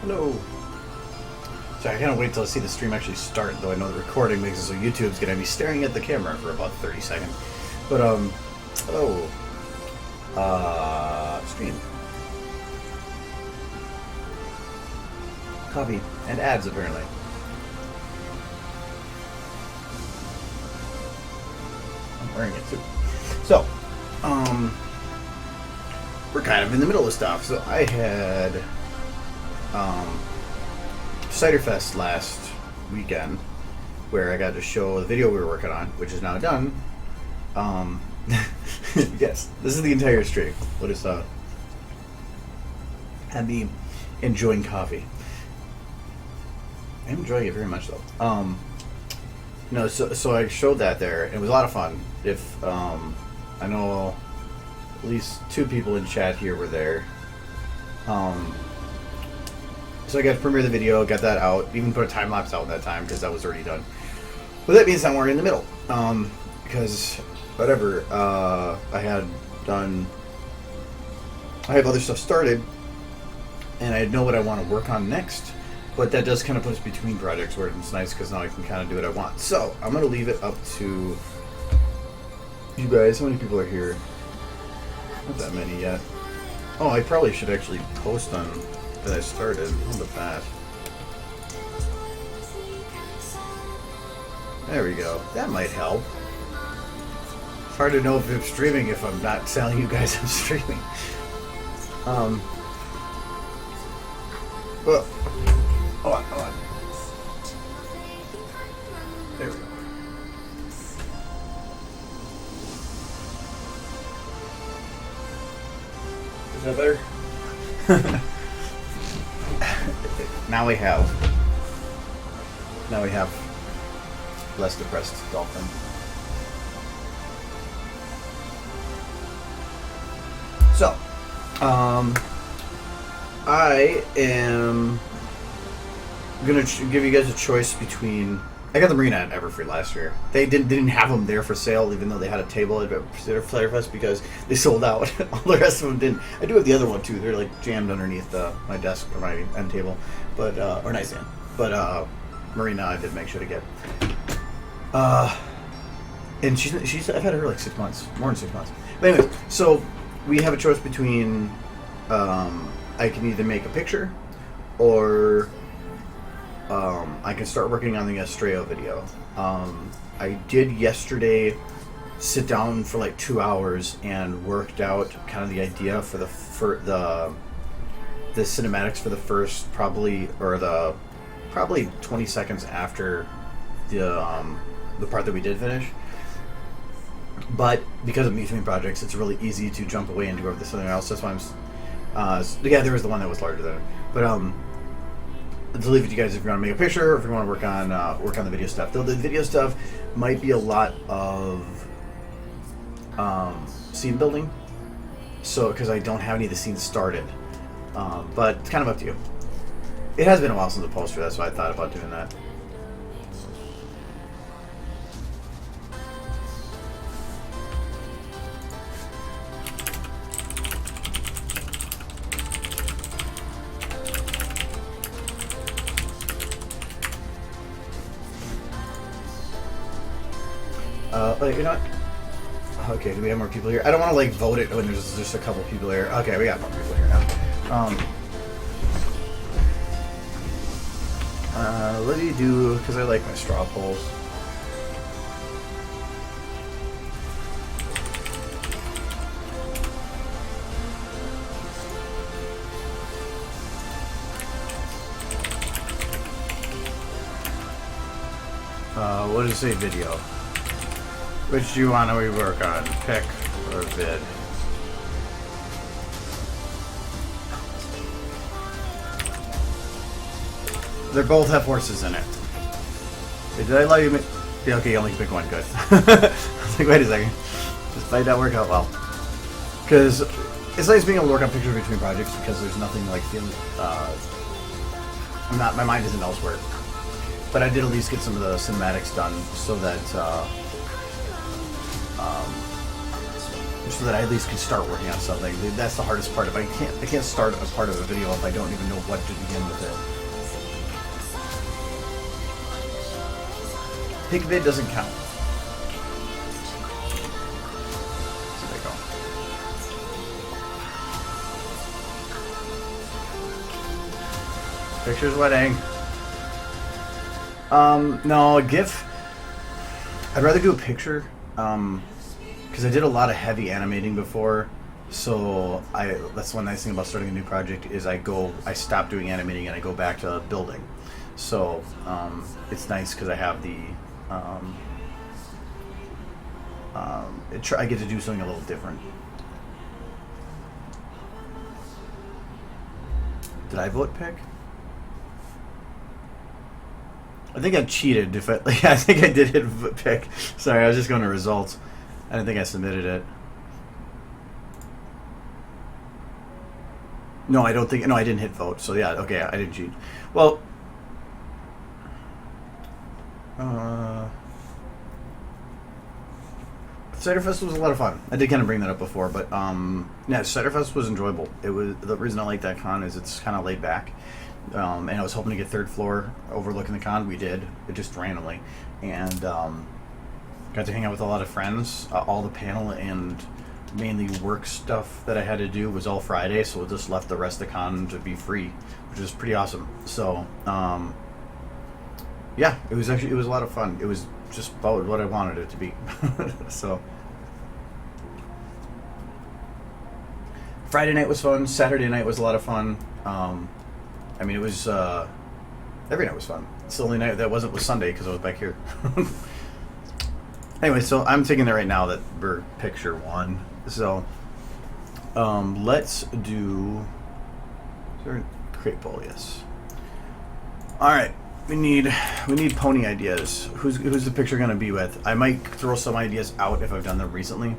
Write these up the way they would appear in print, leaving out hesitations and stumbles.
Hello. So I can't wait till I see the stream actually start, though I know the recording makes it so YouTube's gonna be staring at the camera for about 30 seconds. But hello. Stream. Copy. And ads apparently. I'm wearing it too. So, we're kind of in the middle of stuff. So I had Cider Fest last weekend, where I got to show the video we were working on, which is now done. Yes, this is the entire stream. What is had me enjoying coffee. I'm enjoying it very much though. No, so I showed that there. It was a lot of fun. If I know at least 2 people in chat here were there. So I got to premiere the video, got that out, even put a time lapse out in that time because that was already done. But that means I'm in the middle, because whatever I have other stuff started, and I know what I want to work on next. But that does kind of put us between projects where it's nice because now I can kind of do what I want. So I'm going to leave it up to you guys. How many people are here? Not that many yet. Oh, I probably should actually post on that I started. Look at that. There we go. That might help. It's hard to know if I'm streaming if I'm not telling you guys I'm streaming. Well, hold on. There we go. Is that better? Now we have less depressed dolphin. So, I am gonna give you guys a choice between. I got the Marina at Everfree last year. They didn't have them there for sale, even though they had a table at Cider Fest because they sold out. All the rest of them didn't. I do have the other one too. They're like jammed underneath my desk or my end table, but or nightstand. But Marina, I did make sure to get. And she's I've had her like 6 months, more than 6 months. But anyways, so we have a choice between I can either make a picture or I can start working on the Estrella video. I did yesterday sit down for like 2 hours and worked out kind of the idea for the cinematics for the first probably 20 seconds after the part that we did finish. But because of between projects, it's really easy to jump away and do something else. That's why yeah, there was the one that was larger than it. But to leave it to you guys if you want to make a picture or if you want to work on the video stuff. Though the video stuff might be a lot of scene building, so because I don't have any of the scenes started. But it's kind of up to you. It has been a while since the poster, that's why I thought about doing that. But you know what? Okay, do we have more people here? I don't want to like vote it when there's just a couple people here. Okay, we got more people here now. What do you do? Because I like my straw polls. What does it say? Video. Which do you want to rework on? Pick or vid? They both have horses in it. Did I allow you to yeah, okay, you only pick one. Good. I was like, wait a second. This might not work out well. Because it's nice being able to work on pictures between projects because there's nothing like feeling. My mind isn't elsewhere. But I did at least get some of the cinematics done so that so that I at least can start working on something. That's the hardest part. If I can't start a part of a video if I don't even know what to begin with it. Pick vid doesn't count. So there you go. Pictures wedding. No, a GIF. I'd rather do a picture. Because I did a lot of heavy animating before, so that's one nice thing about starting a new project is I stop doing animating and I go back to building. So it's nice because I have the I get to do something a little different. Did I vote pick? I think I cheated. I think I did hit pick. Sorry, I was just going to results. I didn't think I submitted it. No, I don't think. No, I didn't hit vote. So yeah, okay, I didn't cheat. Well, Cider Fest was a lot of fun. I did kind of bring that up before, but yeah, Cider Fest was enjoyable. It was the reason I like that con is it's kind of laid back. And I was hoping to get third floor overlooking the con. We did, it just randomly, and got to hang out with a lot of friends. All the panel and mainly work stuff that I had to do was all Friday, so we just left the rest of the con to be free, which was pretty awesome. So yeah, it was a lot of fun. It was just about what I wanted it to be. So Friday night was fun. Saturday night was a lot of fun. I mean, it was every night was fun. It's the only night that wasn't was Sunday because I was back here. Anyway, so I'm taking it right now that we're picture one. So let's do create poll. Yes. All right. We need pony ideas. Who's the picture gonna be with? I might throw some ideas out if I've done them recently,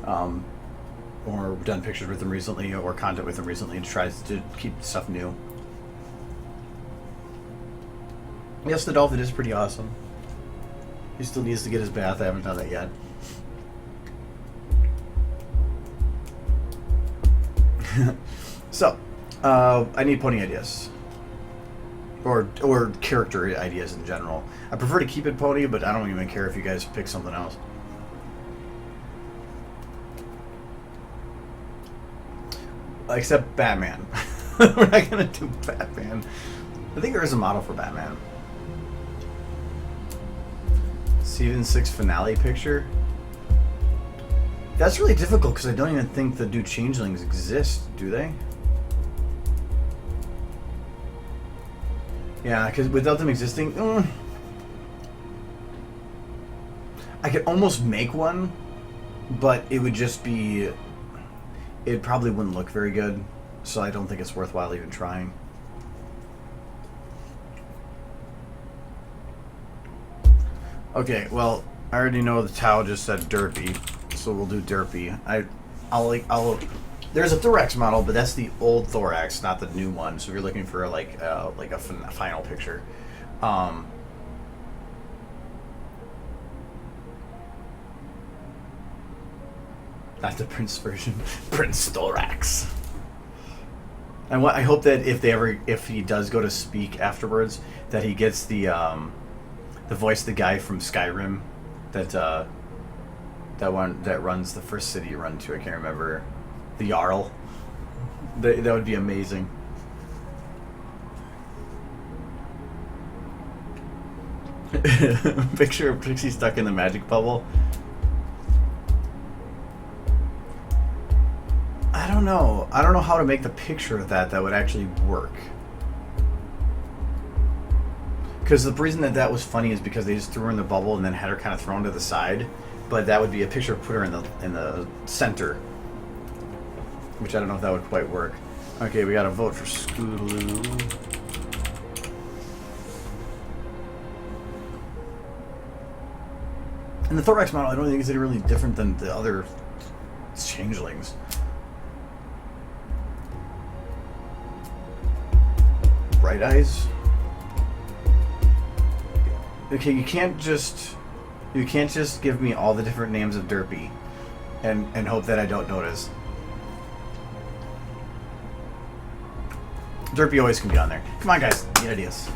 or done pictures with them recently, or content with them recently, to try to keep stuff new. Yes, the dolphin is pretty awesome. He still needs to get his bath. I haven't done that yet. So, I need pony ideas. Or character ideas in general. I prefer to keep it pony, but I don't even care if you guys pick something else. Except Batman. We're not gonna do Batman. I think there is a model for Batman. Season 6 finale picture. That's really difficult because I don't even think the new changelings exist, do they? Yeah, because without them existing, I could almost make one, but it would just be, it probably wouldn't look very good, so I don't think it's worthwhile even trying. Okay, well, I already know the Tao just said derpy, so we'll do derpy. I'll there's a thorax model, but that's the old thorax, not the new one. So if you're looking for like a final picture, not the Prince version, Prince thorax. I hope that if he does go to speak afterwards, that he gets the voice of the guy from Skyrim, that one that runs the first city you run to. I can't remember. The Jarl. That would be amazing. Picture of Trixie stuck in the magic bubble. I don't know. I don't know how to make the picture of that would actually work. Because the reason that was funny is because they just threw her in the bubble and then had her kind of thrown to the side. But that would be a picture of put her in the center. Which I don't know if that would quite work. Okay, we got to vote for Scootaloo. And the thorax model, I don't think is any really different than the other changelings. Bright eyes. Okay, you can't just give me all the different names of Derpy and hope that I don't notice. Derpy always can be on there. Come on, guys, get ideas.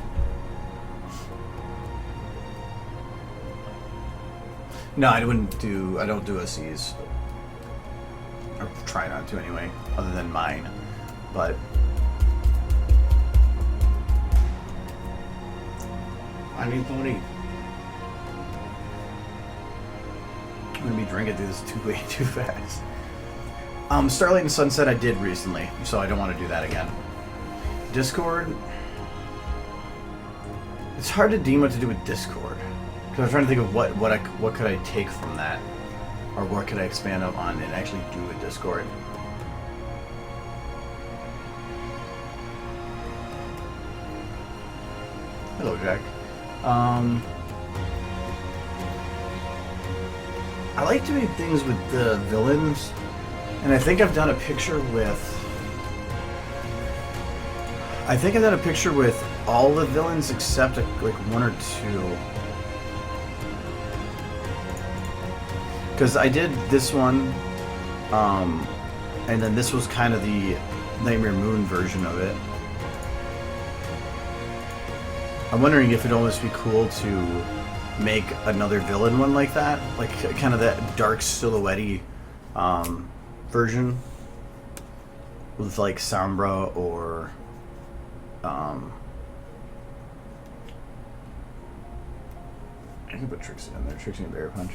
No, I don't do OCs. Or try not to anyway, other than mine. But I need pony. I'm gonna be drinking through this way too fast. Starlight and Sunset I did recently, so I don't want to do that again. Discord. It's hard to deem what to do with Discord because I'm trying to think of what could I take from that, or what could I expand upon and actually do with Discord. Hello, Jack. I like doing things with the villains, and I think I've done a picture with. I think I've done a picture with all the villains except like one or two. Because I did this one, and then this was kind of the Nightmare Moon version of it. I'm wondering if it'd almost be cool to make another villain one like that, like kind of that dark silhouette-y version with like Sombra or I can put Trixie in there. Trixie and Bear Punch.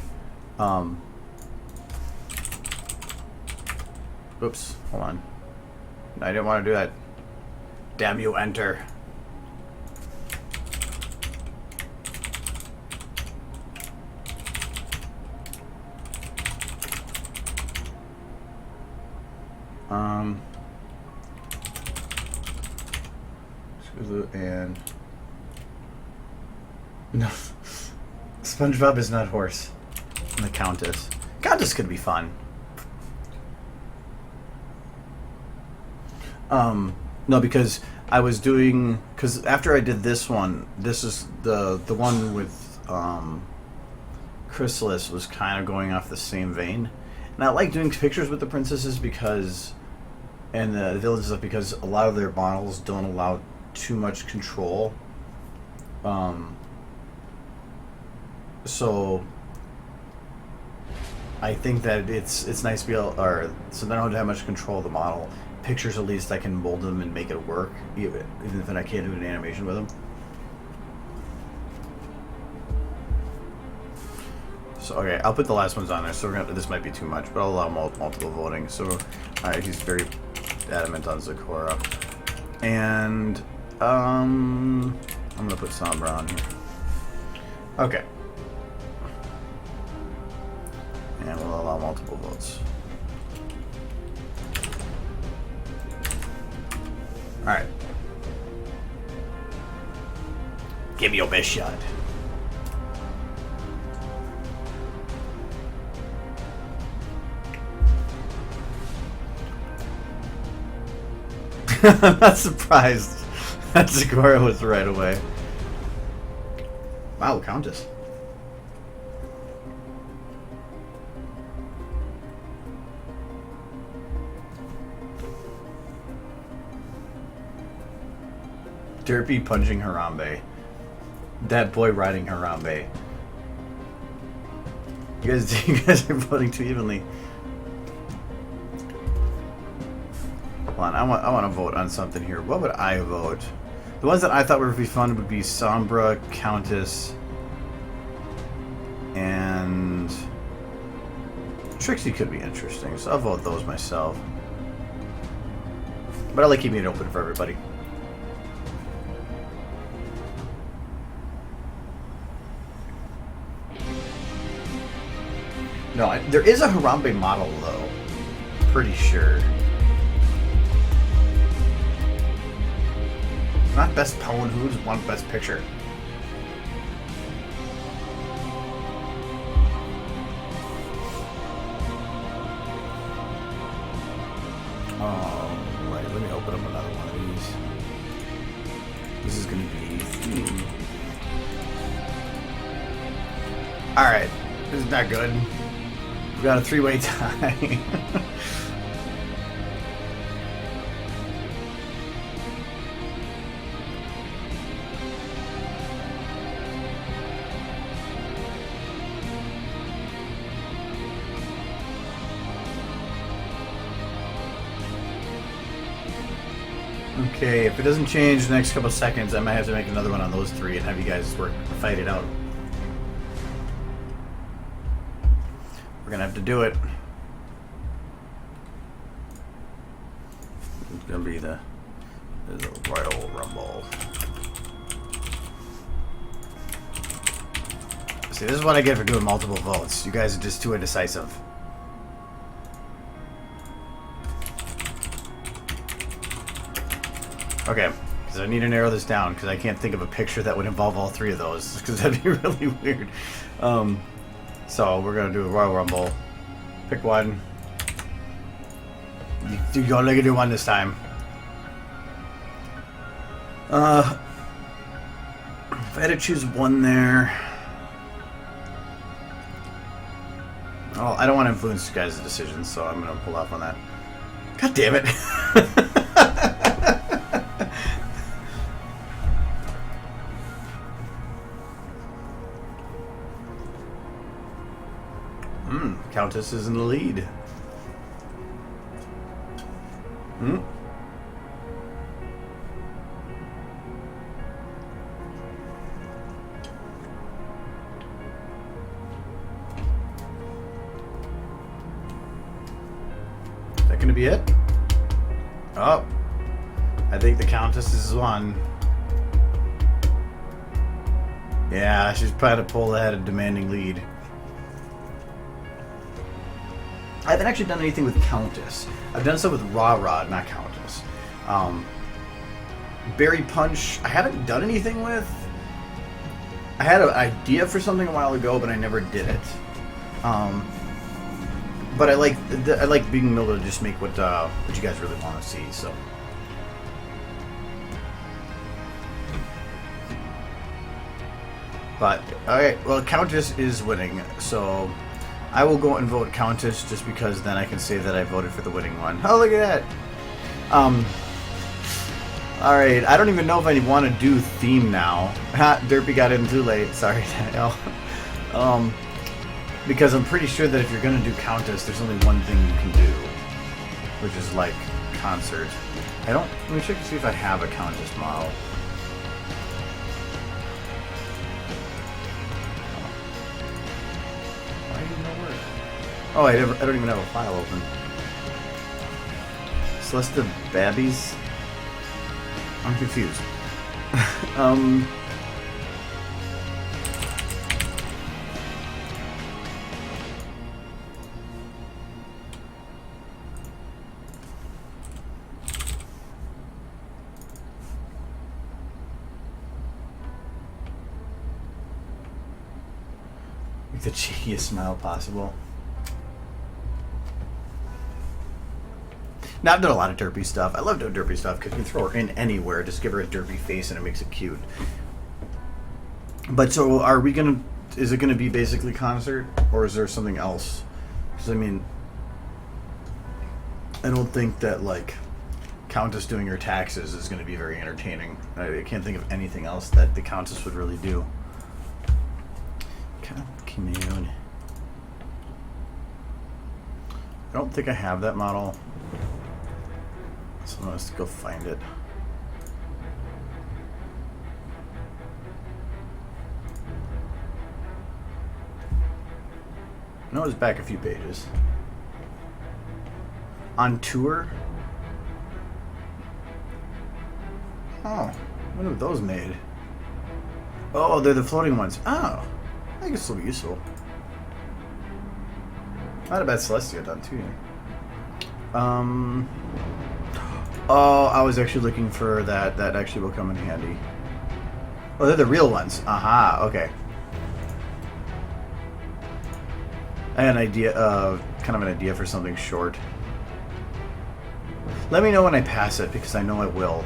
Oops, hold on. I didn't want to do that. Damn you, enter. And no, SpongeBob is not horse. And the Countess. Countess could be fun. No, because I was doing, because after I did this one, this is the one with Chrysalis was kind of going off the same vein, and I like doing pictures with the princesses because, and the villages stuff, because a lot of their models don't allow too much control. So I think that it's nice to be able, or so they don't have much control of the model. Pictures, at least I can mold them and make it work, even if I can't do an animation with them. So okay, I'll put the last ones on there. So this might be too much, but I'll allow multiple voting. So he's very adamant on Zecora, and I'm gonna put Sombra on here. Okay. And we'll allow multiple votes. Alright. Give me your best shot. I'm not surprised that Zecora was right away. Wow, Countess. Derpy punching Harambe. That boy riding Harambe. You guys are voting too evenly. Hold on, I want to vote on something here. What would I vote? The ones that I thought would be fun would be Sombra, Countess, and Trixie could be interesting, so I'll vote those myself. But I like keeping it open for everybody. No, there is a Harambe model, though. Pretty sure. Not best poem, who's one best picture? Right, let me open up another one of these. This is gonna be... Alright, isn't that good? We've got a 3-way tie. Okay, if it doesn't change the next couple seconds, I might have to make another one on those 3 and have you guys fight it out. We're gonna have to do it. It's gonna be the Royal Rumble. See, this is what I get for doing multiple votes. You guys are just too indecisive. Okay, because I need to narrow this down because I can't think of a picture that would involve all 3 of those because that'd be really weird. So we're gonna do a Royal Rumble. Pick one. You only can do one this time. If I had to choose one there. Oh, I don't want to influence you guys' decisions, so I'm gonna pull off on that. God damn it! Countess is in the lead. Is that going to be it? Oh, I think the Countess is one. Yeah, she's trying to pull ahead a demanding lead. I haven't actually done anything with Countess. I've done stuff with Raw Rod, not Countess. Berry Punch, I haven't done anything with. I had an idea for something a while ago, but I never did it. But I like being able to just make what you guys really want to see. So. But okay, well, Countess is winning, so. I will go and vote Countess just because then I can say that I voted for the winning one. Oh, look at that. Alright, I don't even know if I want to do theme now. Ha, Derpy got in too late. Sorry, Daniel. Because I'm pretty sure that if you're going to do Countess, there's only one thing you can do. Which is like concert. Let me check to see if I have a Countess model. Oh, I don't even have a file open. Celesta Babbies? I'm confused. The cheekiest smile possible. Now, I've done a lot of derpy stuff. I love doing derpy stuff because you can throw her in anywhere. Just give her a derpy face and it makes it cute. But so, are we gonna? Is it gonna be basically concert, or is there something else? Because I mean, I don't think that like Countess doing her taxes is gonna be very entertaining. I can't think of anything else that the Countess would really do. Commune. I don't think I have that model. So let's go find it. No, it's back a few pages. On tour? Oh, when were those made? Oh, they're the floating ones. Oh, I guess they'll be useful. Not a bad Celestia done too. Oh, I was actually looking for that. That actually will come in handy. Oh, they're the real ones. Aha, okay. I had an idea, kind of an idea for something short. Let me know when I pass it, because I know I will.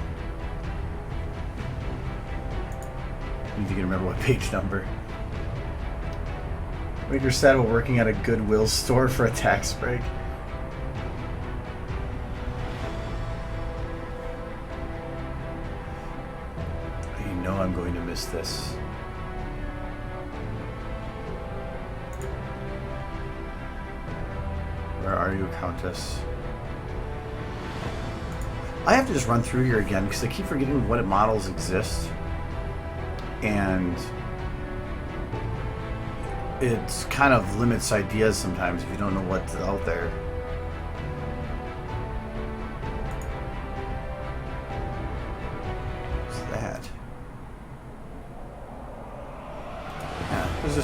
If you can remember what page number. Make her sad while working at a Goodwill store for a tax break. You know I'm going to miss this. Where are you, Countess? I have to just run through here again because I keep forgetting what models exist. And it kind of limits ideas sometimes if you don't know what's out there. What's that? Yeah, there's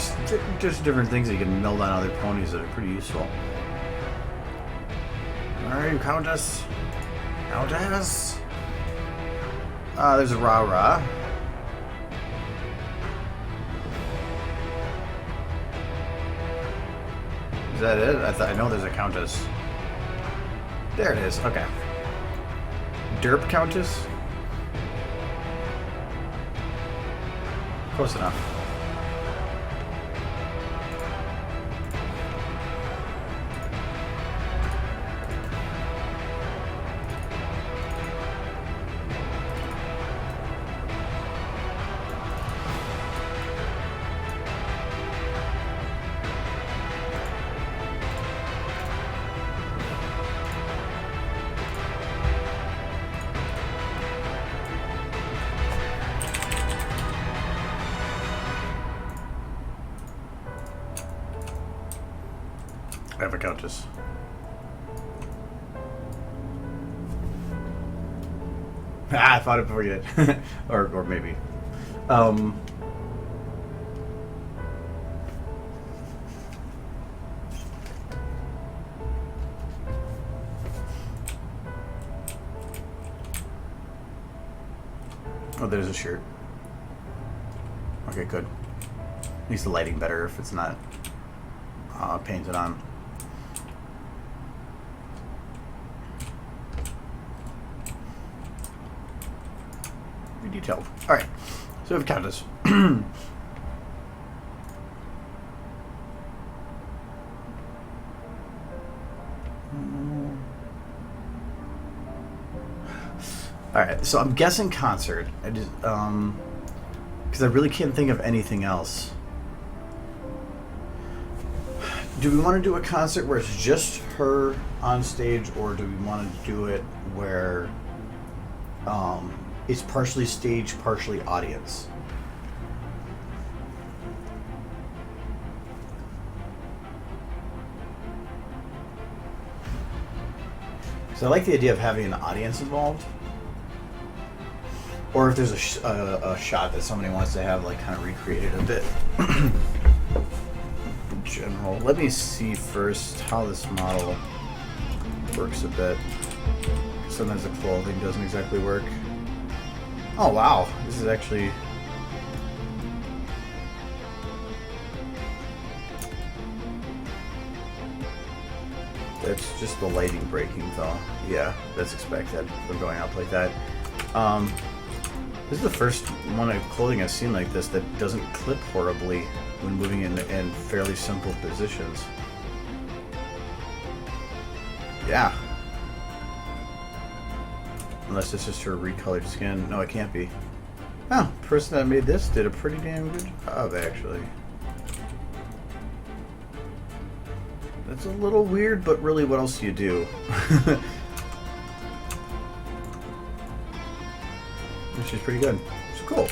just different things that you can meld on other ponies that are pretty useful. Where are you, Countess? Countess? There's a rah-rah. Is that it? I know there's a Countess. There it is. Okay. Derp Countess? Close enough. I have a Countess. I thought it before you did. or maybe. Oh, there's a shirt. Okay, good. Makes the lighting better if it's not painted on. Detailed. All right, so we have Countess. All right, so I'm guessing concert. I just because I really can't think of anything else. Do we want to do a concert where it's just her on stage, or do we want to do it where it's partially stage, partially audience? So I like the idea of having an audience involved. Or if there's a shot that somebody wants to have, like, kind of recreated a bit. In general. Let me see first how this model works a bit. Sometimes the clothing doesn't exactly work. Oh wow, this is actually... That's just the lighting breaking though. Yeah, that's expected for going up like that. This is the first one of clothing I've seen like this that doesn't clip horribly when moving in fairly simple positions. Yeah. Unless it's just her recolored skin. No, it can't be. Oh, the person that made this did a pretty damn good job, actually. That's a little weird, but really, what else do you do? She's pretty good. It's cool.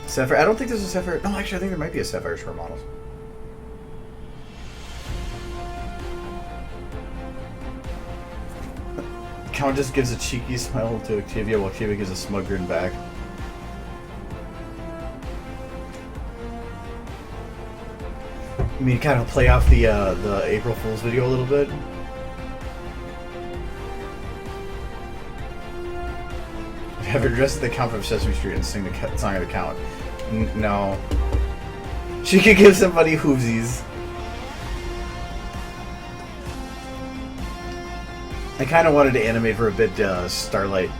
Sapphire. I don't think there's a Sapphire. No, actually, I think there might be a Sapphire short model. Countess gives a cheeky smile to Octavia while Octavia gives a smug grin back. You mean kind of play off the April Fool's video a little bit? Have her dress at the Count from Sesame Street and sing the song of the Count. No. She could give somebody hoovesies. I kind of wanted to animate for a bit Starlight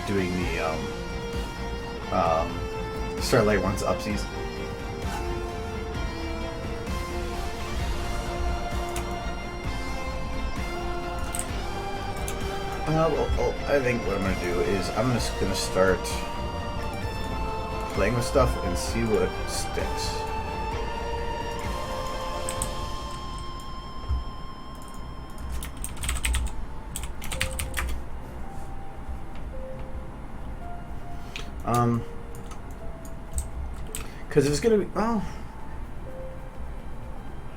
doing the Starlight One's upsies. I think what I'm going to do is I'm just going to start playing with stuff and see what sticks. Because it's going to be, well,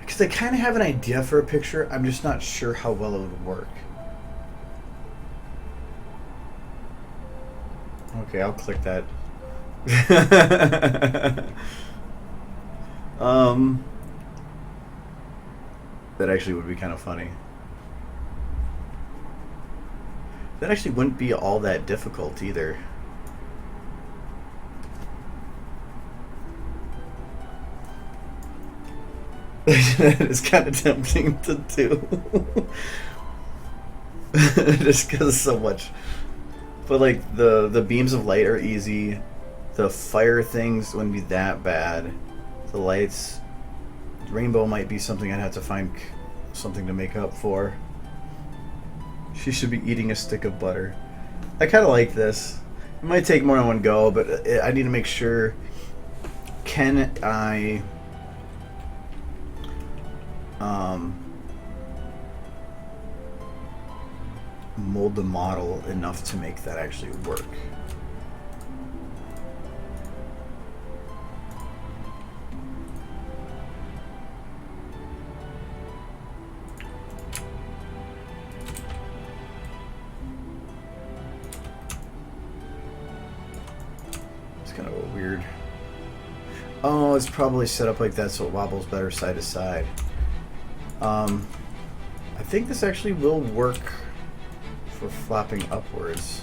because I kind of have an idea for a picture, I'm just not sure how well it would work. Okay, I'll click that. That actually would be kind of funny. That actually wouldn't be all that difficult either. It's kind of tempting to do. Just because so much. But like the beams of light are easy. The fire things wouldn't be that bad. The lights, rainbow might be something I'd have to find something to make up for. She should be eating a stick of butter. I kind of like this. It might take more than one go, but I need to make sure. Can I mold the model enough to make that actually work? It's kind of a weird. Oh, it's probably set up like that so it wobbles better side to side. I think this actually will work for flopping upwards.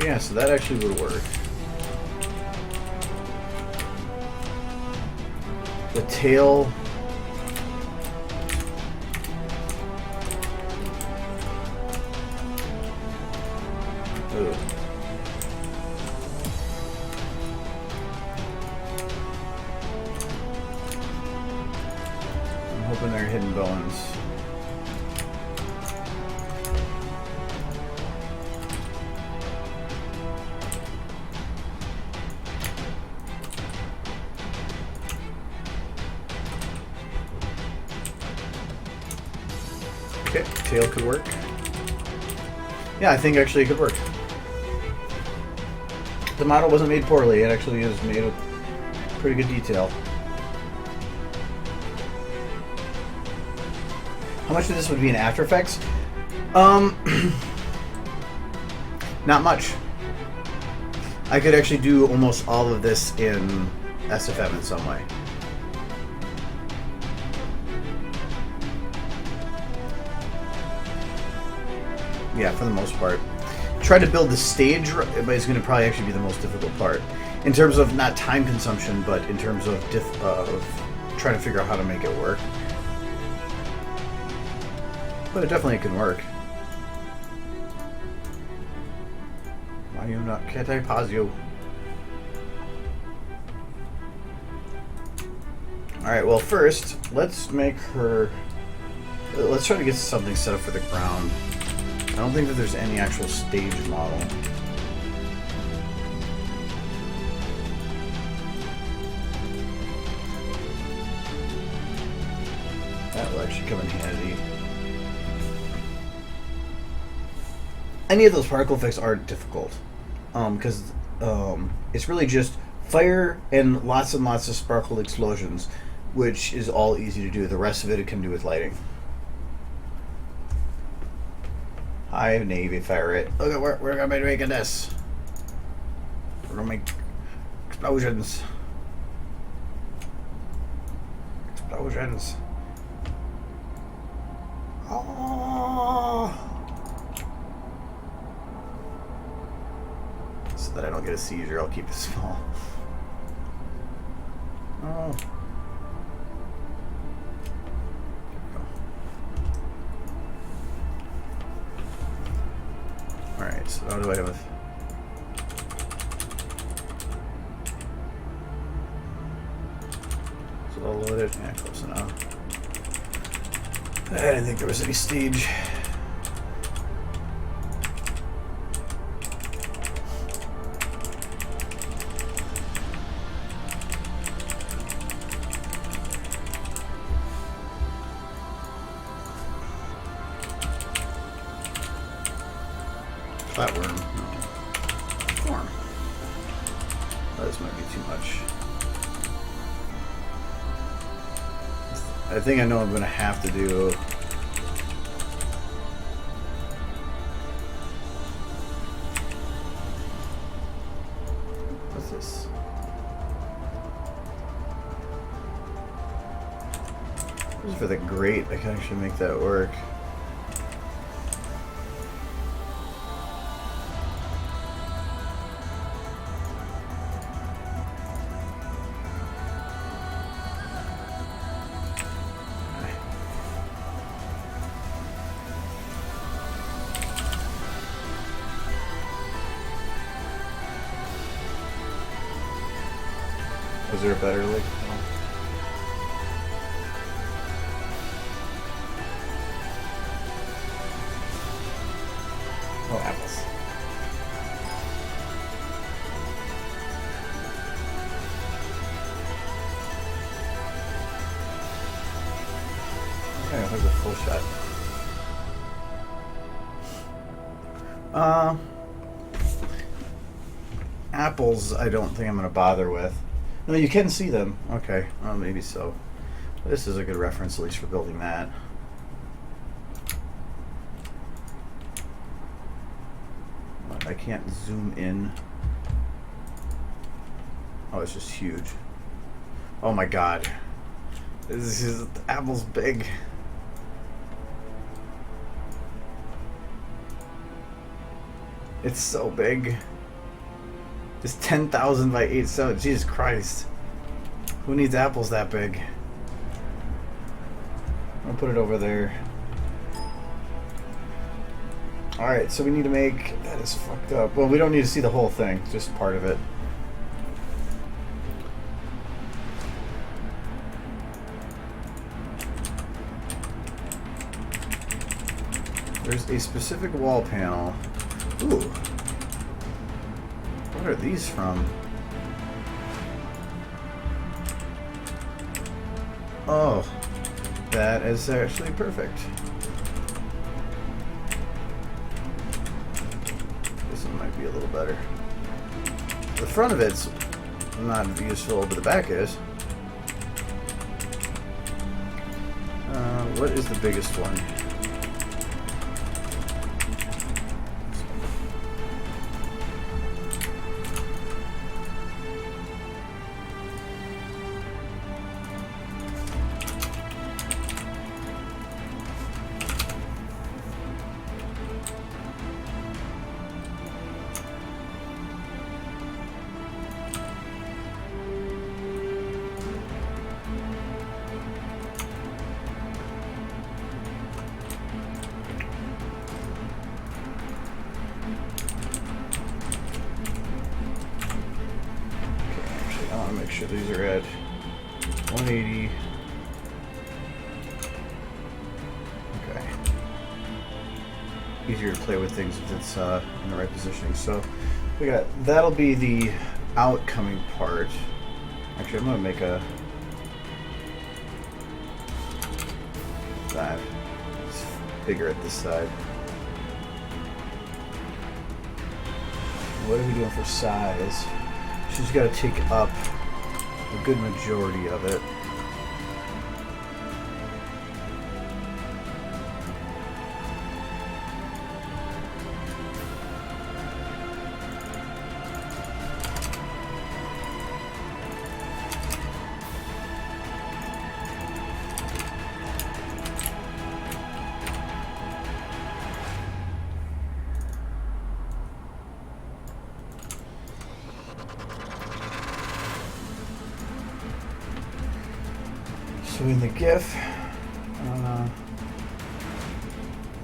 Yeah, so that actually would work. The tail. Ooh. Hoping they're hidden bones. Okay, tail could work. Yeah, I think actually it could work. The model wasn't made poorly. It actually is made with pretty good detail. How much of this would be in After Effects? Not much. I could actually do almost all of this in SFM in some way. Yeah, for the most part. Try to build the stage, but it's going to probably actually be the most difficult part. In terms of not time consumption, but in terms of trying to figure out how to make it work. But it definitely can work. Why you not? Can't I pause you? Alright, well first, let's make her... Let's try to get something set up for the ground. I don't think that there's any actual stage model. That will actually come in handy. Any of those particle effects aren't difficult, because it's really just fire and lots of sparkle explosions, which is all easy to do. The rest of it can do with lighting. Hi, Navy Ferret. Look at we're gonna be making this. We're gonna make explosions. Explosions. Oh. So that I don't get a seizure, I'll keep it small. Oh. Alright, so how do I have a... Is it all loaded? Yeah, close enough. I didn't think there was any stage. Flatworm. No. Form. Oh, this might be too much. I think I know what I'm going to have to do. What's this? This is for the grate. I can actually make that work. Is there a better like? Oh, apples. Okay, there's a full shot. Apples, I don't think I'm going to bother with. No, you can see them. Okay, well, maybe so. This is a good reference, at least for building that. I can't zoom in. Oh, it's just huge. Oh my god. This is, the apple's big. It's so big. It's 10,000 by 8, so Jesus Christ. Who needs apples that big? I'll put it over there. Alright, so we need to make... That is fucked up. Well, we don't need to see the whole thing, just part of it. There's a specific wall panel. Ooh. What are these from? Oh, that is actually perfect. This one might be a little better. The front of it's not useful, but the back is. What is the biggest one? Make sure these are at 180. Okay. Easier to play with things if it's in the right positioning. So we got that'll be the outcoming part. Actually, I'm gonna make that. It's bigger at this side. What are we doing for size? She's got to take up a good majority of it. So in the GIF,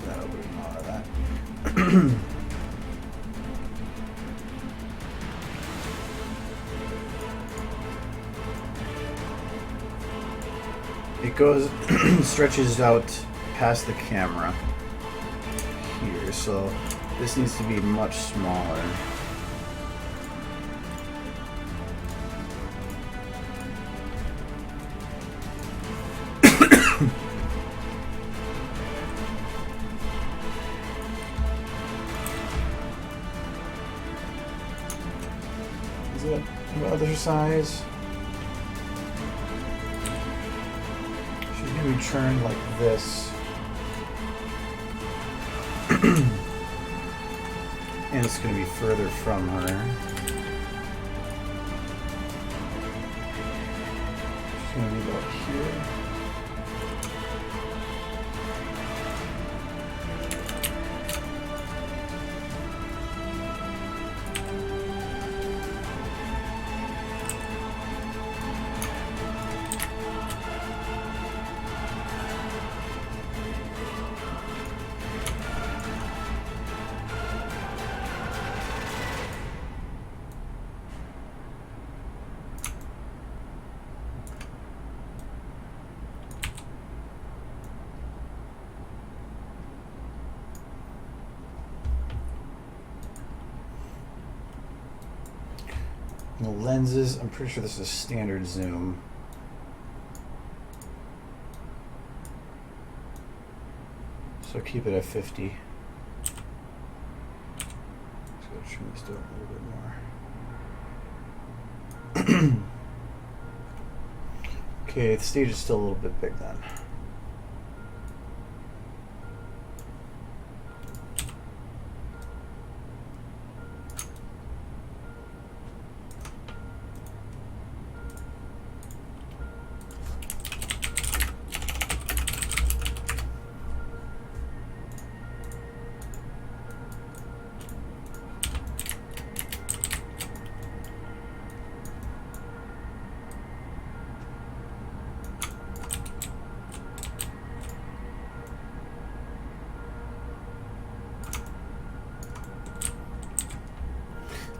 that'll be more of that. goes stretches out past the camera here, so this needs to be much smaller. Is it other size? She's gonna be turned like this. And it's going to be further from her. She's going to be about here. The lenses, I'm pretty sure this is a standard zoom. So keep it at 50. Just gotta trim this down a little bit more. Okay, the stage is still a little bit big then.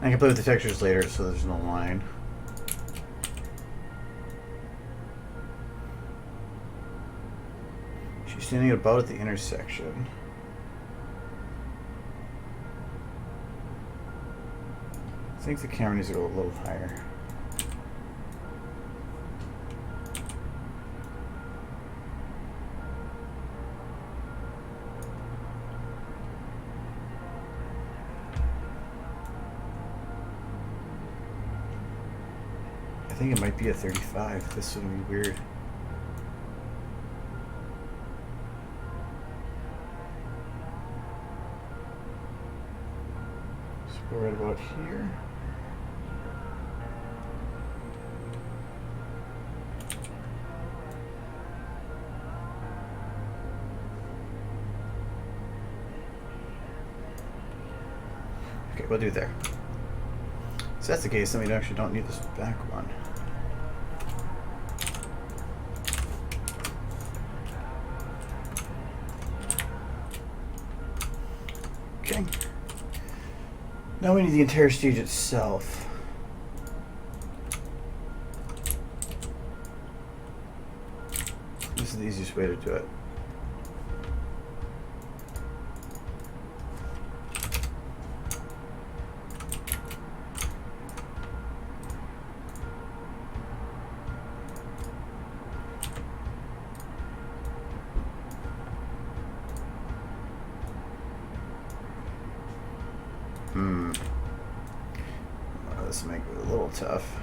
I can play with the textures later so there's no line. She's standing about at the intersection. I think the camera needs to go a little higher. I think it might be a 35. This would be weird. So go right about here. Okay, we'll do there. So that's the case, then we actually don't need this back one. Okay. Now we need the entire stage itself. This is the easiest way to do it. Well, this will make it a little tough.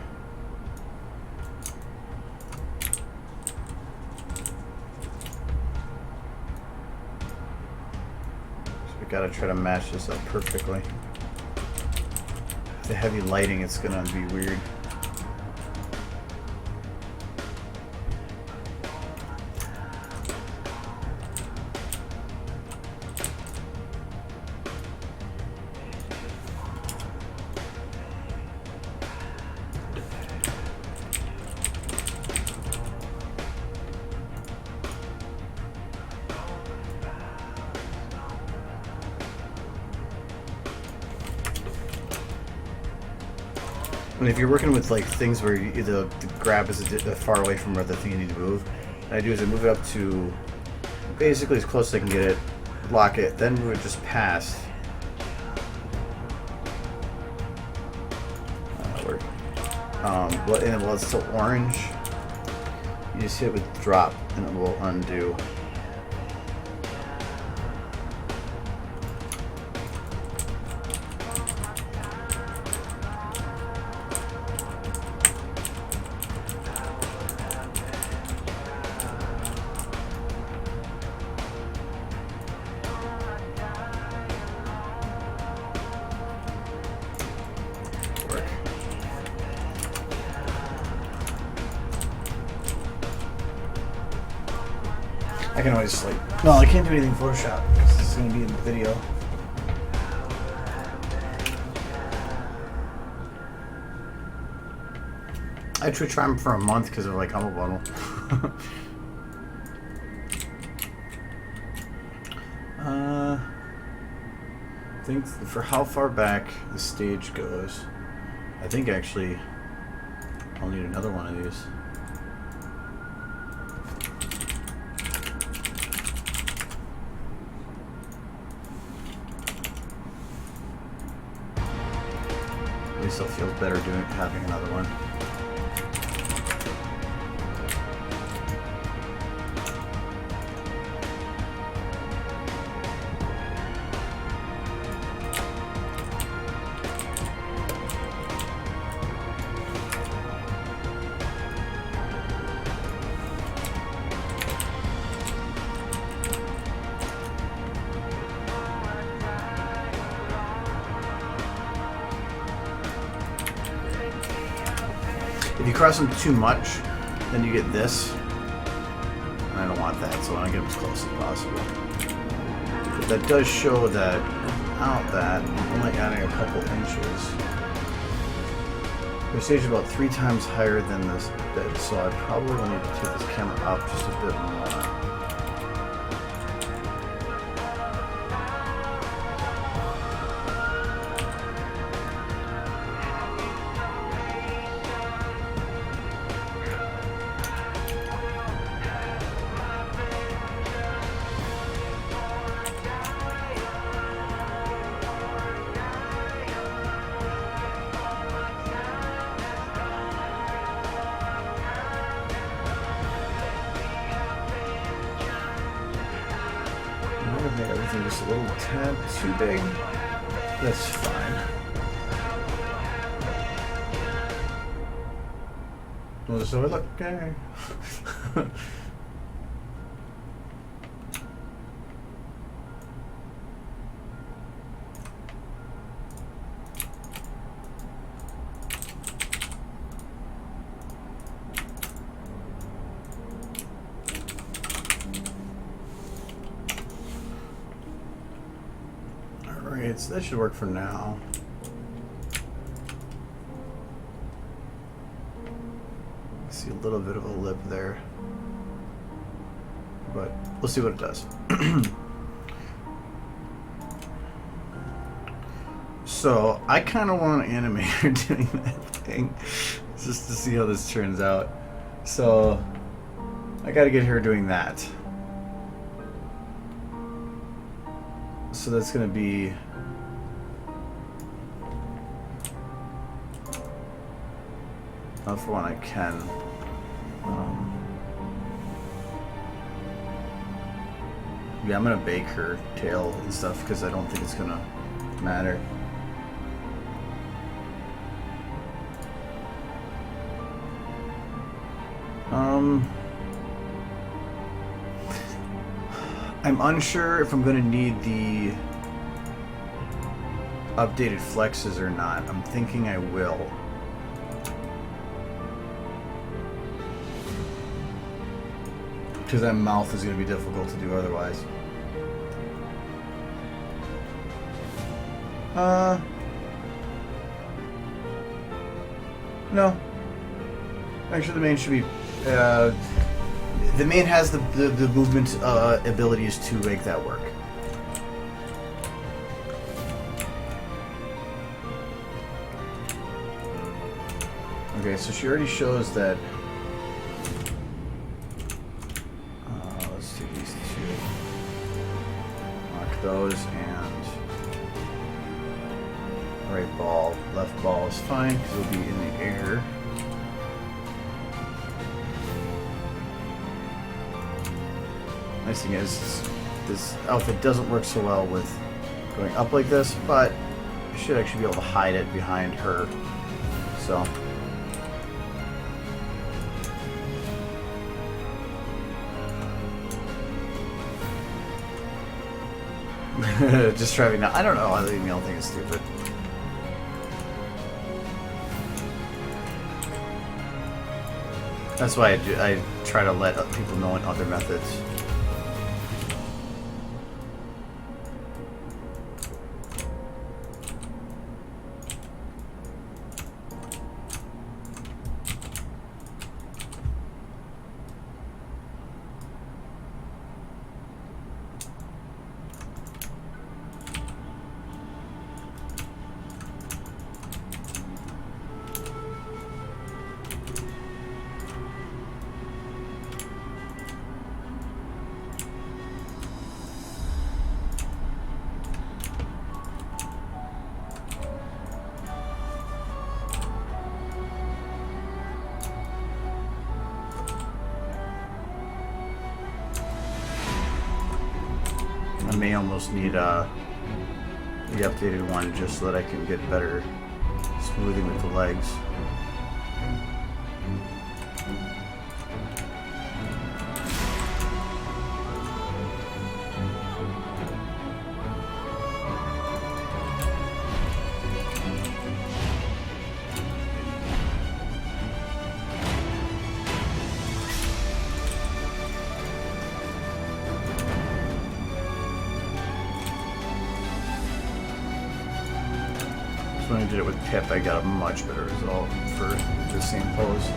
So we gotta try to match this up perfectly. The heavy lighting, it's gonna be weird. And if you're working with like things where the grab is far away from where the thing you need to move, What I do is I move it up to basically as close as I can get it, lock it, then move it just past. And while it's still orange, you just hit it with drop and it will undo. I can always like, no, I can't do anything in Photoshop because this is going to be in the video. I Twitch Prime for a month because of like Humble Bundle. I think for how far back the stage goes, I think actually I'll need another one of these. At least it feels better having another one. If you cross them too much, then you get this. And I don't want that, so I want to get them as close as possible. But that does show that without that, I'm only adding a couple inches. The stage is about 3 times higher than this bed, so I probably will need to take this camera up just a bit more. Made everything just a little tad too big. That's fine. Well, so it look okay. Alright, so that should work for now. I see a little bit of a lip there, but we'll see what it does. So I kind of want to animate her doing that thing just to see how this turns out. So I got to get her doing that. So that's going to be not for one I can. Yeah, I'm going to bake her tail and stuff because I don't think it's going to matter. I'm unsure if I'm going to need the updated flexes or not. I'm thinking I will. Because that mouth is going to be difficult to do otherwise. No. Actually, the main should be... the main has the movement abilities to make that work. Okay, so she already shows that toes, and right ball, left ball is fine because it'll be in the air. Nice thing is, this outfit doesn't work so well with going up like this, but I should actually be able to hide it behind her. So. Just driving now. I don't know. I don't think it's stupid. That's why I try to let people know in other methods. I may almost need the updated one just so that I can get better smoothing with the legs. When I did it with Pip, I got a much better result for the same pose.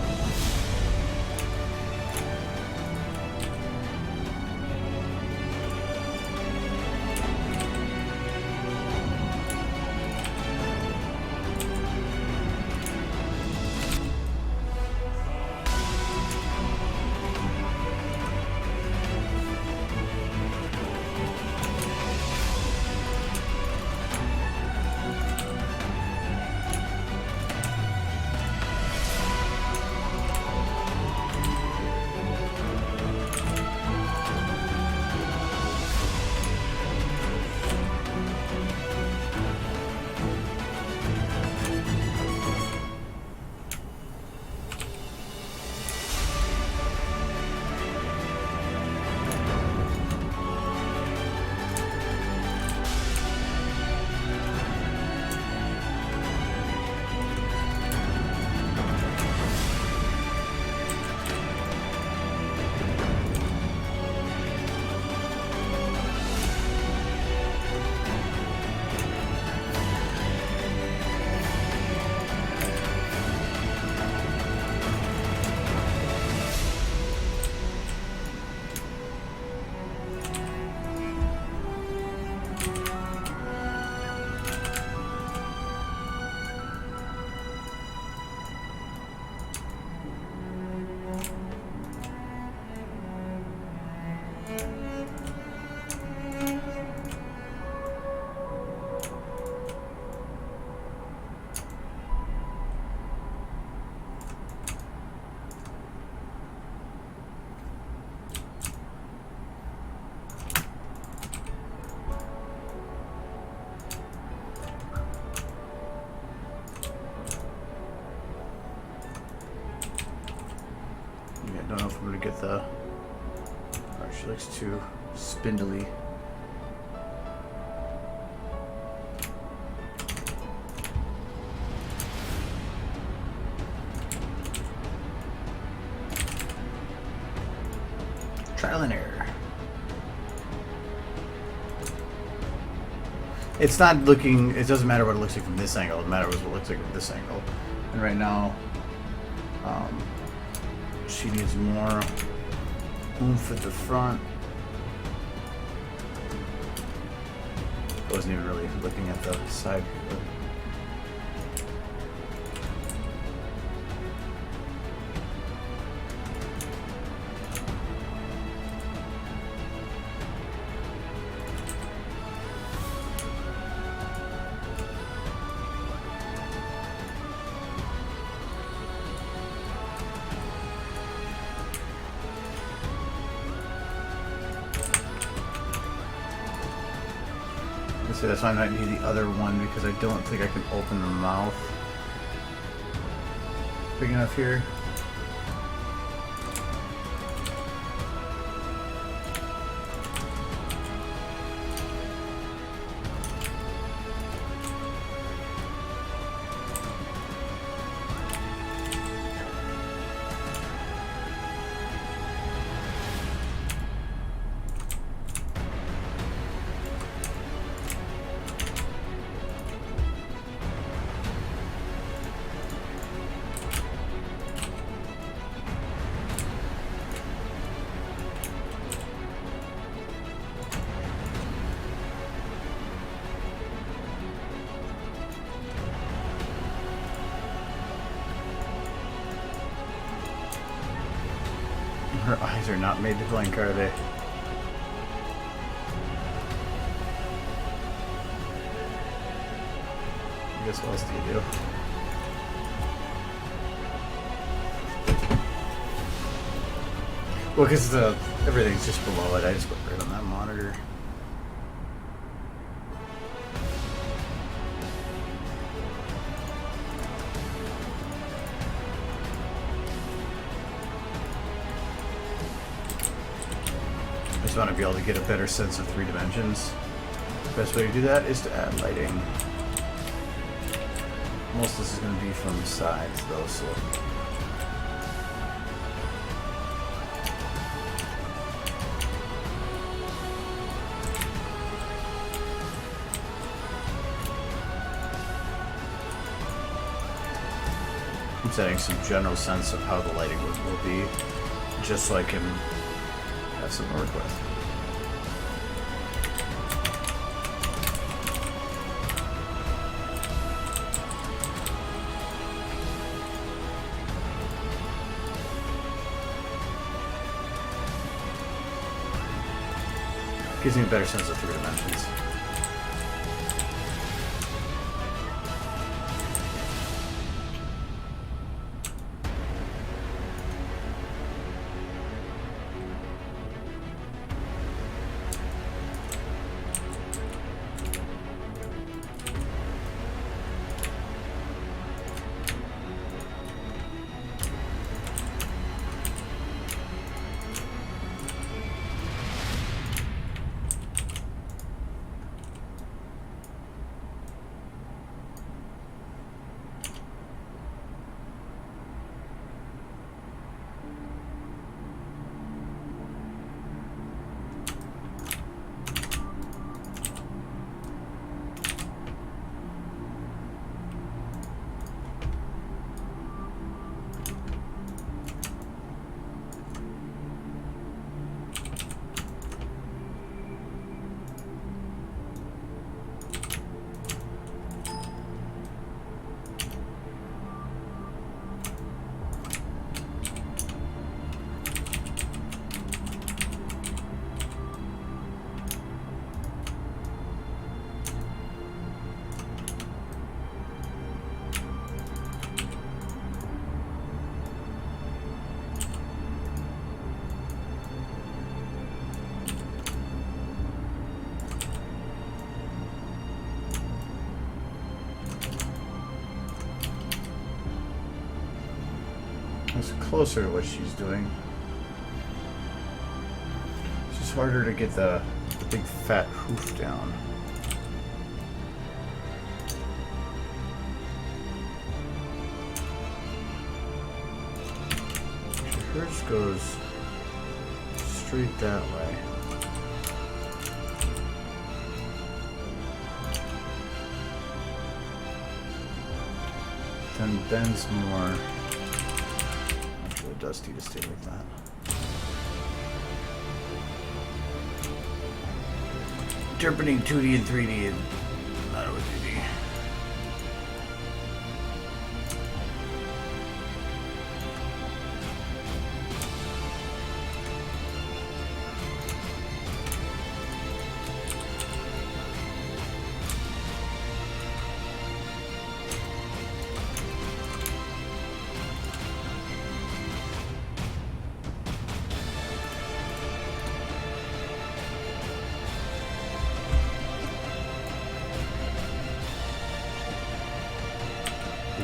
Don't know if I'm gonna get the. Alright, she looks too spindly. Trial and error. It's not looking. It doesn't matter what it looks like from this angle. It matters what it looks like from this angle. And right now, she needs more oomph at the front. I wasn't even really looking at the side here. So that's why I might need the other one, because I don't think I can open the mouth big enough here. Her eyes are not made to blink, are they? I guess what else do you do? Well, because everything's just below it. I just put right on that monitor. I just want to be able to get a better sense of 3 dimensions. The best way to do that is to add lighting. Most of this is going to be from the sides, though, so... I'm setting some general sense of how the lighting will be, just so I can have something to work with. Gives me a better sense of 3 dimensions. It's closer to what she's doing. It's just harder to get the big fat hoof down. Hers goes straight that way. Then bends more. Dusty to stay like that. Interpreting 2D and 3D and not with 2D.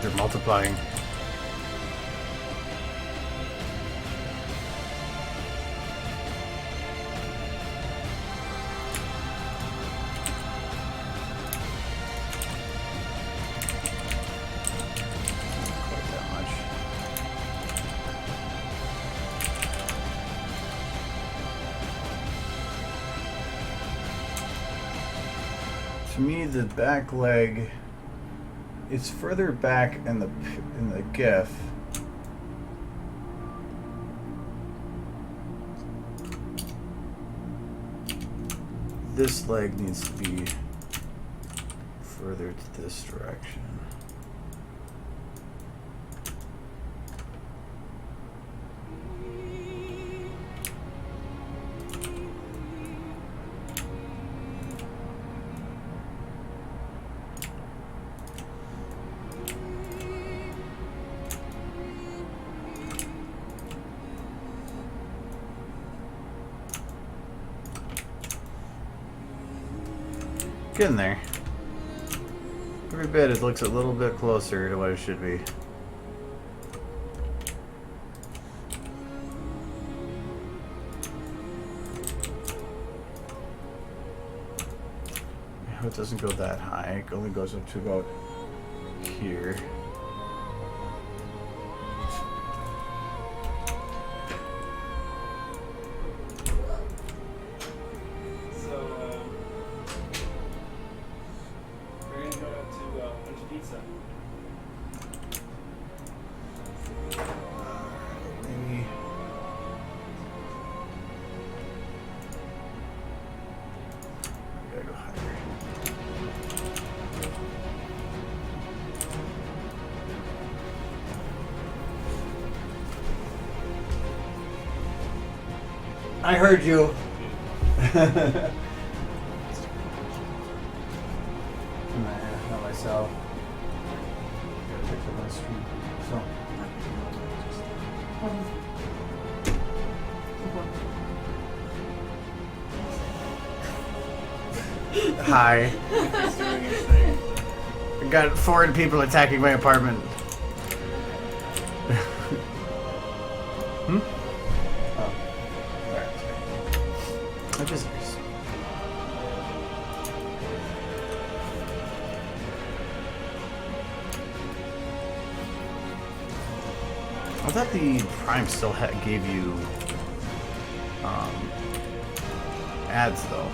they're multiplying. Quite that much. To me, the back leg, it's further back in the GIF. This leg needs to be further to this direction. Getting there. Every bit it looks a little bit closer to what it should be. I hope it doesn't go that high. It only goes up to about here. I heard you. Not myself. Gotta fix up my stream. So. Hi. I got foreign people attacking my apartment. Visitors. I thought the Prime still gave you ads though.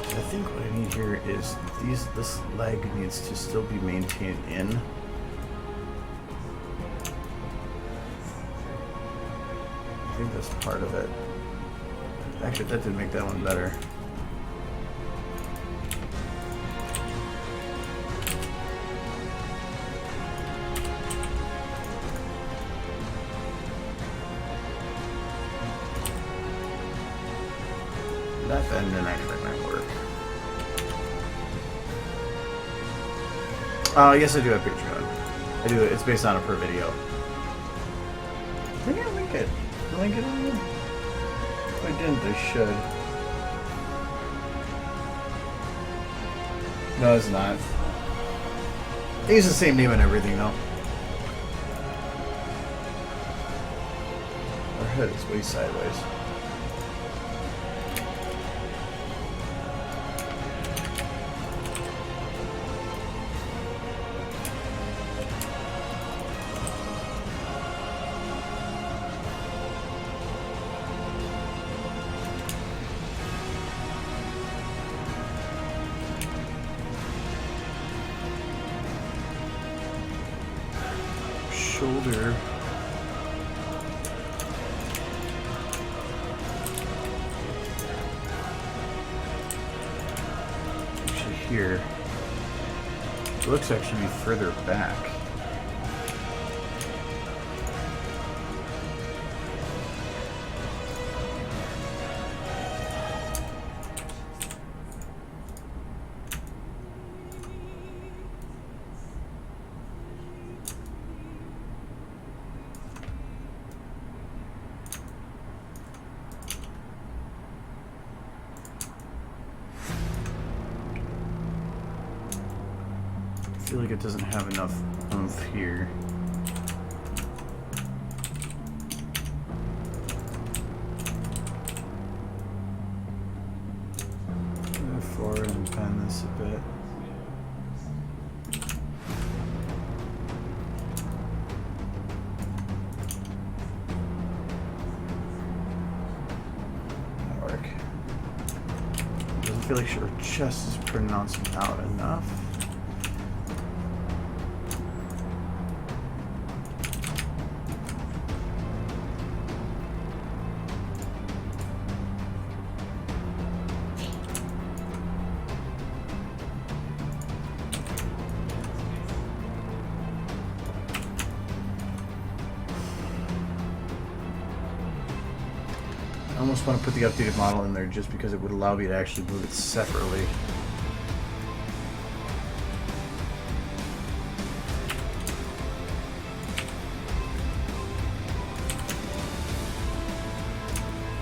I think what I need here is this leg needs to still be maintained in. I think that's part of it. Actually, that did make that one better. That then didn't actually might work. Yes, I do have Patreon. I do. It's based on a per video. I think I'll link it. Link it on there? If I didn't, I should. No, it's not. They use the same name and everything, though. Our head is way sideways. Shoulder. Actually here. It looks actually further back. feel like it doesn't have enough oomph here. Move forward and bend this a bit. That'll work. Doesn't feel like her chest is pronounced out enough. I almost want to put the updated model in there just because it would allow me to actually move it separately.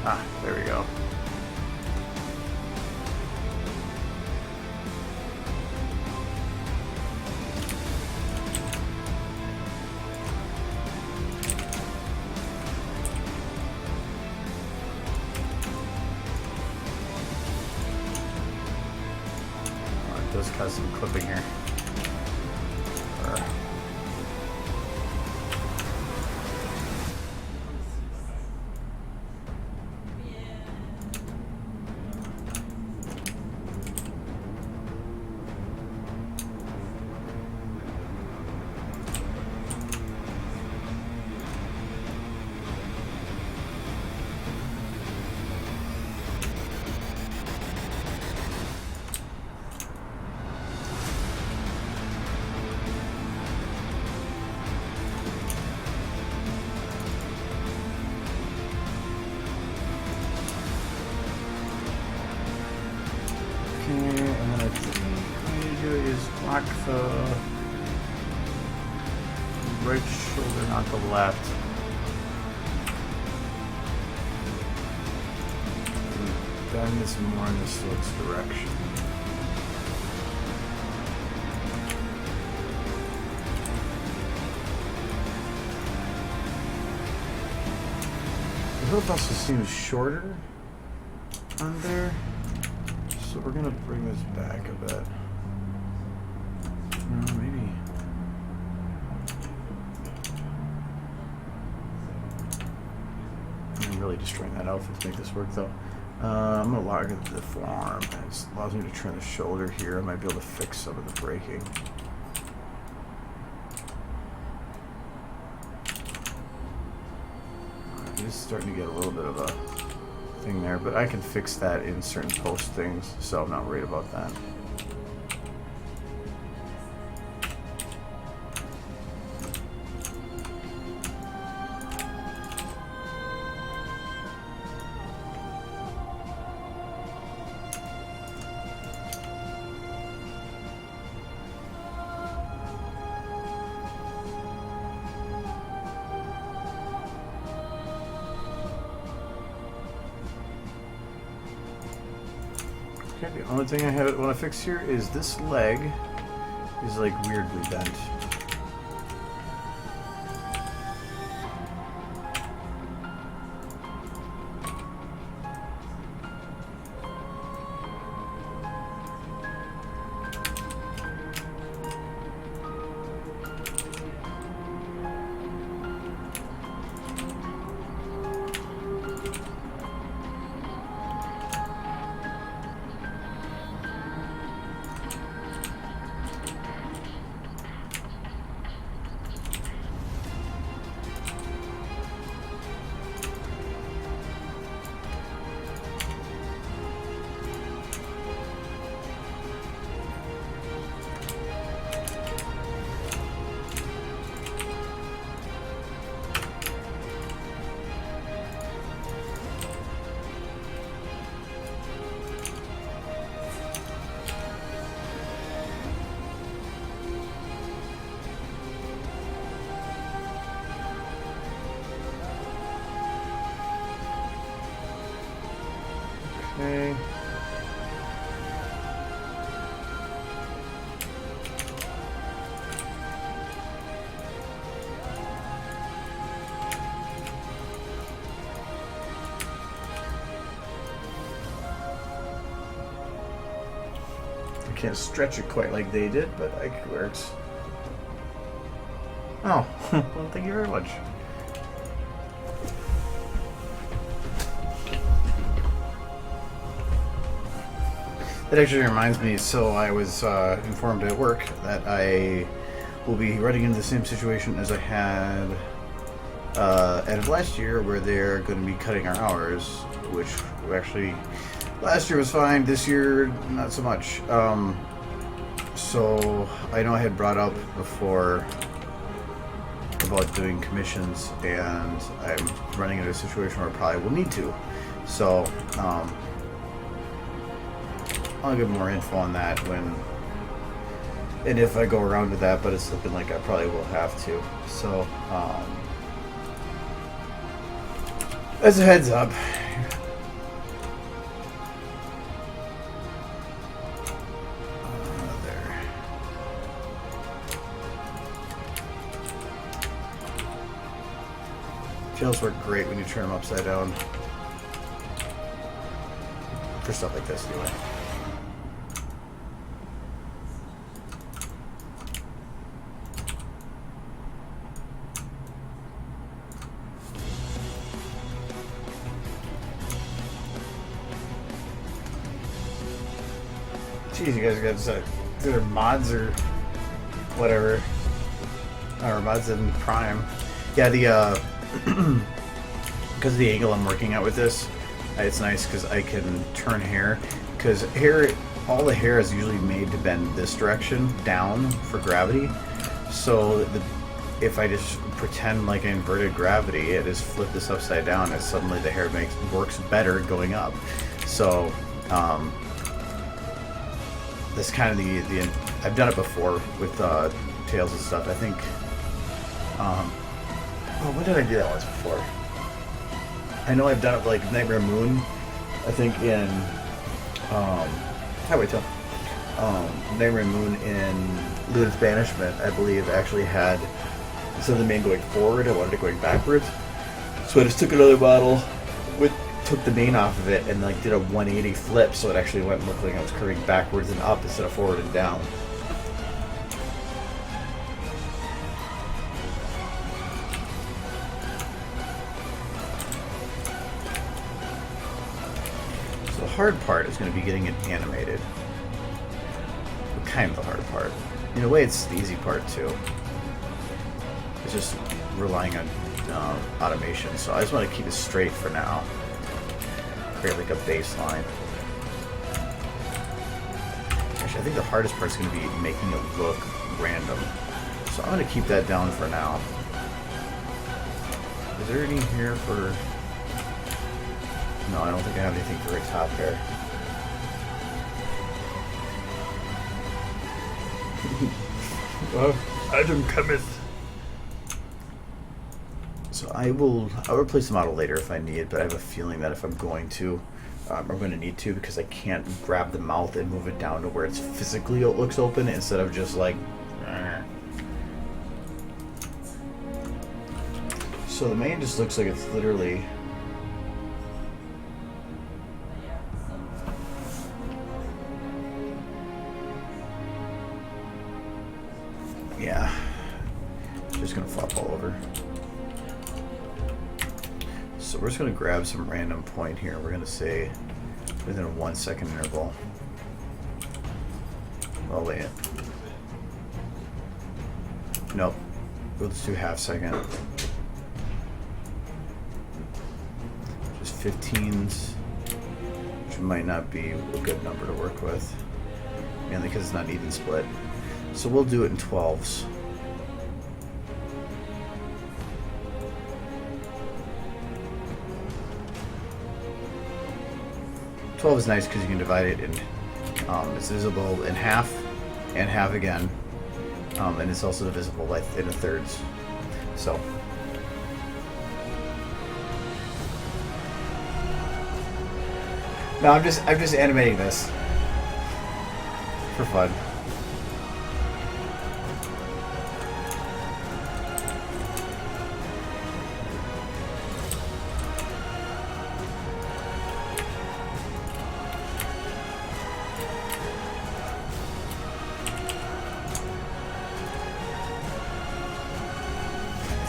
Ah, there we go. Does cause some clipping here. And then I think what I need to do is lock the right shoulder, not the left. And bend this more in the slopes direction. The hook also seems shorter on there. So we're gonna bring this back a bit. Maybe. I'm really destroying that outfit to make this work though. I'm gonna log into the forearm. It allows me to turn the shoulder here. I might be able to fix some of the braking. It is starting to get a little bit of a thing there, but I can fix that in certain post things, so I'm not worried about that. Okay, the only thing I want to fix here is this leg is like weirdly bent. Okay. can't stretch it quite like they did, but it works. Oh, well, thank you very much. That actually reminds me, so I was informed at work that I will be running into the same situation as I had end of last year, where they're going to be cutting our hours, which actually last year was fine, this year not so much. So I know I had brought up before about doing commissions, and I'm running into a situation where I probably will need to. So I'll give more info on that when and if I go around to that, but it's looking like I probably will have to. So as a heads up. There. Tails work great when you turn them upside down. For stuff like this, anyway. Jeez, you guys got either mods or whatever, or mods in Prime. Yeah, the because of the angle I'm working at with this, it's nice because I can turn hair. Because hair, all the hair is usually made to bend this direction down for gravity. So if I just pretend like I inverted gravity, I just flip this upside down, and suddenly the hair works better going up. So. That's kind of the I've done it before with tails and stuff. I think. Oh, when did I do that once before? I know I've done it with, like Nightmare Moon. I think in Highway Tale. Nightmare Moon in Luna's Banishment, I believe, actually had instead of the main going forward, I wanted it going backwards. So I just took another model took the main off of it and like did a 180 flip, so it actually went and looked like I was curving backwards and up instead of forward and down. So the hard part is going to be getting it animated. Kind of the hard part. In a way, it's the easy part too. It's just relying on automation. So I just want to keep it straight for now. Create like a baseline. Actually, I think the hardest part is going to be making it look random. So I'm going to keep that down for now. Is there any here for... No, I don't think I have anything for right top here. Well, item cometh. So I'll replace the model later if I need, but I have a feeling that if I'm going to, I'm going to need to, because I can't grab the mouth and move it down to where it's physically looks open instead of just like. So the main just looks like it's literally. Yeah, just gonna flop all over. So we're just going to grab some random point here. We're going to say within a 1 second interval. Oh, wait. Nope. We'll just do half second. Just 15s, which might not be a good number to work with. Mainly because it's not an even split. So we'll do it in 12s. 12 is nice because you can divide it in, it's divisible in half and half again, and it's also divisible by into thirds. So no, I'm just animating this for fun.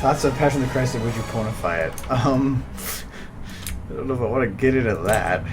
Thoughts of Passion of the Christ and would you pornify it? I don't know if I want to get into that.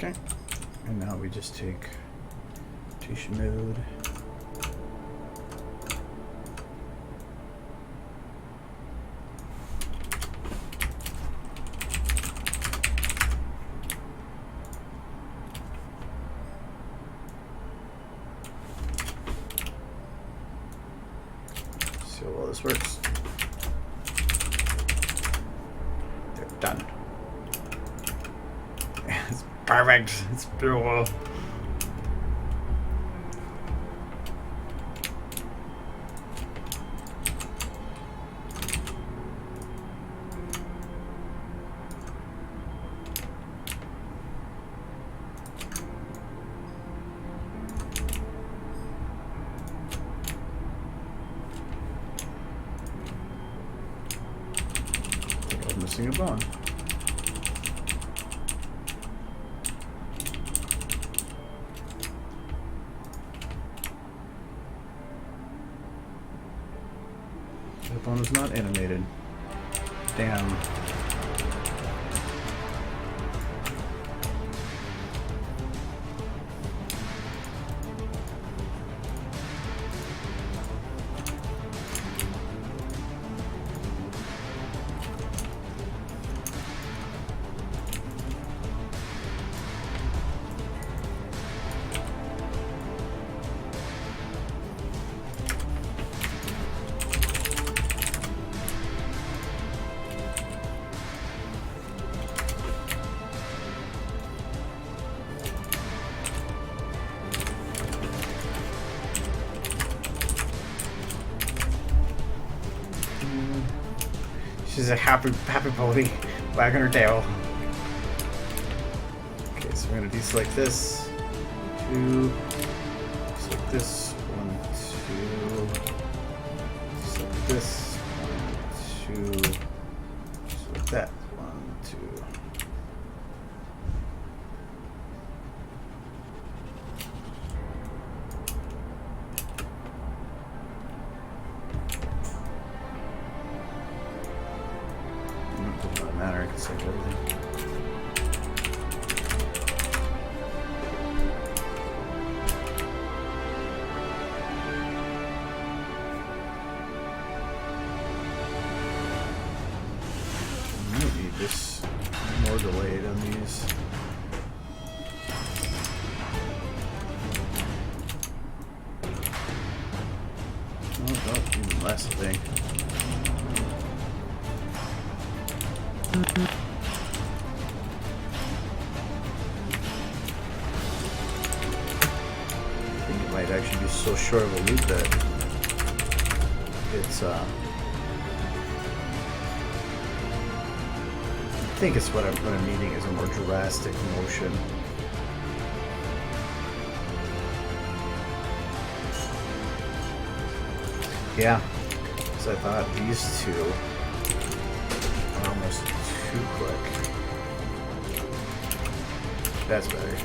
Okay, and now we just take rotation mode. See how well this works. They're done. It's perfect. It's beautiful. I think I was missing a bone. The bone is not animated. Damn. She's a happy pony wagging her tail. Okay, so we're gonna deselect this. 2. Select this. 1, 2. Select this. 1, 2. Select that. 1, 2. Doesn't matter, I can select everything. I might need this more delayed on these. Oh, even less, I think. I think it might actually be so short of a loop that it's I think it's what I'm needing is a more drastic motion. Yeah, because I thought these two are almost too quick. That's better.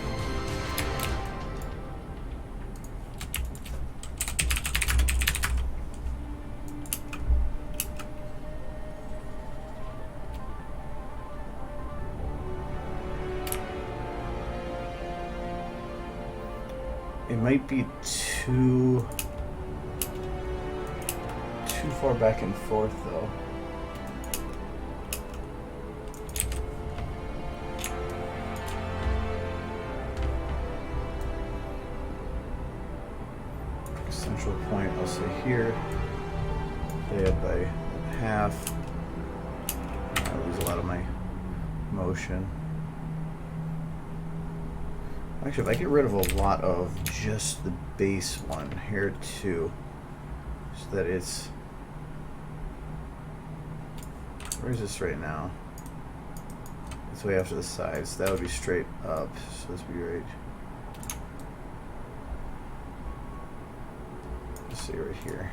It might be too far back and forth though. Central point, I'll say here. Play it by half. I lose a lot of my motion. Actually, if I get rid of a lot of just the base one here too, so that it's, where is this right now? It's way off to the side, so that would be straight up. So this would be right. Let's see right here.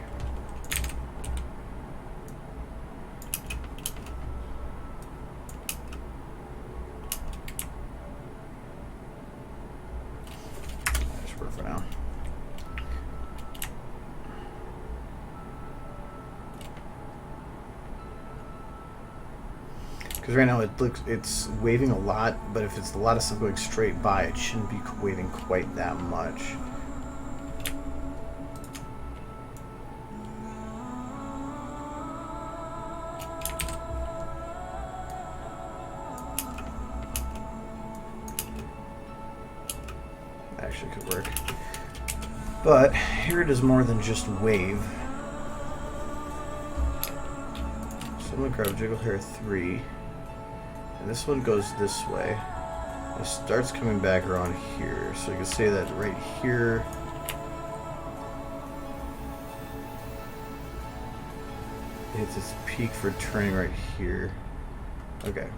That should work for now. Because right now it's waving a lot, but if it's a lot of stuff going straight by, it shouldn't be waving quite that much. That actually could work. But here it is more than just wave. So I'm going to grab jiggle hair 3. And this one goes this way. It starts coming back around here. So you can say that right here. It hits its peak for turning right here. Okay.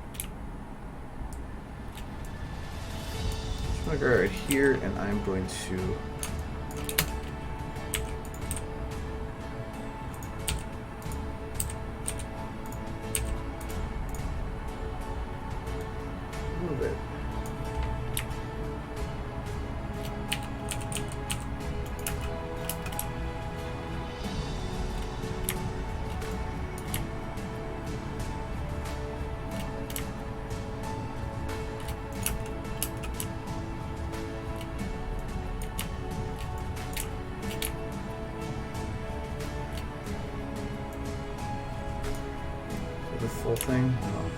So I'm going to go right here, and I'm going to move it. The full thing? No.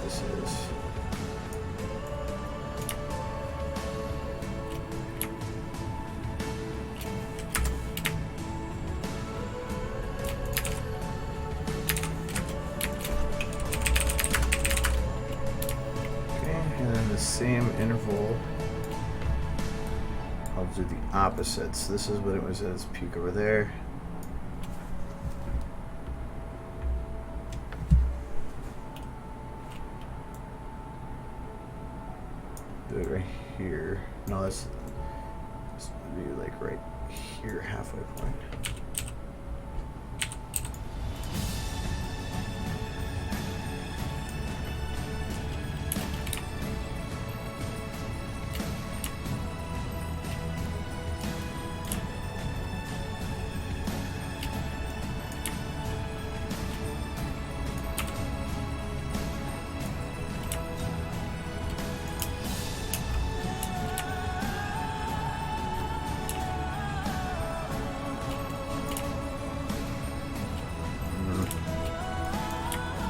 This is. Okay, and then the same interval. I'll do the opposites. This is what it was at its peak over there. Do it right here. No, this would be like right here, halfway point.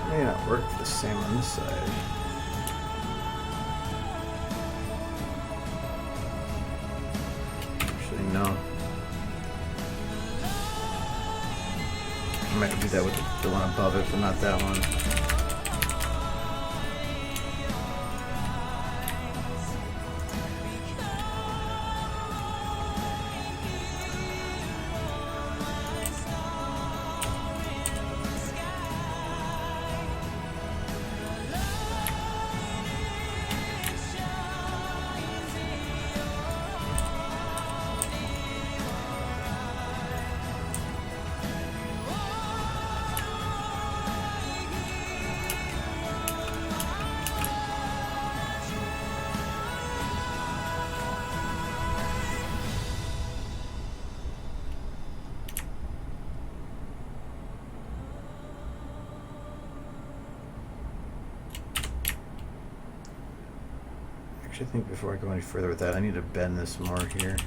May not work the same on this side. Actually, no. I might do that with the one above it, but not that one. I think before I go any further with that, I need to bend this more here.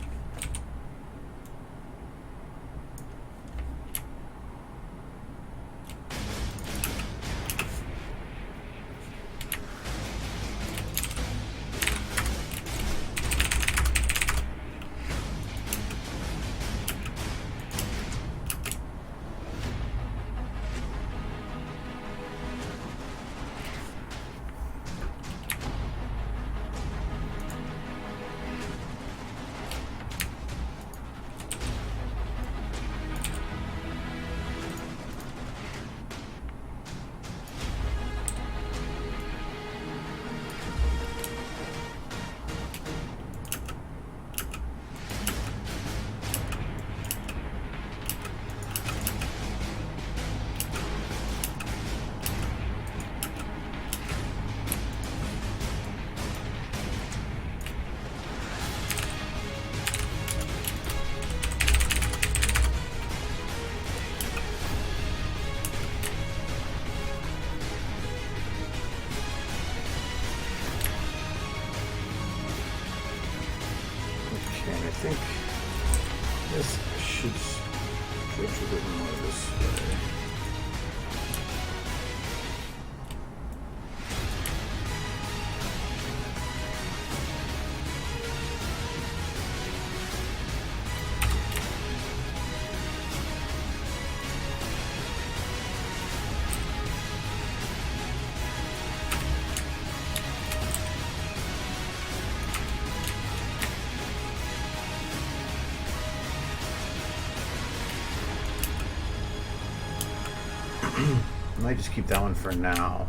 I might just keep that one for now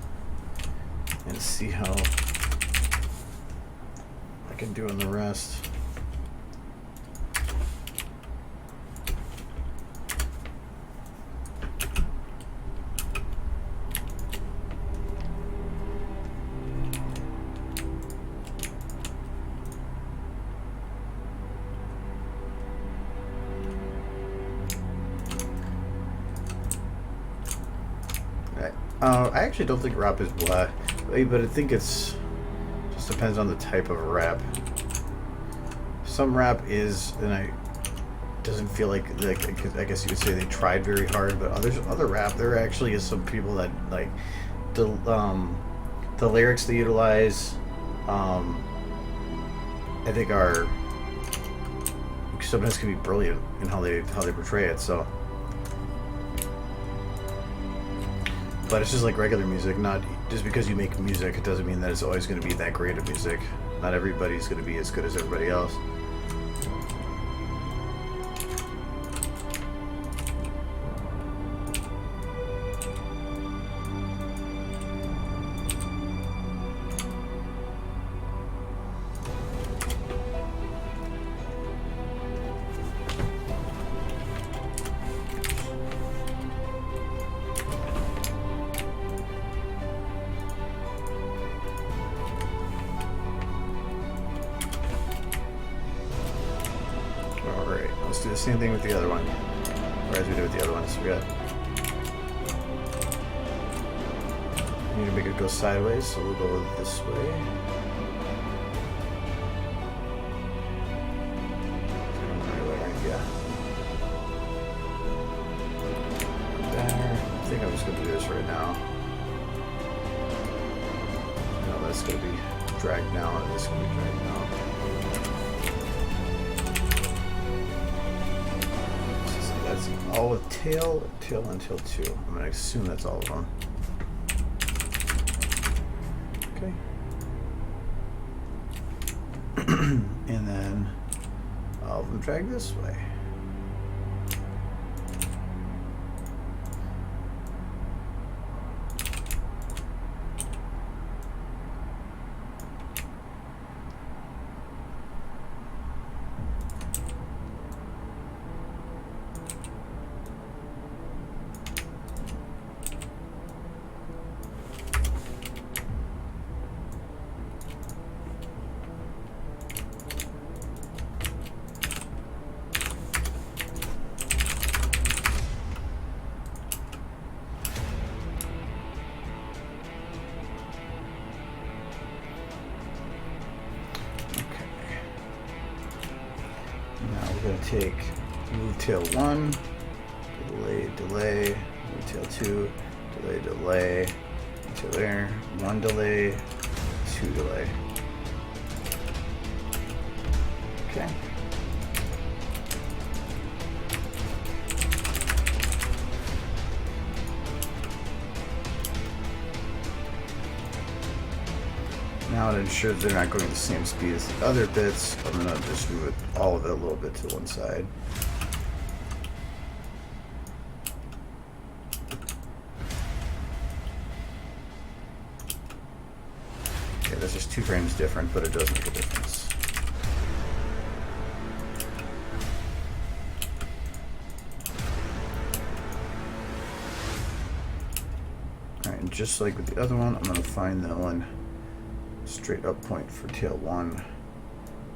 and see how I can do on the rest. I actually don't think rap is blah, but I think it's just depends on the type of rap. Some rap is, and I doesn't feel like I guess you could say they tried very hard, but other rap, there actually is some people that like the lyrics they utilize, I think are sometimes can be brilliant in how they portray it. So. But it's just like regular music, not just because you make music, it doesn't mean that it's always going to be that great of music. Not everybody's going to be as good as everybody else. Let's do the same thing with the other one, or as we did with the other one. So we got, we need to make it go sideways, so we'll go this way. Yeah. There. I think I'm just going to do this right now. No, that's going to be dragged down, and this is going to be dragged down. That's all with tail until 2. I'm going to assume that's all of them. Okay. And then all of them drag this way. Take move tail 1, delay, move tail 2, delay, until there, 1 delay, 2 delay. Okay. Now it ensures they're not going at the same speed as the other bits. I'm going to just move it, all of it a little bit to one side. Okay, that's just 2 frames different, but it does make a difference. Alright, and just like with the other one, I'm going to find that one straight up point for tail 1.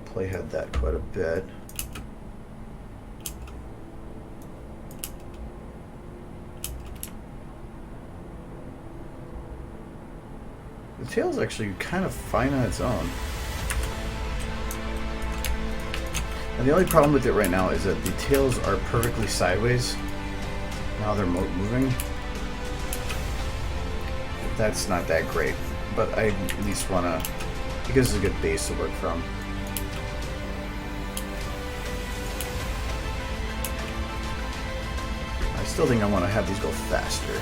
Playhead that quite a bit. The tail's actually kind of fine on its own. And the only problem with it right now is that the tails are perfectly sideways. Now they're moving. That's not that great. But I at least want to, because it's a good base to work from. I still think I want to have these go faster.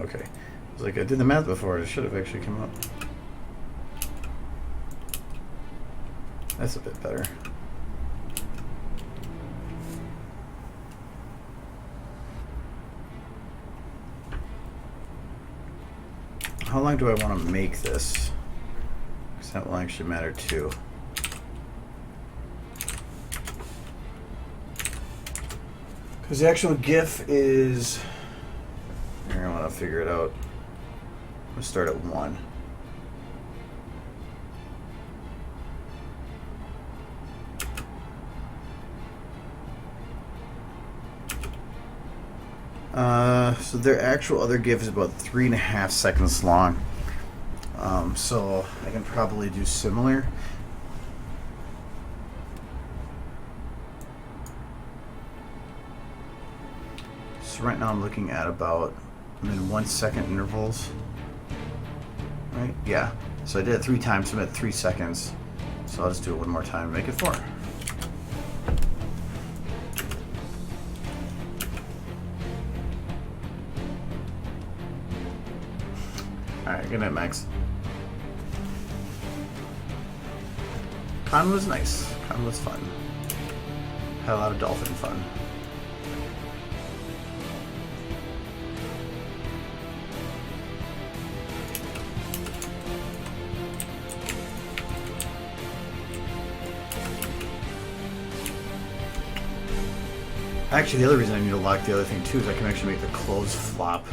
Okay. It's like I did the math before. It should have actually come up. That's a bit better. How long do I want to make this? Because that will actually matter too. Because the actual GIF is... Here, I want to figure it out. I'm going to start at 1. So their actual other GIF is about 3.5 seconds long. So I can probably do similar. So right now I'm looking at about 1 second intervals. Right? Yeah. So I did it 3 times, so I'm at 3 seconds. So I'll just do it one more time and make it 4. Alright, good night, Max. Con was nice. Con was fun. Had a lot of dolphin fun. Actually, the other reason I need to lock the other thing too is I can actually make the clothes flop.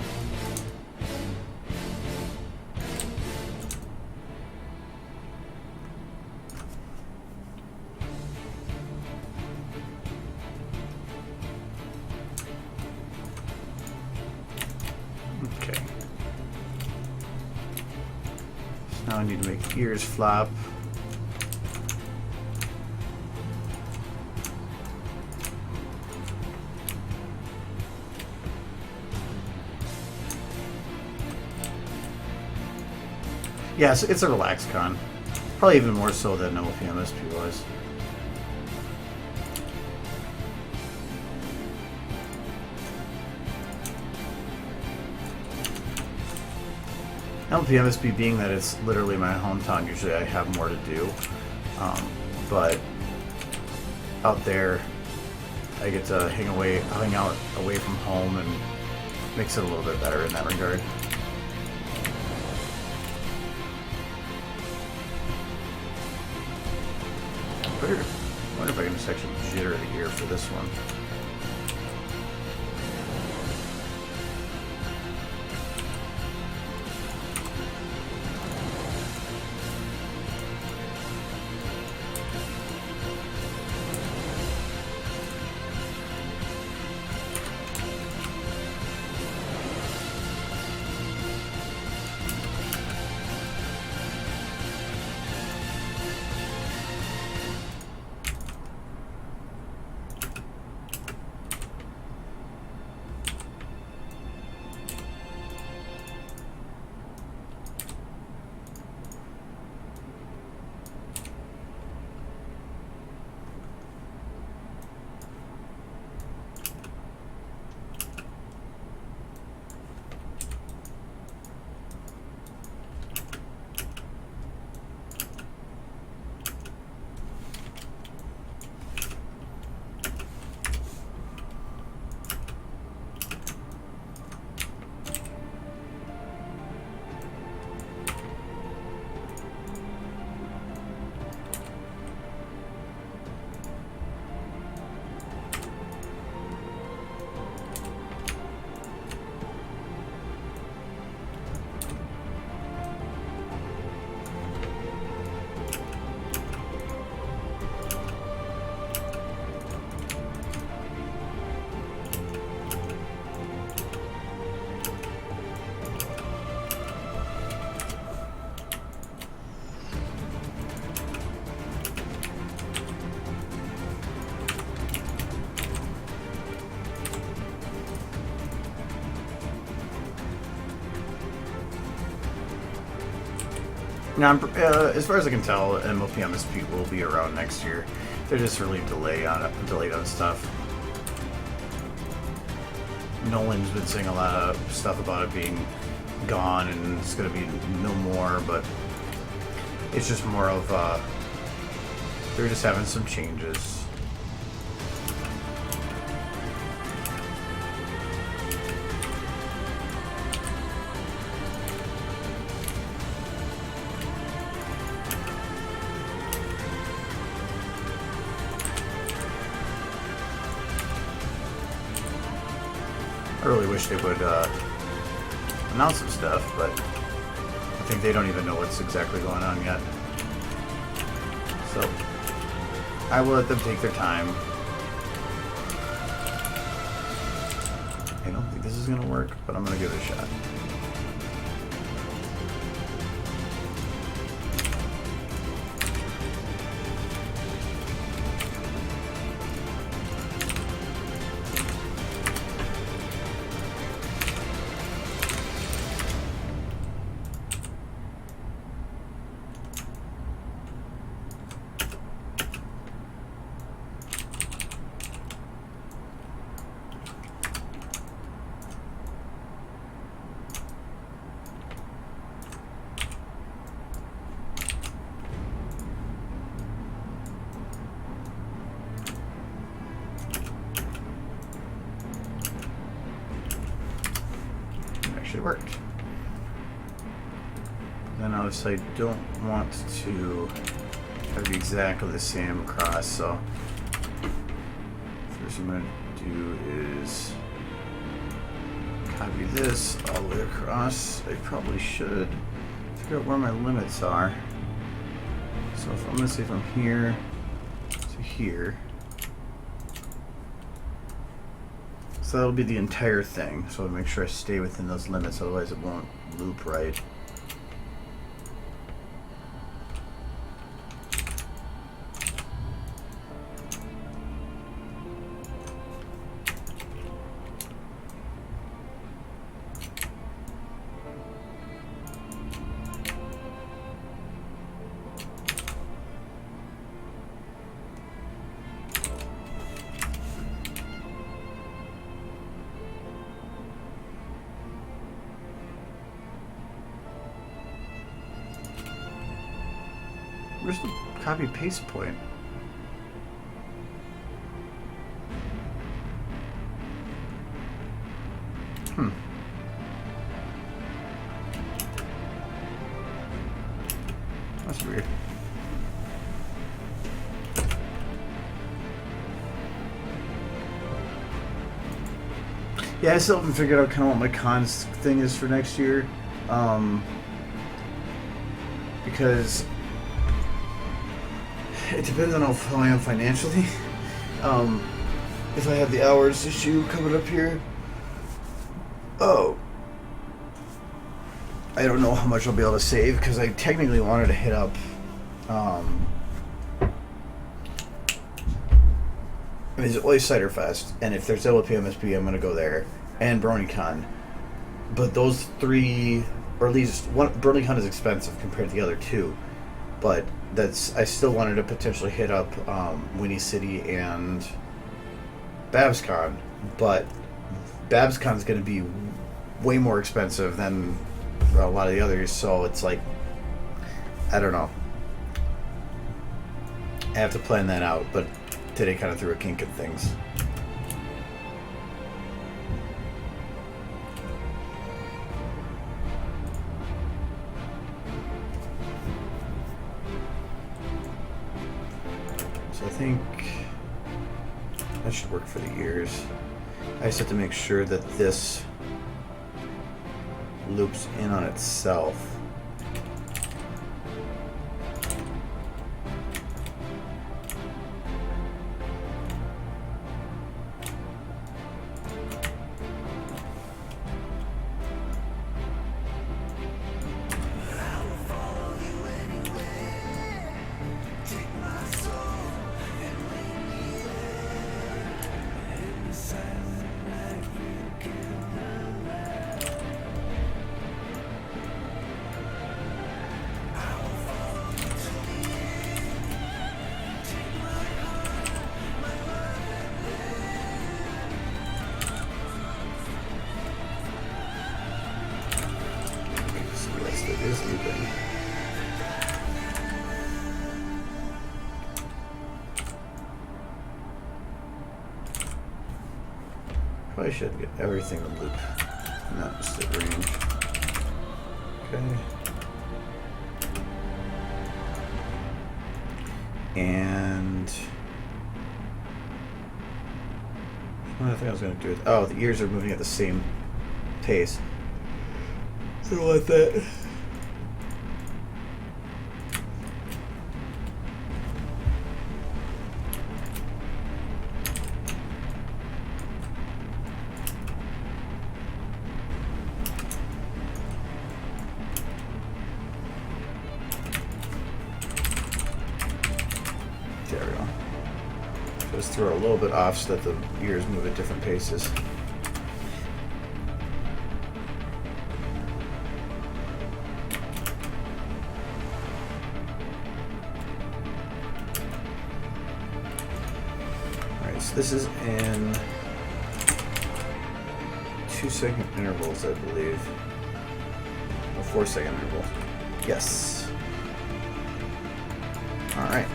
Okay. So now I need to make ears flop. Yeah, it's a relaxed con. Probably even more so than LPMSP was. LPMSP being that it's literally my hometown, usually I have more to do. But out there, I get to hang out away from home, and makes it a little bit better in that regard. I wonder if I can just actually jitter the ear for this one. Now, as far as I can tell, MLPMSP will be around next year. They're just really delayed on stuff. Nolan's been saying a lot of stuff about it being gone and it's going to be no more, but it's just more of they're just having some changes. I really wish they would announce some stuff, but I think they don't even know what's exactly going on yet. So I will let them take their time. I don't think this is going to work, but I'm going to give it a shot. Actually worked. Then obviously I don't want to have it exactly the same across, so first I'm going to do is copy this all the way across. I probably should figure out where my limits are. So if I'm going to say from here to here, so that'll be the entire thing. So I'll make sure I stay within those limits, otherwise it won't loop right. Where's the copy paste point? That's weird. Yeah, I still haven't figured out kind of what my cons thing is for next year. Because it depends on how I am financially. If I have the hours issue coming up here, I don't know how much I'll be able to save, because I technically wanted to hit up it's always Cider Fest, and if there's LPMSP, I'm going to go there, and BronyCon. But those three, or at least one, BronyCon is expensive compared to the other two, but I still wanted to potentially hit up Winnie City and BabsCon, but BabsCon is going to be way more expensive than a lot of the others, so it's like, I don't know. I have to plan that out, but today kind of threw a kink in things. So I think that should work for the ears. I just have to make sure that this loops in on itself. It is looping. Probably should get everything to loop, not just at range. Okay. And one other thing I was going to do is, oh, the ears are moving at the same pace. So I don't want that. There we go. Just throw a little bit off so that the ears move at different paces. Alright, so this is in 2-second intervals, I believe. Or 4-second intervals. Yes. Alright.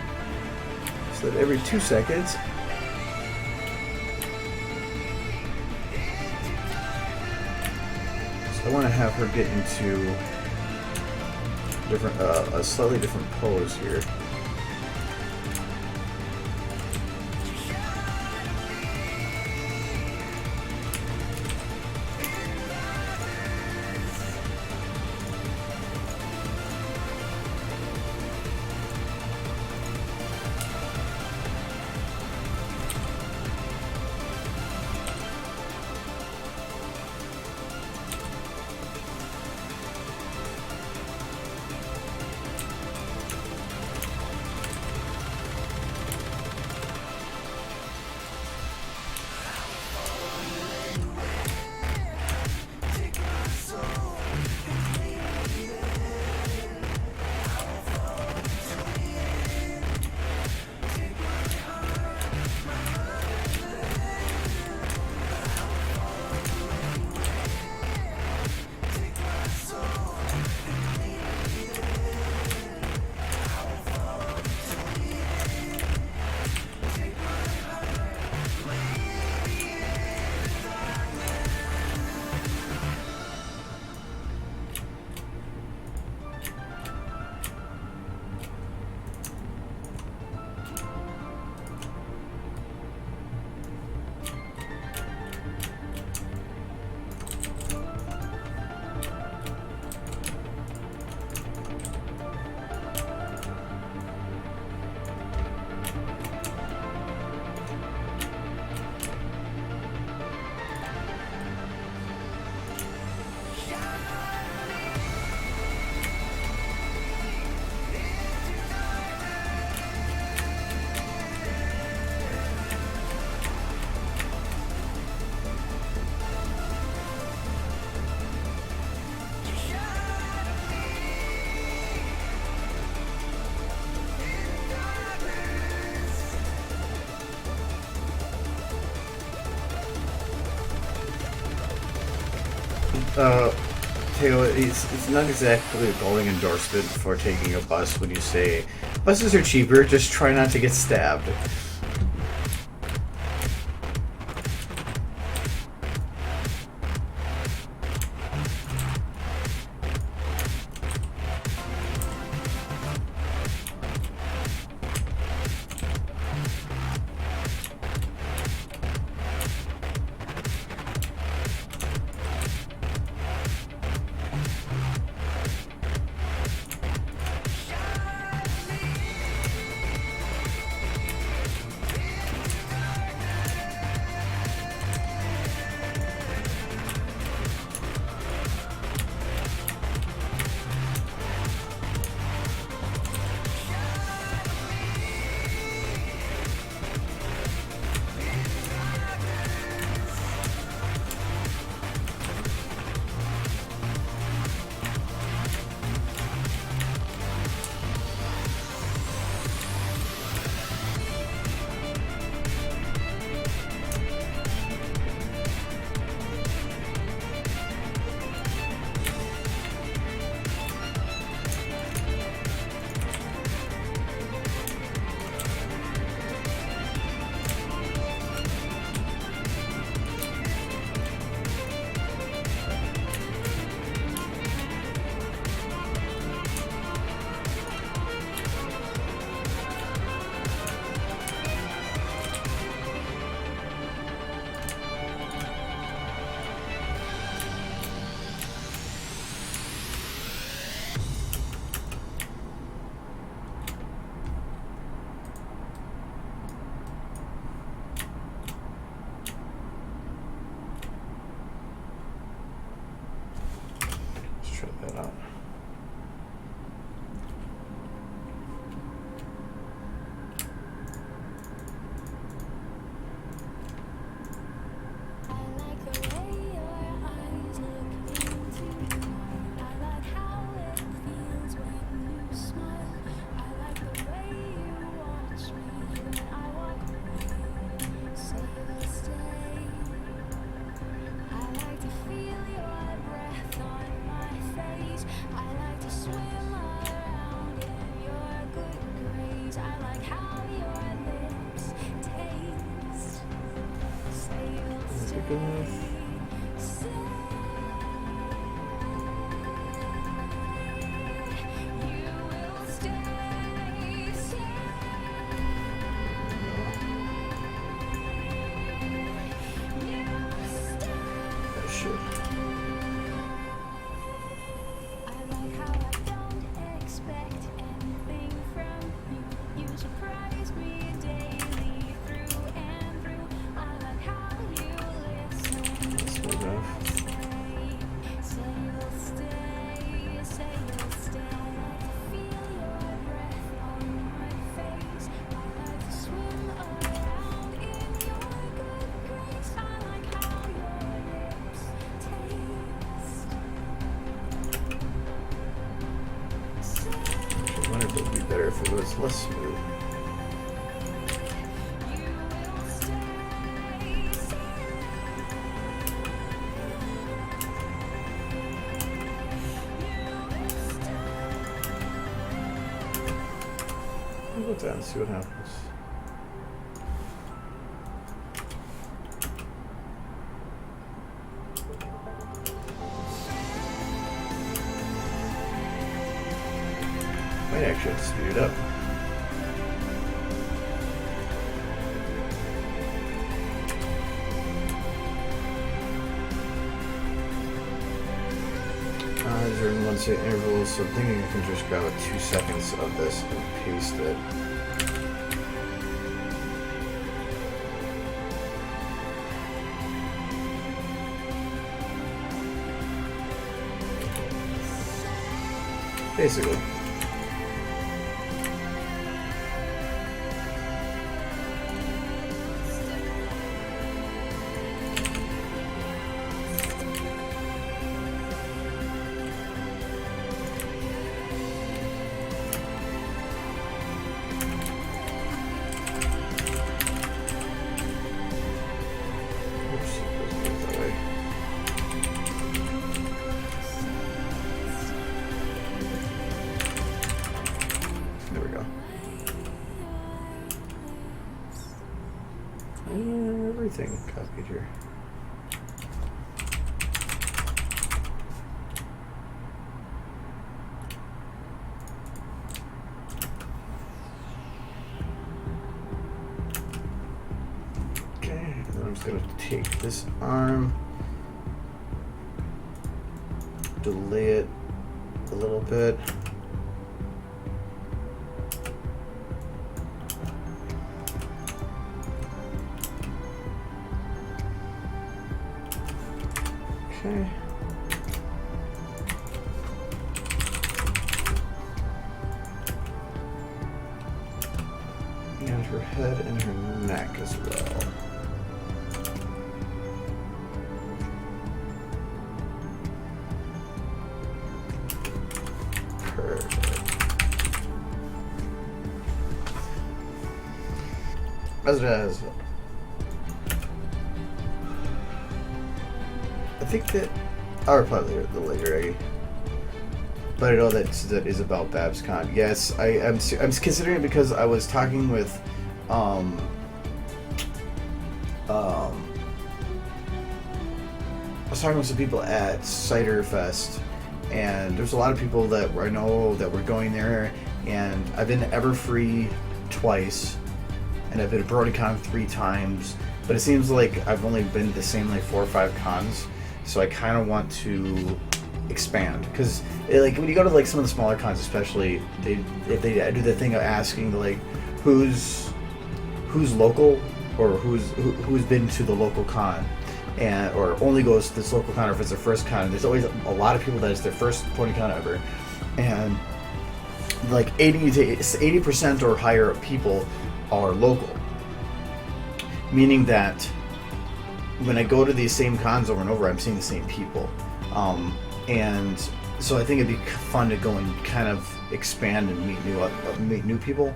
So that every 2 seconds, so I want to have her get into different, a slightly different pose here. Teo, it's not exactly a glowing endorsement for taking a bus when you say, buses are cheaper, just try not to get stabbed. Try that out. If it was less smooth. I'll go down and see what happens. Might actually have to speed it up. These are in 1 second intervals, so I'm thinking I can just grab 2 seconds of this and paste it. Basically. Everything copied here. Okay, and then I'm just going to take this arm, delay it a little bit. Okay. And her head and her neck as well. Perfect. As it has. I think that I'll reply later, but I know that is about BabsCon. Yes, I'm considering it because I was talking with I was talking with some people at Cider Fest, and there's a lot of people that I know that were going there, and I've been to Everfree twice, and I've been to BrodyCon 3 times, but it seems like I've only been to the same like 4 or 5 cons. So I kind of want to expand, because like when you go to like some of the smaller cons, especially, if they do the thing of asking like who's local or who's been to the local con, and or only goes to this local con, or if it's their first con. There's always a lot of people that it's their first pony con ever, and like 80% or higher of people are local, meaning that when I go to these same cons over and over, I'm seeing the same people, and so I think it'd be fun to go and kind of expand and meet new people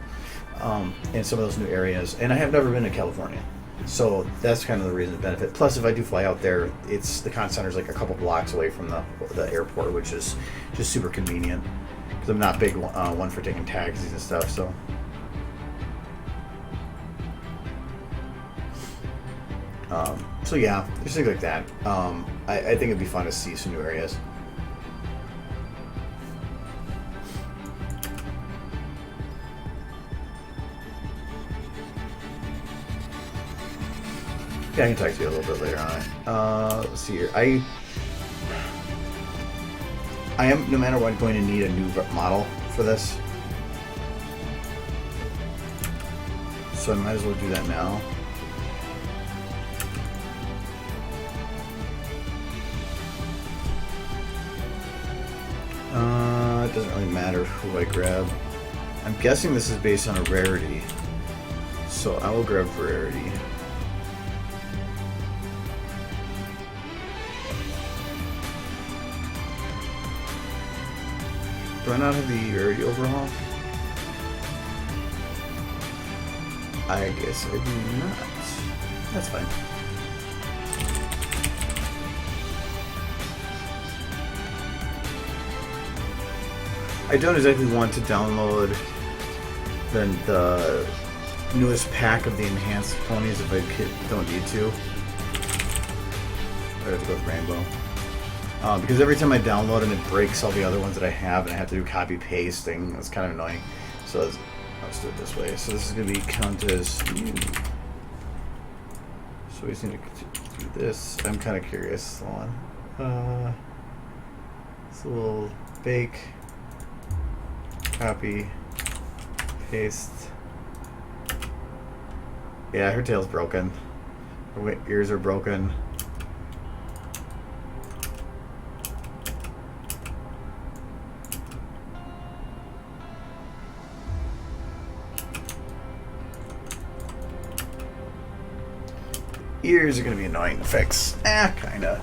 in some of those new areas. And I have never been to California, so that's kind of the reason to benefit. Plus, if I do fly out there, it's the con center's like a couple blocks away from the airport, which is just super convenient because I'm not big one for taking taxis and stuff. So yeah, just things like that. I think it'd be fun to see some new areas. Yeah, I can talk to you a little bit later on. Let's see here. I am, no matter what, going to need a new model for this. So I might as well do that now. It doesn't really matter who I grab. I'm guessing this is based on a rarity. So I will grab rarity. Do I not have the rarity overhaul? I guess I do not. That's fine. I don't exactly want to download the newest pack of the enhanced ponies if I don't need to. I have to go with Rainbow. Because every time I download them, it breaks all the other ones that I have, and I have to do copy pasting. That's kind of annoying. So let's do it this way. So this is going to be count as new. So we just need to do this. I'm kind of curious. Hold on. It's a little bake. Copy, paste. Yeah, her tail's broken. Her ears are broken. Ears are gonna be annoying to fix. Kinda.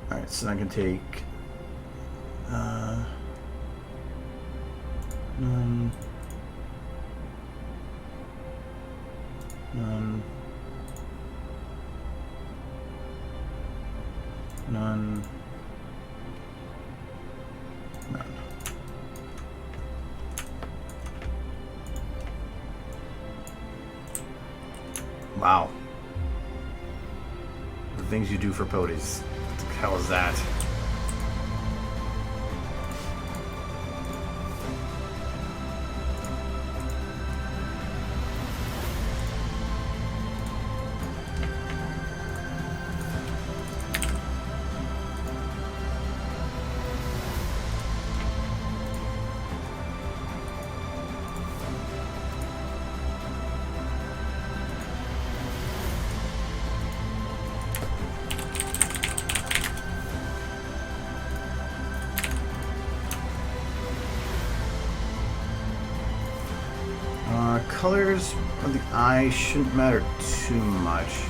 Alright, so I can take none, none, none, none. Wow. The things you do for ponies. What the hell is that? Colors of the eye shouldn't matter too much.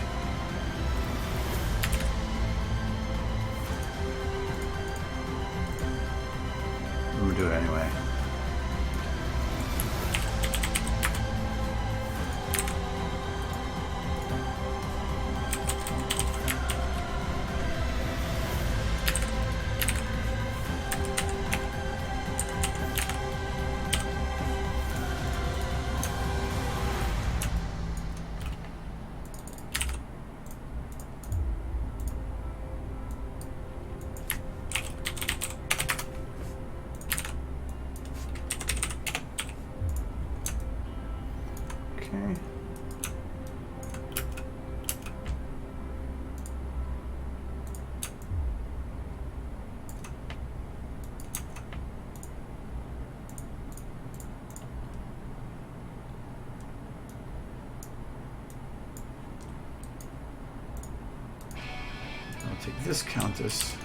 We'll do it anyway. this Countess.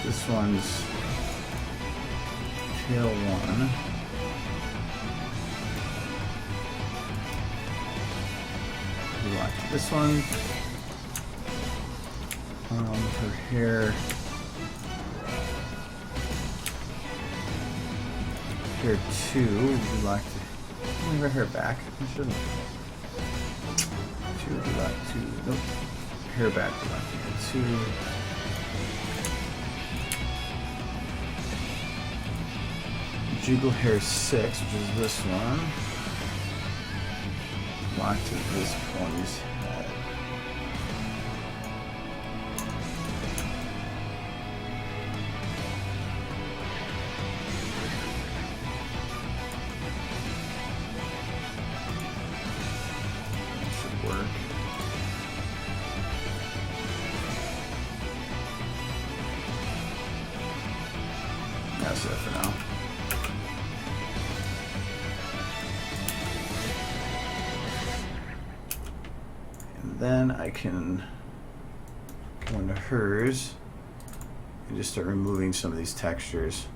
This one's tail 1. We want this one. Her hair. Hair 2. We like to move her hair back. We shouldn't. 2. We like to. Nope. Hair back. We like to hair 2. Jiggle hair 6, which is this one. Locked to this pony's head. That should work. That's it for now. Then I can go into hers and just start removing some of these textures.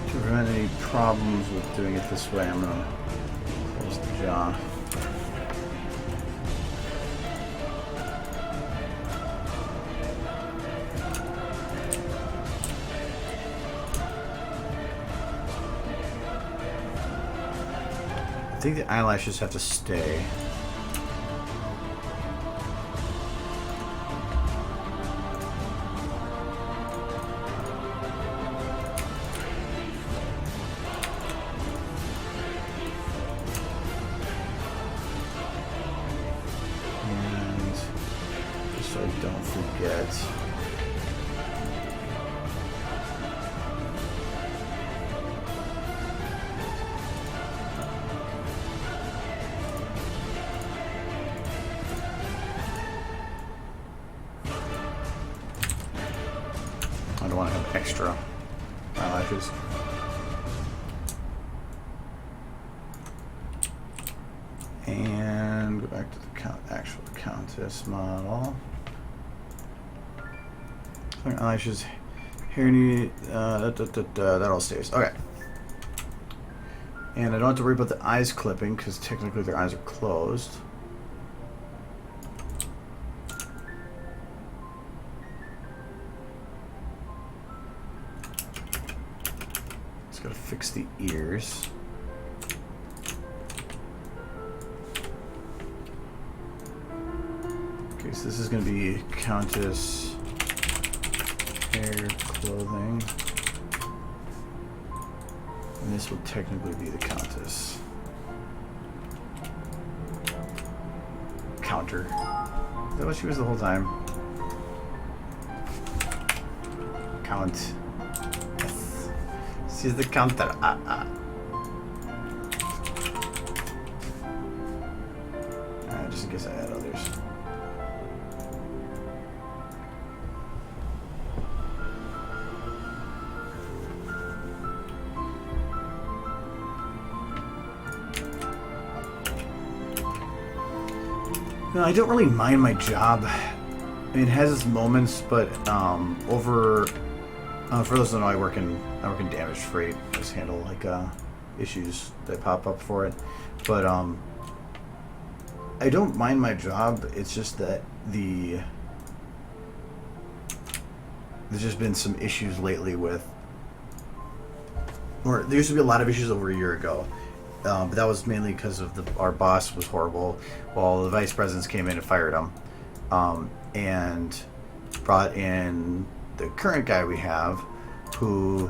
To prevent any problems with doing it this way, I'm going to close the jaw. I think the eyelashes have to stay. So I don't forget. I don't want to have extra eyelashes. And go back to the actual Countess model. Eyelashes, hair need, that all stays. Okay. And I don't have to worry about the eyes clipping because technically their eyes are closed. Just gotta fix the ears. Okay, so this is gonna be Countess hair, clothing, and this will technically be the Countess counter. Is that what she was the whole time? Count. Yes. She's the counter. Just in case I add others. No, I don't really mind my job. I mean, it has its moments, but for those who know, I work in damaged freight. I just handle like issues that pop up for it. But I don't mind my job. It's just that there's just been some issues lately with, or there used to be a lot of issues over a year ago. But that was mainly because of our boss was horrible. Well, the vice presidents came in and fired him, and brought in the current guy we have, who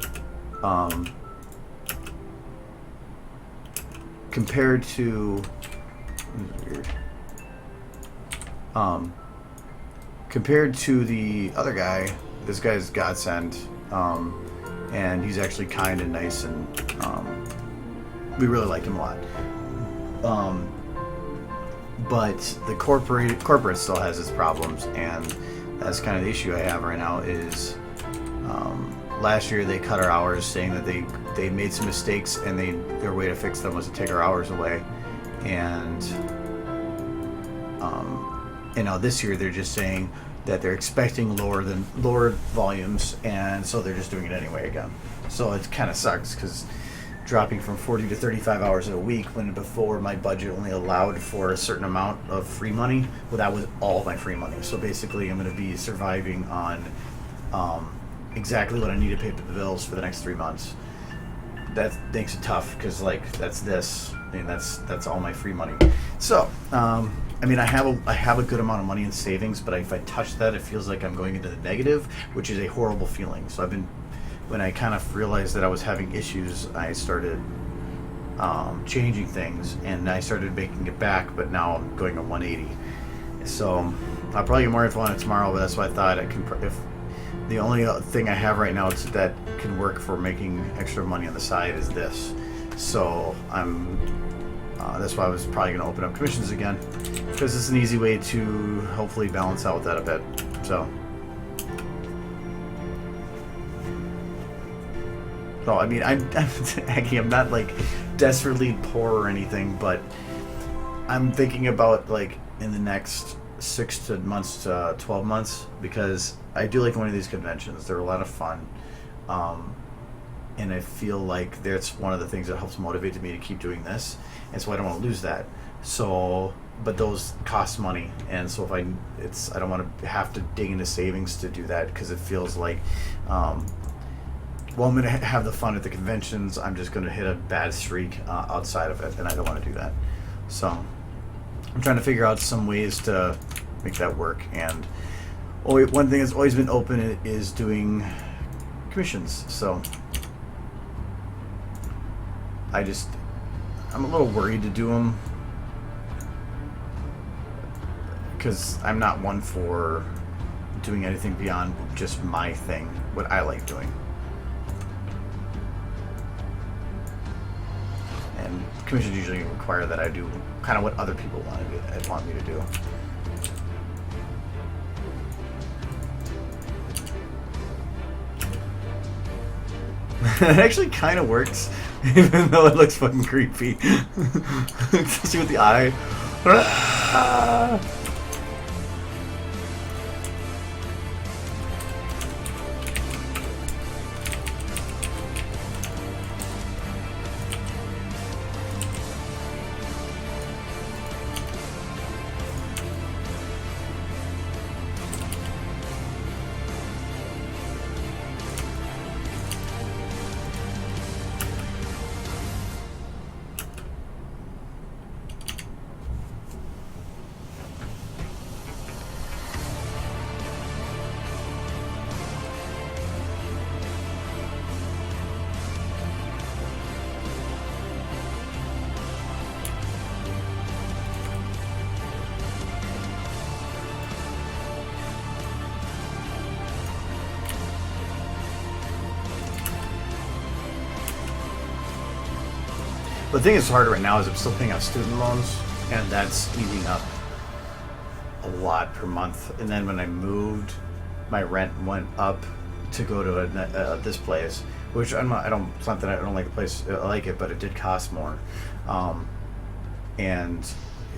compared to weird. Compared to the other guy, this guy's godsend, and he's actually kind and nice, and we really like him a lot. But the corporate still has its problems, and that's kind of the issue I have right now. Is last year they cut our hours, saying that they made some mistakes, and their way to fix them was to take our hours away, and now this year they're just saying that they're expecting lower volumes, and so they're just doing it anyway again. So it kind of sucks, because dropping from 40 to 35 hours a week, when before my budget only allowed for a certain amount of free money, well, that was all my free money. So basically I'm going to be surviving on exactly what I need to pay the bills for the next 3 months. That makes it tough, because that's all my free money. So I mean, I have a good amount of money in savings, but if I touch that, it feels like I'm going into the negative, which is a horrible feeling. So when I kind of realized that I was having issues, I started changing things, and I started making it back, but now I'm going on 180. So I'll probably get more info on it tomorrow, but that's why I thought if the only thing I have right now that can work for making extra money on the side is this. So that's why I was probably going to open up commissions again, because it's an easy way to hopefully balance out that a bit. So I mean, I'm not like desperately poor or anything, but I'm thinking about like in the next 6 months to 12 months, because I do like going to these conventions. They're a lot of fun. And I feel like that's one of the things that helps motivate me to keep doing this, and so I don't want to lose that. So, but those cost money, and so I don't want to have to dig into savings to do that, because it feels like, I'm going to have the fun at the conventions. I'm just going to hit a bad streak outside of it, and I don't want to do that. So I'm trying to figure out some ways to make that work. And one thing that's always been open is doing commissions. So I'm a little worried to do them, because I'm not one for doing anything beyond just my thing, what I like doing. And commissions usually require that I do kind of what other people want me to do. It actually kind of works, even though it looks fucking creepy. See with the eye. The thing that's harder right now is I'm still paying off student loans, and that's eating up a lot per month. And then when I moved, my rent went up to go to this place, which it's not that I don't like the place, I like it, but it did cost more. And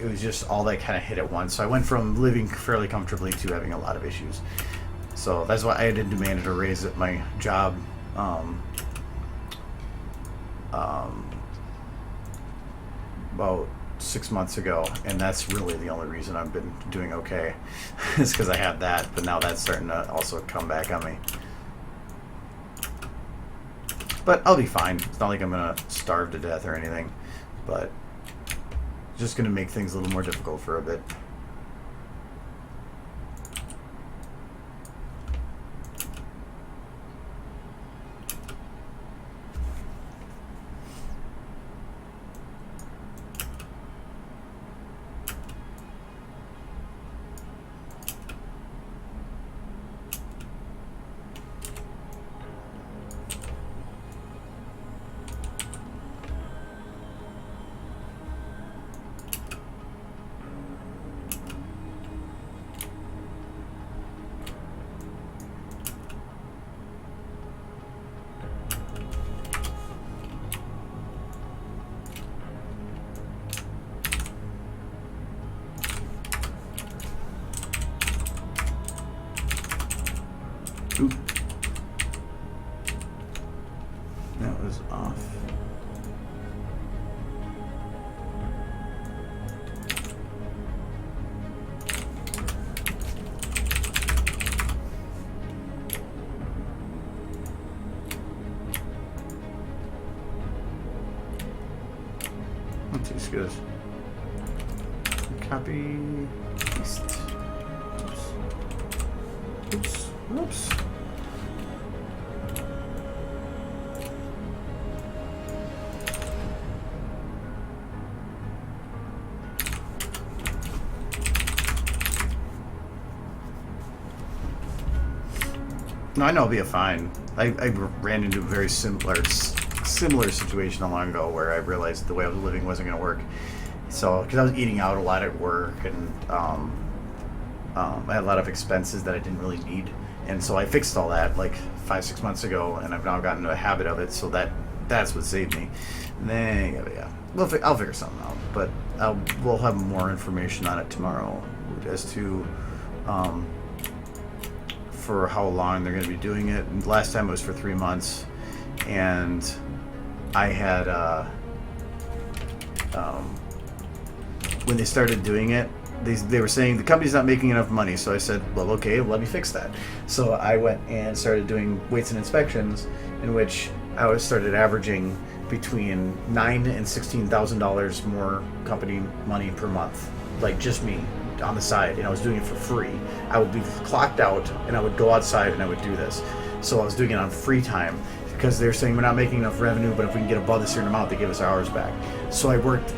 it was just all that kind of hit at once. So I went from living fairly comfortably to having a lot of issues. So that's why I did demand a raise at my job. About 6 months ago, and that's really the only reason I've been doing okay. It's because I had that, but now that's starting to also come back on me. But I'll be fine. It's not like I'm gonna starve to death or anything, but just gonna make things a little more difficult for a bit. was off. Let's see, this goes. Copy, paste. Oops. Oops. Whoops. No, I know it'll be a fine. I ran into a very similar situation not long ago where I realized the way I was living wasn't going to work. So, because I was eating out a lot at work, and I had a lot of expenses that I didn't really need, and so I fixed all that like 5-6 months ago, and I've now gotten into a habit of it. So that's what saved me. And then yeah, I'll figure something out, but we'll have more information on it tomorrow as to for how long they're going to be doing it. And last time it was for 3 months, and I had when they started doing it, they were saying the company's not making enough money. So I said, well, okay, let me fix that. So I went and started doing weights and inspections, in which I started averaging between $9,000 and $16,000 more company money per month, like just me on the side, and I was doing it for free. I would be clocked out, and I would go outside and I would do this. So I was doing it on free time, because they're saying we're not making enough revenue, but if we can get above a certain amount, they give us our hours back. So I worked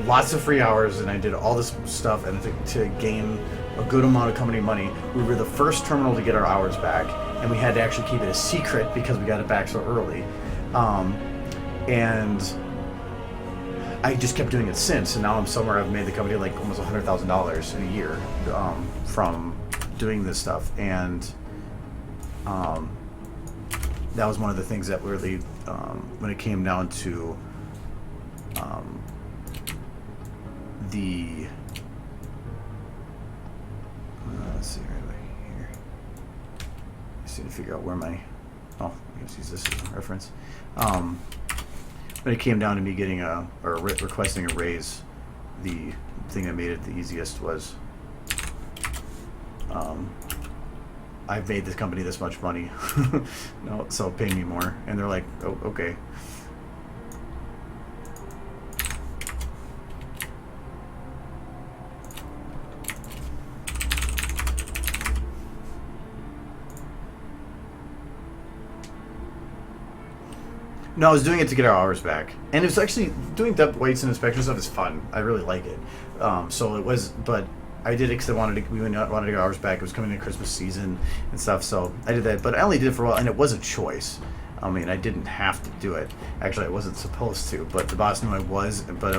lots of free hours, and I did all this stuff, and to gain a good amount of company money. We were the first terminal to get our hours back, and we had to actually keep it a secret because we got it back so early. And I just kept doing it since, and now I'm somewhere I've made the company like almost $100,000 in a year from doing this stuff. And that was one of the things that really, when it came down to the let's see right here. I just need to figure out where my I guess use this as a reference. When it came down to me getting requesting a raise, the thing that made it the easiest was I've made this company this much money, no, so pay me more. And they're like, oh, okay. No, I was doing it to get our hours back, and it's actually doing depth weights and inspection stuff is fun. I really like it. So it was, but I did it because wanted to get our hours back. It was coming in Christmas season and stuff, so I did that. But I only did it for a while, and it was a choice. I mean, I didn't have to do it. Actually, I wasn't supposed to, but the boss knew I was. But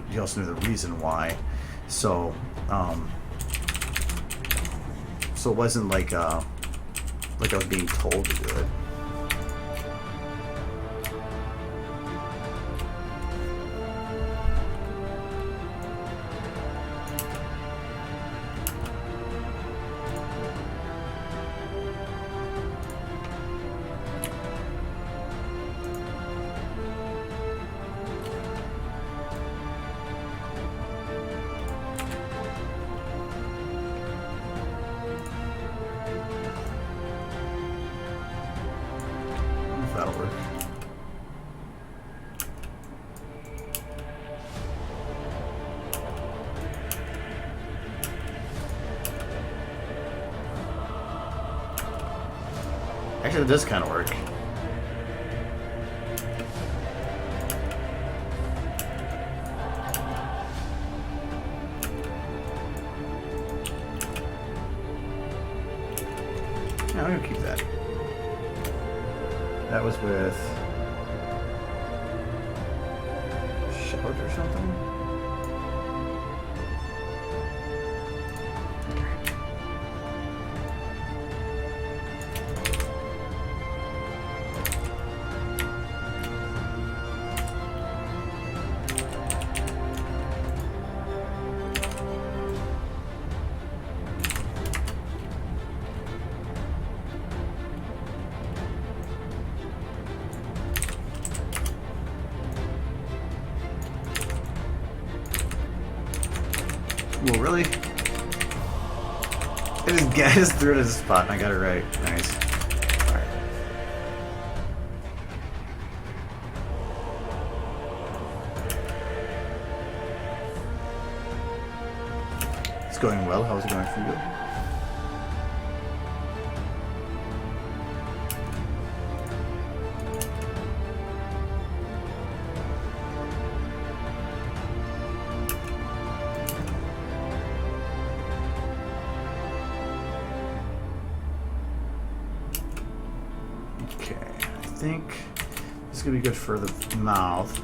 he also knew the reason why. So, so it wasn't like I was being told to do it. That'll work. Actually, it does kind of work. Yeah, I'm gonna keep that. That was with Shout or something? Well, really? I just threw it as a spot and I got it right. Nice. Alright. It's going well. How's it going for you? I think this is gonna be good for the mouth.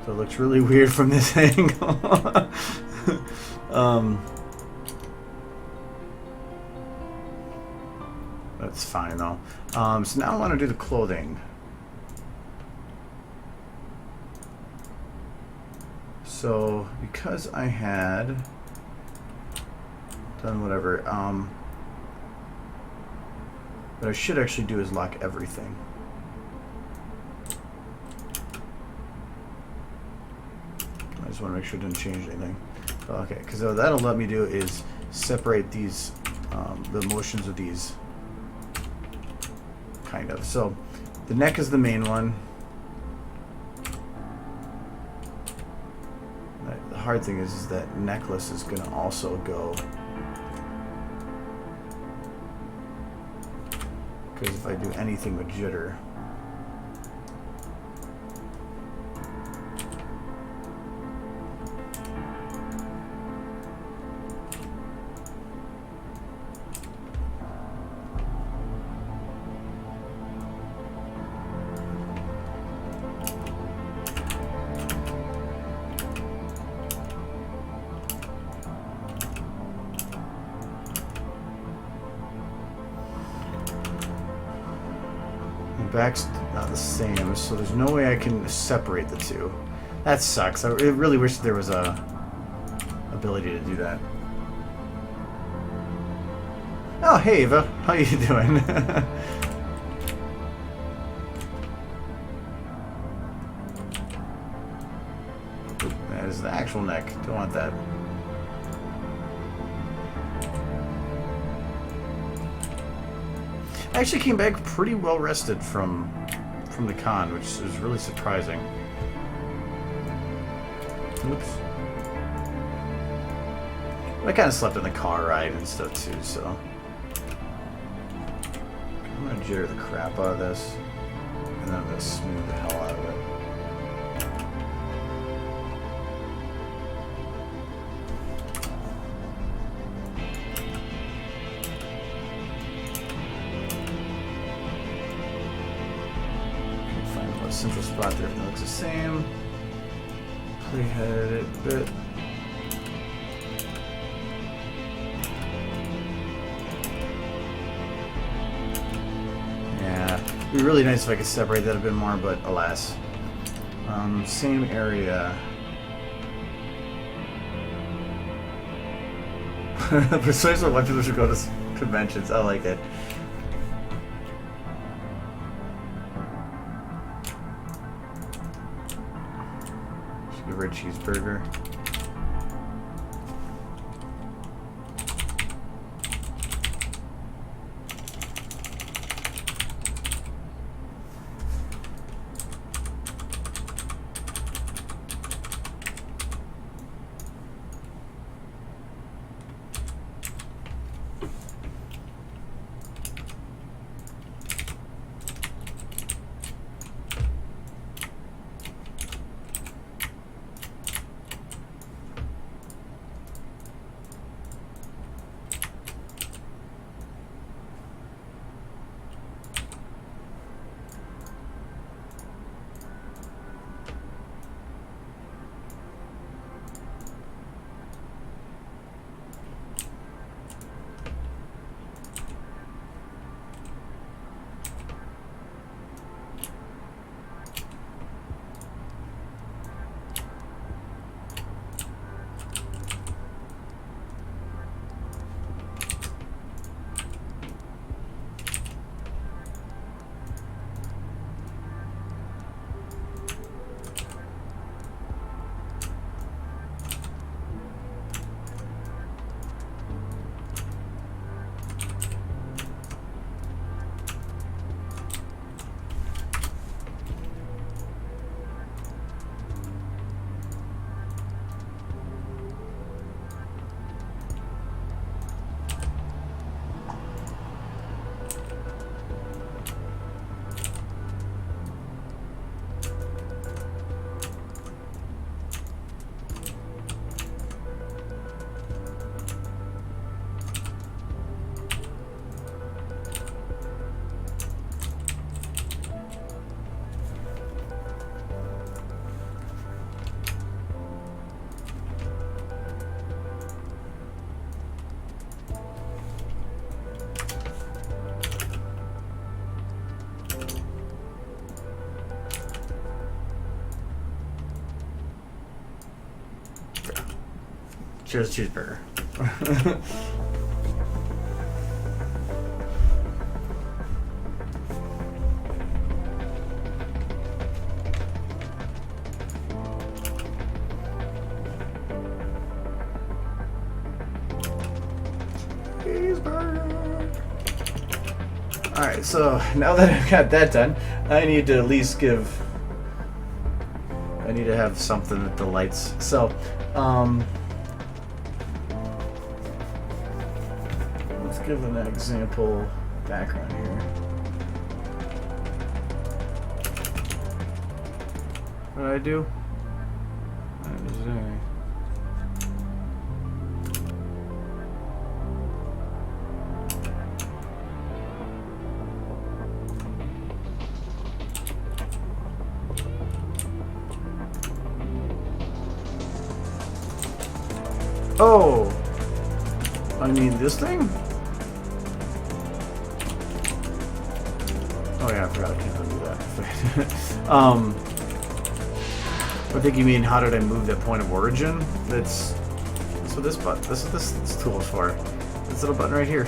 So it looks really weird from this angle. That's fine though. So now I want to do the clothing. So because I had done whatever, what I should actually do is lock everything. I just want to make sure it didn't change anything. Okay, because that'll let me do is separate these, the motions of these, kind of. So the neck is the main one. The hard thing is that necklace is going to also go. Because if I do anything with jitter, back's not the same, so there's no way I can separate the two. That sucks. I really wish there was a ability to do that. Oh, hey Eva, how you doing? That is the actual neck. Don't want that. I actually came back pretty well rested from the con, which is really surprising. Oops. I kind of slept in the car ride and stuff too, so I'm gonna jitter the crap out of this, and then I'm gonna smooth the hell out of it. Central spot there, everything looks the same. Playhead it a bit. Yeah, it'd be really nice if I could separate that a bit more, but alas. Same area. Precisely why people should go to conventions. I like it. Give her a cheeseburger. Cheers, cheeseburger. Alright, so now that I've got that done, I need to at least I need to have something that delights. So, let's give an example background here. What did I do? Oh, I mean this thing? Oh yeah, I forgot I can't undo that. I think you mean how did I move that point of origin? That's what this button. This tool is for. This little button right here.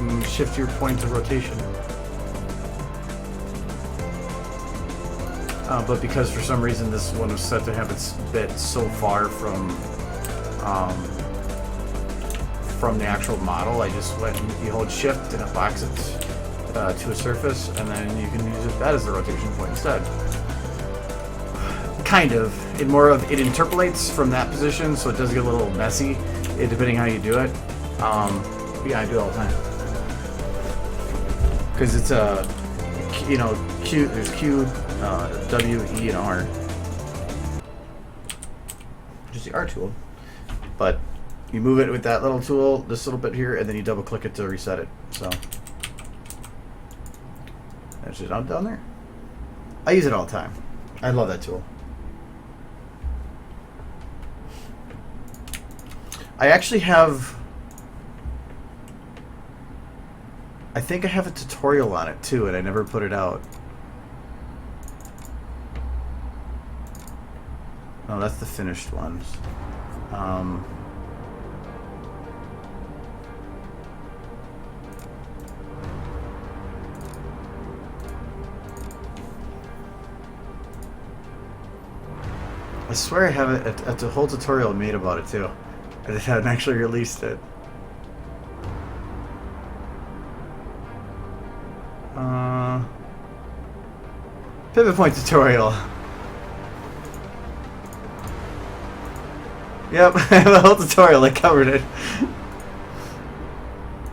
You shift your point of rotation. But because for some reason this one was set to have its bit so far from the actual model, I just went and you hold shift and it locks it to a surface, and then you can use that as the rotation point instead. Kind of. It interpolates from that position, so it does get a little messy depending how you do it. Yeah, I do it all the time. Because it's Q, there's Q, W, E, and R. Which is the R tool. But you move it with that little tool, this little bit here, and then you double click it to reset it. So that's it down there. I use it all the time. I love that tool. I actually have, I think I have a tutorial on it too, and I never put it out. Oh, that's the finished ones. I swear I have a whole tutorial made about it too. I just haven't actually released it. Pivot point tutorial. Yep, I have a whole tutorial that covered it.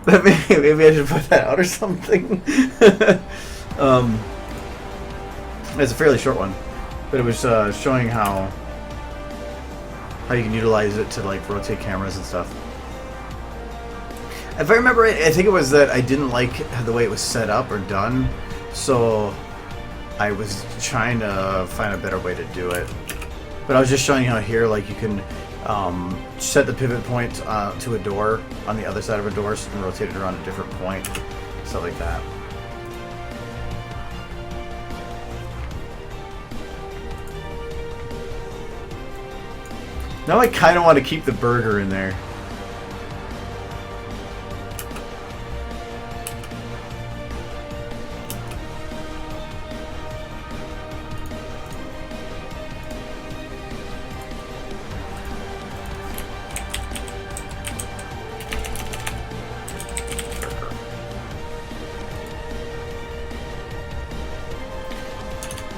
Maybe I should put that out or something. It's a fairly short one, but it was showing how you can utilize it to like rotate cameras and stuff. If I remember right, I think it was that I didn't like the way it was set up or done, so I was trying to find a better way to do it. But I was just showing you how here, like, you can set the pivot point to a door on the other side of a door, so you can rotate it around a different point, stuff like that. Now I kind of want to keep the burger in there.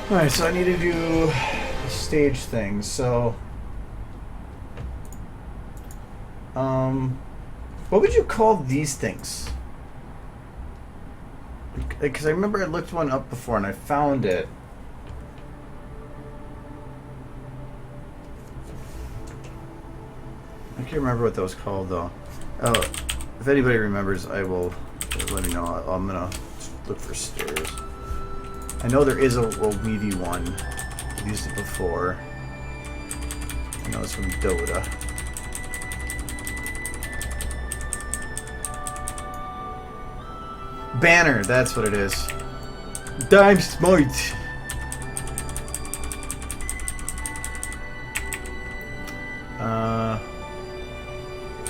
Alright, so I need to do the stage thing, so what would you call these things? Because I remember I looked one up before and I found it. I can't remember what that was called though. Oh, if anybody remembers, I will let me know. I'm gonna look for stairs. I know there is a Weavy one. I've used it before. I know it's from Dota. Banner, that's what it is. Dime Smite.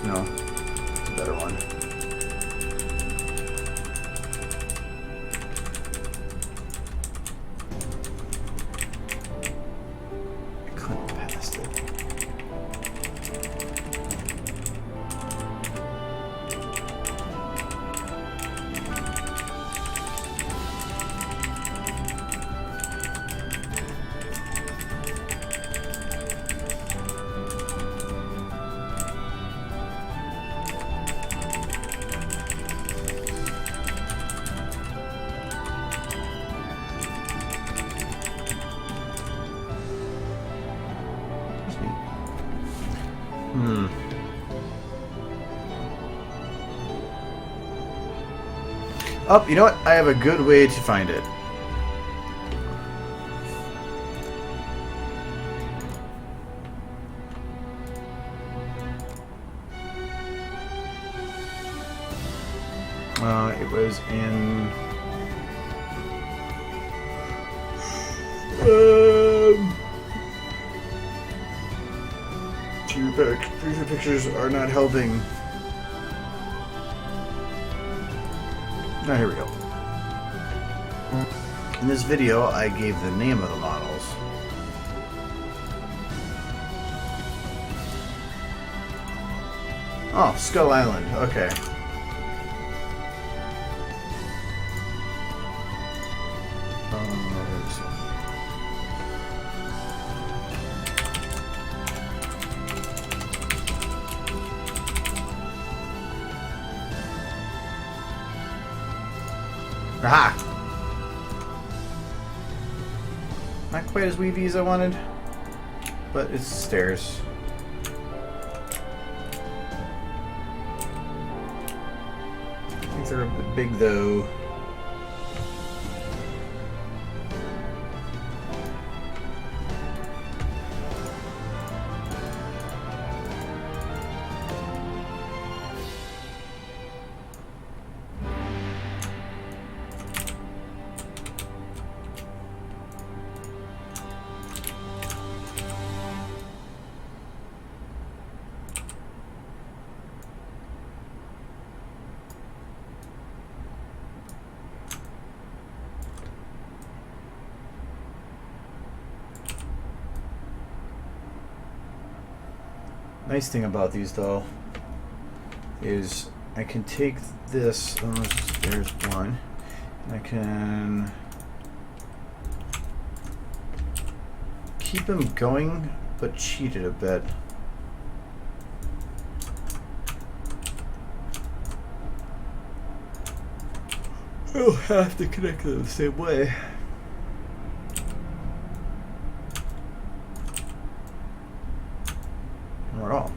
No, it's a better one. I couldn't have passed it. Oh, you know what? I have a good way to find it. It was in... Future pictures are not helping. Now here we go. In this video, I gave the name of the models. Oh, Skull Island. Okay. Aha! Not quite as weavy as I wanted, but it's stairs. I think they're a bit big though. Nice thing about these though is I can take this, there's one, and I can keep them going but cheat it a bit. I don't have to connect them the same way. Not at all.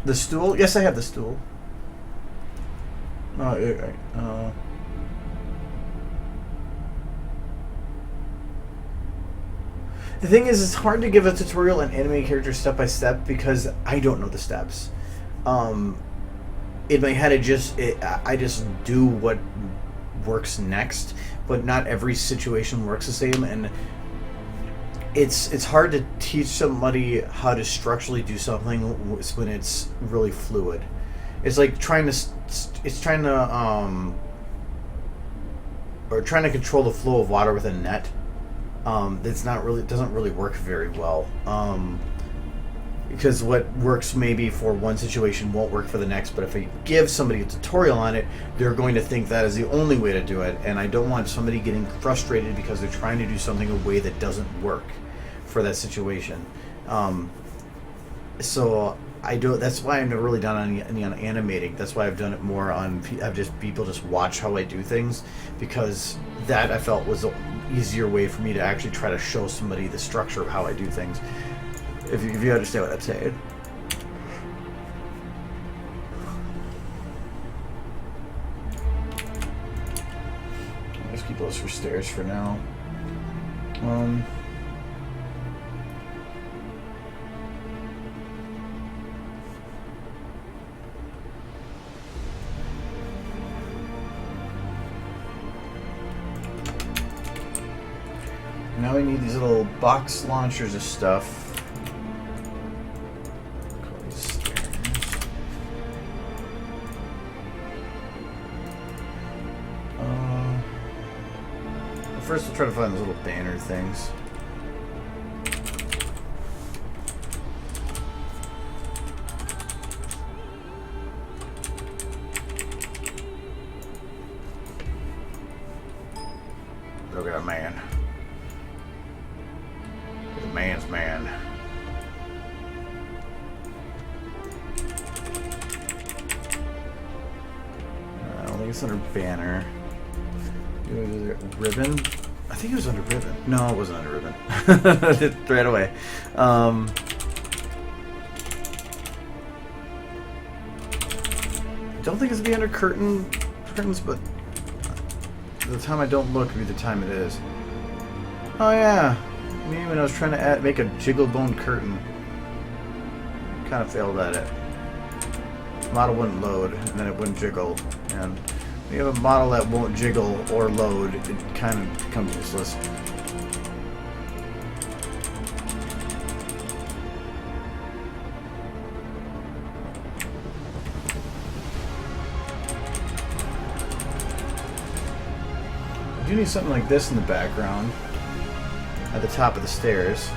The stool? Yes, I have the stool. Oh, right. The thing is, it's hard to give a tutorial on animating characters step by step because I don't know the steps. In my head, I just do what works next, but not every situation works the same, and it's hard to teach somebody how to structurally do something when it's really fluid. It's like trying to control the flow of water with a net. It's not really, it doesn't really work very well. Because what works maybe for one situation won't work for the next, but if I give somebody a tutorial on it, they're going to think that is the only way to do it, and I don't want somebody getting frustrated because they're trying to do something a way that doesn't work for that situation. So I do. That's why I've never really done any on animating. That's why I've done it more on. I've just people just watch how I do things, because that I felt was an easier way for me to actually try to show somebody the structure of how I do things. If you understand what I'm saying. Let's keep those for stairs for now. Now we need these little box launchers of stuff. First, we'll try to find those little banner things. Look at a man. The man's man. I don't think it's under banner. Ribbon? I think it was under ribbon. No, it wasn't under ribbon. Right away. I don't think it's gonna be under curtains, but the time I don't look would be the time it is. Oh yeah, me when I was trying to make a jiggle bone curtain, kind of failed at it. The model wouldn't load, and then it wouldn't jiggle, and when you have a model that won't jiggle or load, it kind of becomes useless. I do need something like this in the background at the top of the stairs.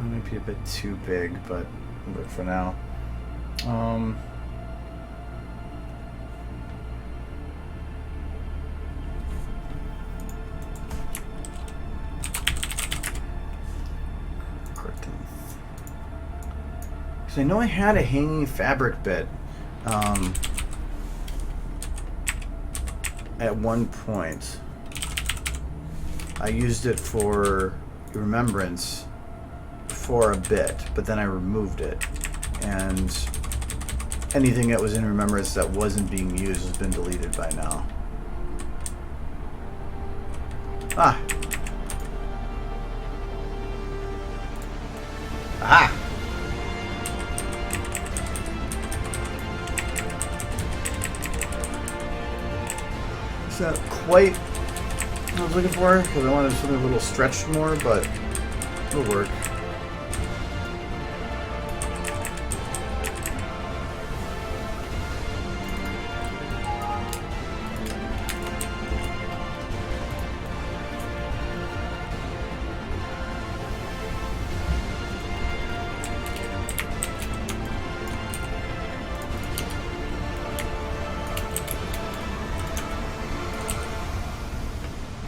Might be a bit too big, but for now. Because I know I had a hanging fabric bit at one point. I used it for remembrance for a bit, but then I removed it. And anything that was in remembrance that wasn't being used has been deleted by now. Ah! Ah! It's not quite what I was looking for, because I wanted something a little stretched more, but it'll work.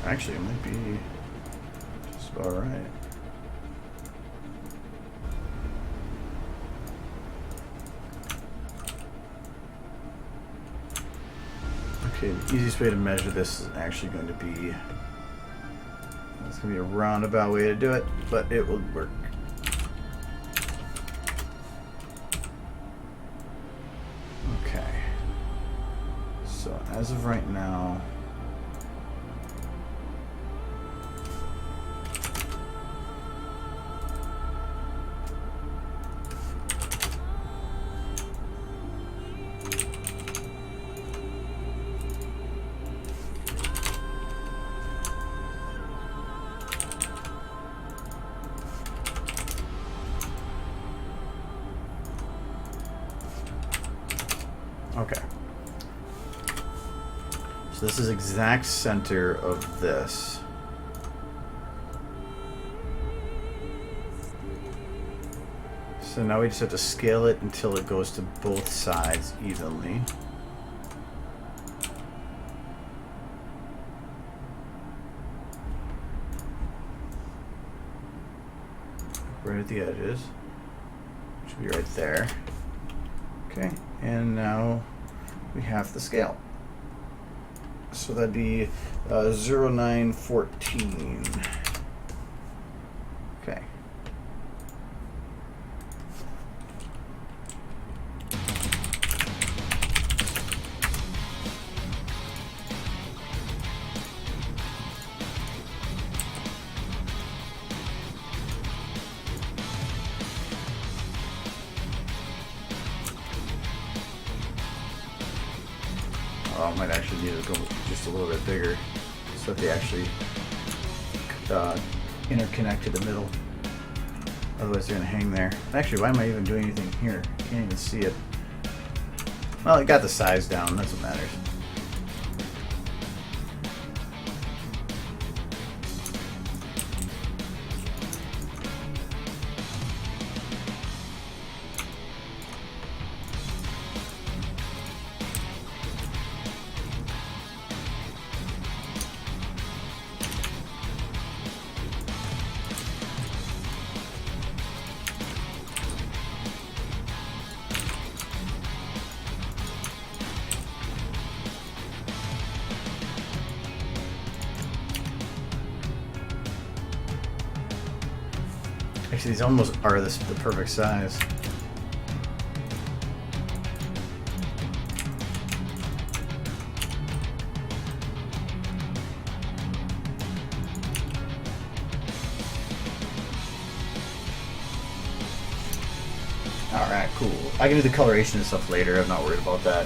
Actually, it might be just about right. Okay, the easiest way to measure this is actually going to be, it's going to be a roundabout way to do it, but it will work. Okay. So as of right now, okay. So this is exact center of this. So now we just have to scale it until it goes to both sides evenly. Right at the edges. Should be right there. Okay, and now we have the scale. So that'd be 0914. Okay. Oh, I might actually need to go just a little bit bigger so that they actually interconnect to the middle. Otherwise they're going to hang there. Actually, why am I even doing anything here? I can't even see it. Well, it got the size down. That's what matters. Actually, these almost are the perfect size. Alright, cool. I can do the coloration and stuff later. I'm not worried about that.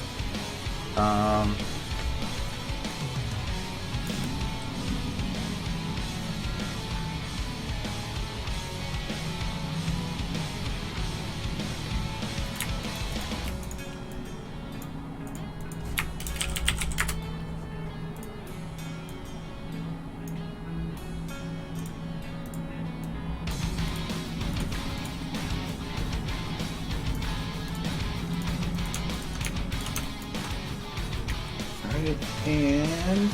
And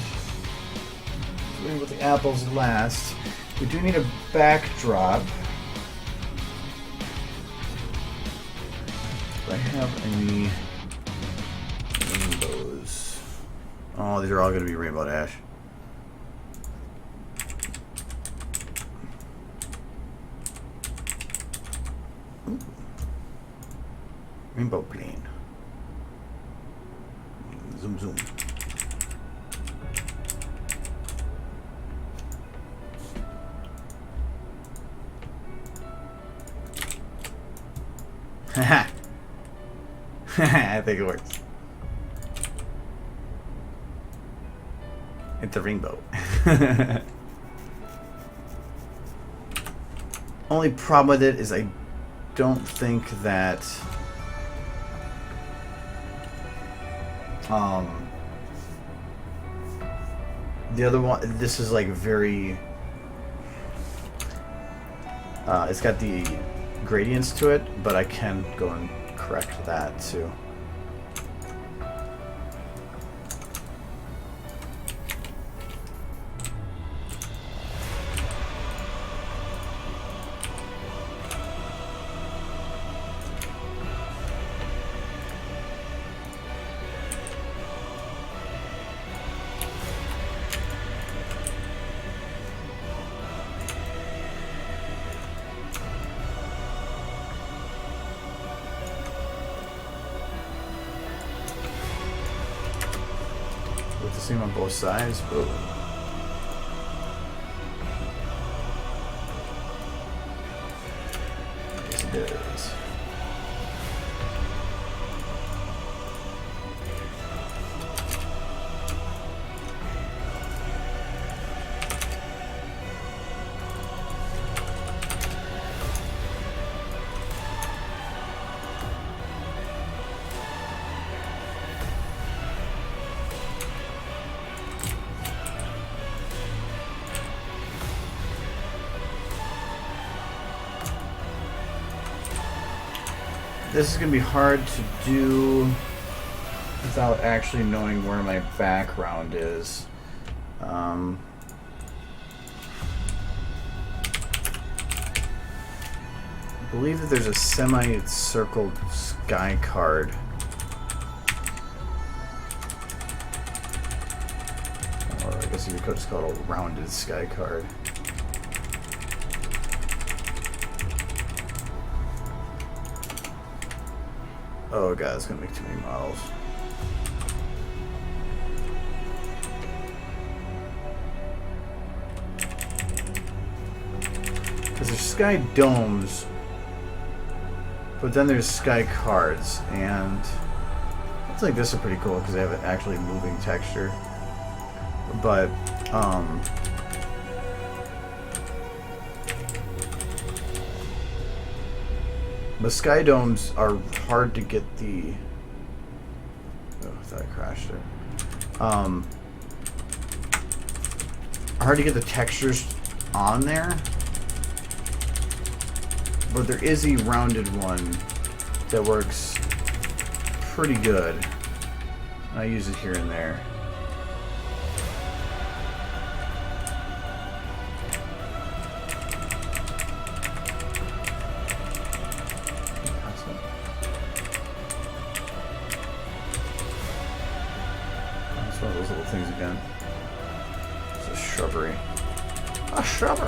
doing with the apples last, we do need a backdrop. Do I have any rainbows? Oh, these are all going to be rainbow dash. Ooh. Rainbow green. Zoom, zoom. I think it works. It's a rainbow. Only problem with it is I don't think that the other one, this is like very it's got the gradients to it, but I can go and correct that too. The same on both sides. Whoa. Yes, it does. This is going to be hard to do without actually knowing where my background is. I believe that there's a semi-circled sky card. Or I guess you could just call it a rounded sky card. Oh god, it's gonna make too many models. Because there's sky domes, but then there's sky cards, and I think this is pretty cool because they have an actually moving texture. But the sky domes are hard to get the. Oh, I thought I crashed it. Hard to get the textures on there. But there is a rounded one that works pretty good. I use it here and there. That's one of those little things again. It's a shrubbery. A shrubbery!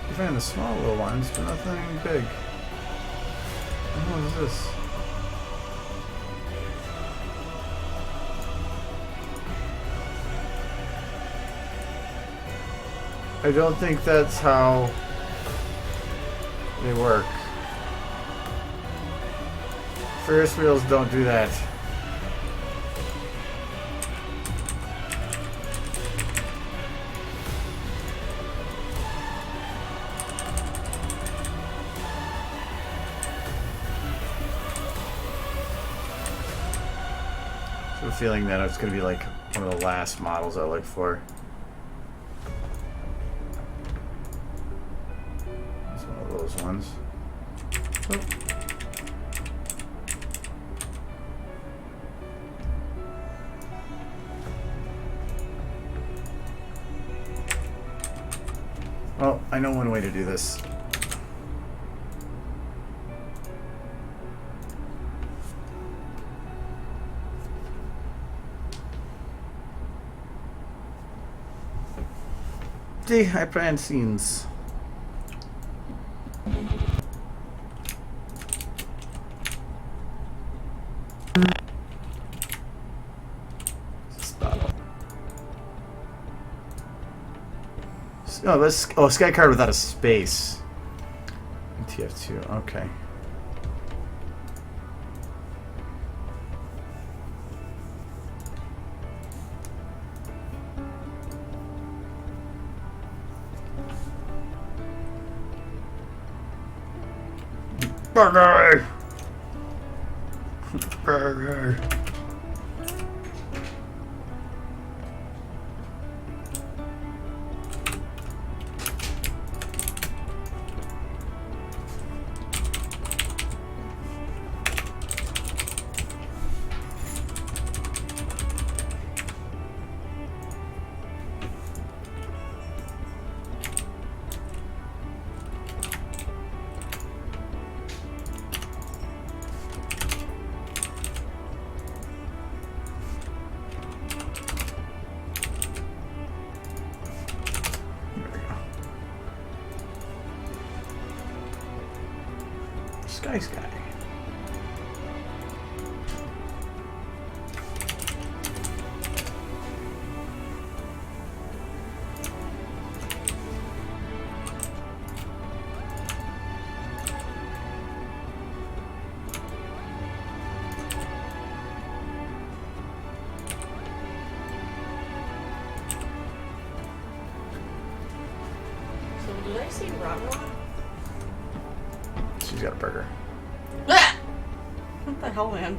You find the small little ones, but nothing big. What is this? I don't think that's how they work. Ferris wheels don't do that. I have a feeling that it's going to be like one of the last models I look for. It's one of those ones. Oh. Well, I know one way to do this. I plan scenes. Stop. Oh, this. Oh, sky card without a space. TF2. Okay. Burger! Burger! Sky. So did I see Robert? She's got a burger. What the hell, man?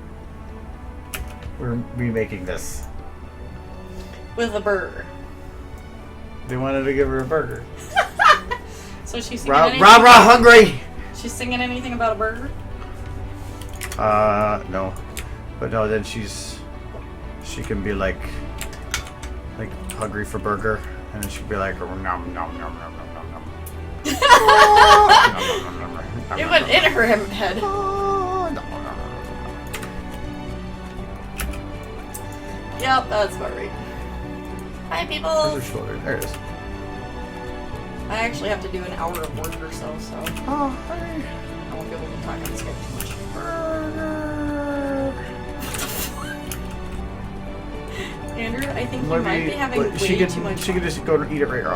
We're remaking this. With a burger. They wanted to give her a burger. So she's singing Rah, anything? rah, rah, hungry! She's singing anything about a burger? No. But no, then she can be like hungry for burger, and then she'd be like, nom nom nom nom nom nom nom. It went in her head. Yep, that's about right. Hi, people. Where's her shoulder? There it is. I actually have to do an hour of work or so, Oh, hi. I won't be able to talk on Skype too much. Andrew, I think you might be having way too much She fun. could just go and eat it right. I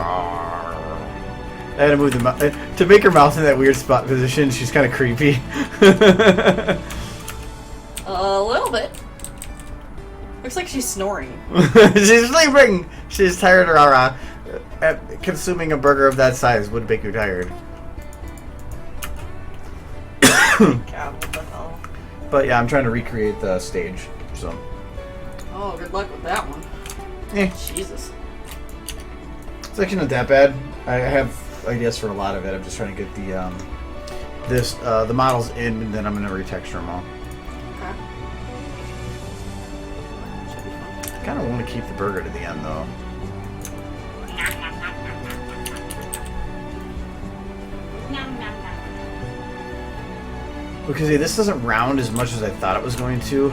had to move the mouth to make her mouth in that weird spot position. She's kind of creepy. A little bit. Looks like she's snoring. She's sleeping. She's tired. Rara. Consuming a burger of that size would make you tired. God, what the hell? But yeah, I'm trying to recreate the stage. So. Oh, good luck with that one. Eh. Jesus. It's actually not that bad. I have ideas for a lot of it. I'm just trying to get the models in, and then I'm gonna retexture them all. Okay. Should be fun. I kind of want to keep the burger to the end, though. Because see, this doesn't round as much as I thought it was going to,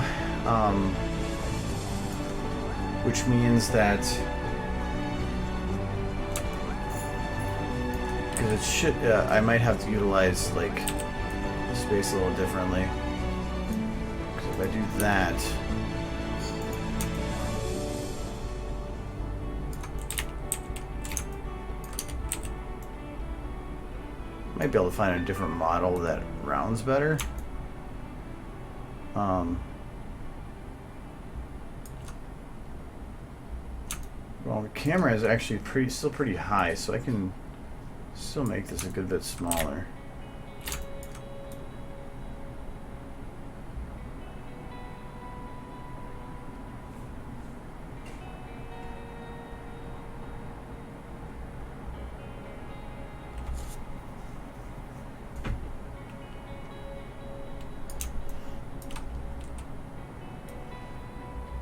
which means that because it should, I might have to utilize like the space a little differently. Because if I do that. Might be able to find a different model that rounds better. Well, the camera is actually still pretty high, so I can still make this a good bit smaller.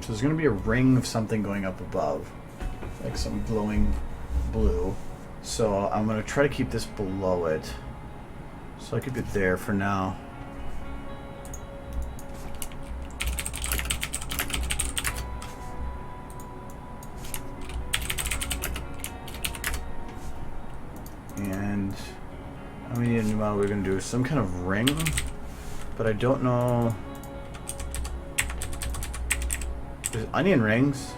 So there's going to be a ring of something going up above, like some glowing blue. So I'm going to try to keep this below it. So I keep it there for now. And we need a new model. We're going to do some kind of ring, but I don't know. There's onion rings.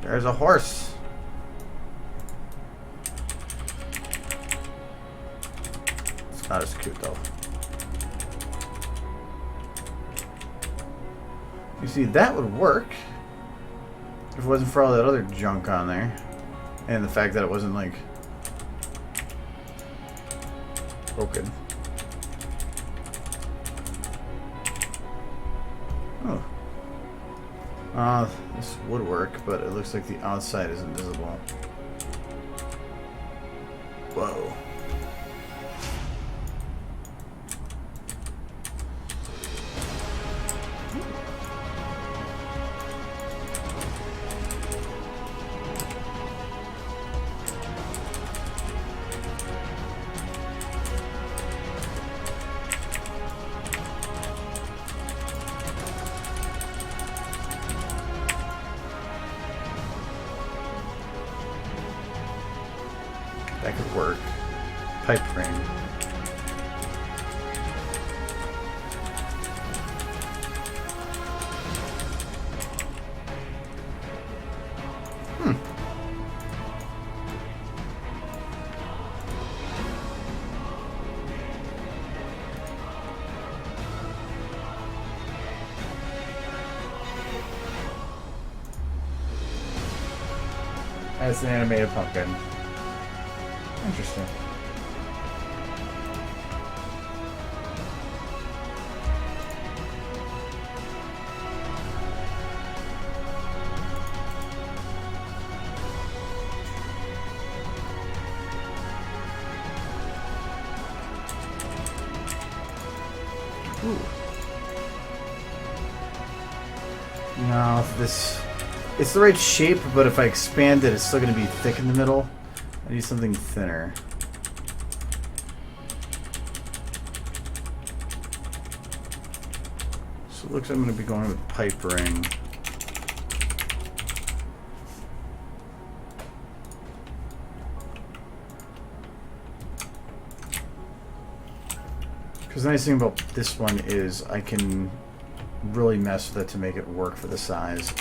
There's a horse. It's not as cute though. You see, that would work if it wasn't for all that other junk on there. And the fact that it wasn't like broken. Oh. This would work, but it looks like the outside isn't visible. Whoa. That could work. Pipe frame. That's an animated pumpkin. Interesting. No, this... It's the right shape, but if I expand it, it's still going to be thick in the middle. I need something thinner. So it looks like I'm going to be going with pipe ring. Because the nice thing about this one is I can really mess with it to make it work for the size.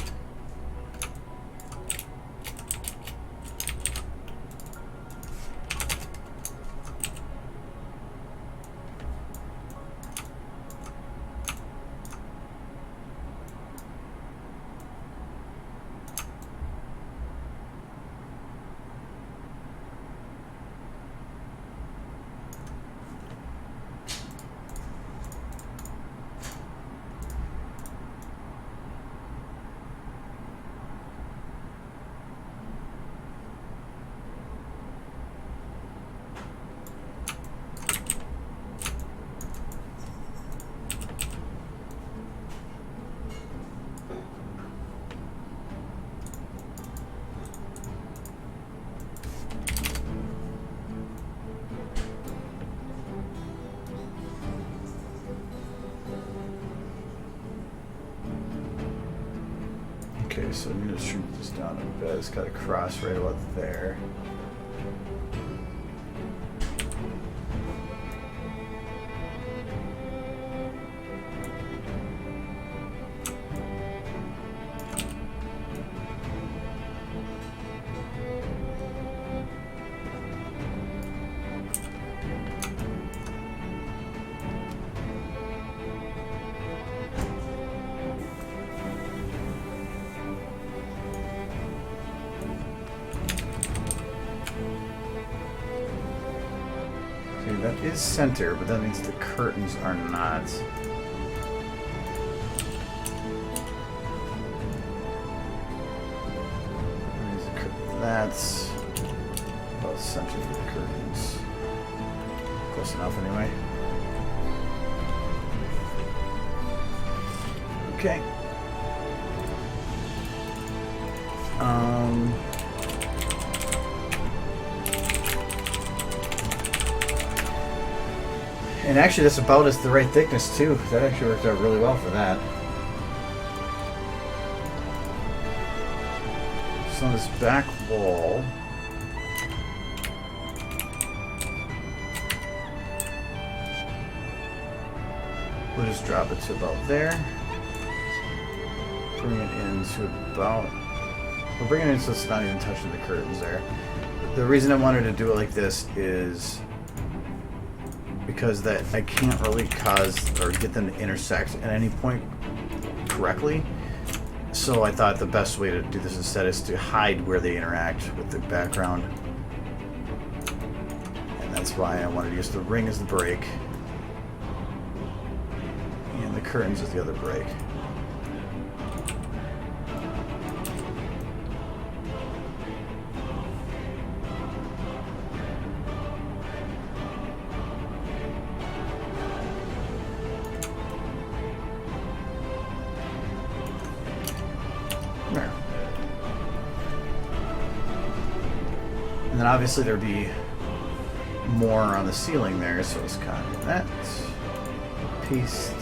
Okay, so I'm going to shrink this down a bit. It's got a cross right about there. That is center, but that means the curtains are not. That's about center for the curtains. Close enough anyway. Okay. And actually, that's about as the right thickness too. That actually worked out really well for that. So on this back wall, we'll just drop it to about there. Bring it in to about. We'll bring it in so it's not even touching the curtains there. The reason I wanted to do it like this is because that I can't really cause or get them to intersect at any point correctly. So I thought the best way to do this instead is to hide where they interact with the background. And that's why I wanted to use the ring as the break. And the curtains as the other break. And then obviously there'd be more on the ceiling there, so let's copy that. Paste.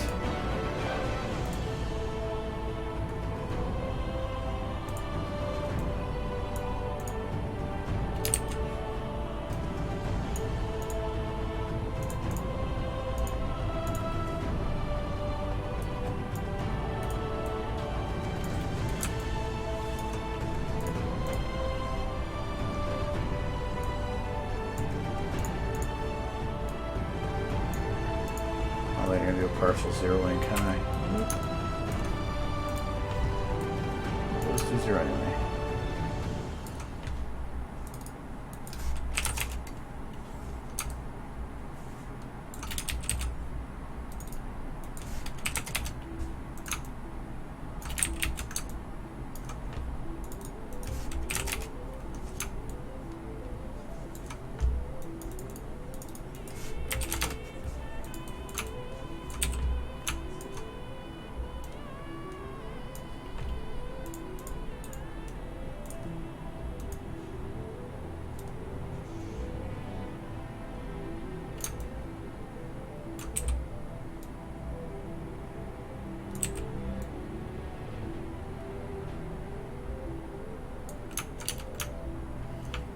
I'm going to do a partial zeroing, can I? Let's do zero anyway.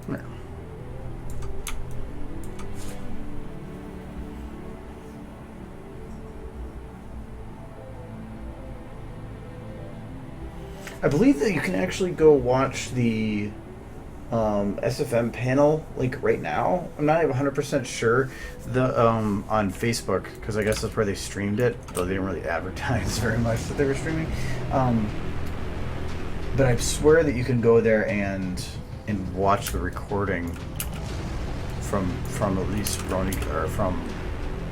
Yeah. I believe that you can actually go watch the SFM panel like right now. I'm not 100% sure the on Facebook because I guess that's where they streamed it, though they didn't really advertise very much that they were streaming. But I swear that you can go there and watch the recording from at least Roni or from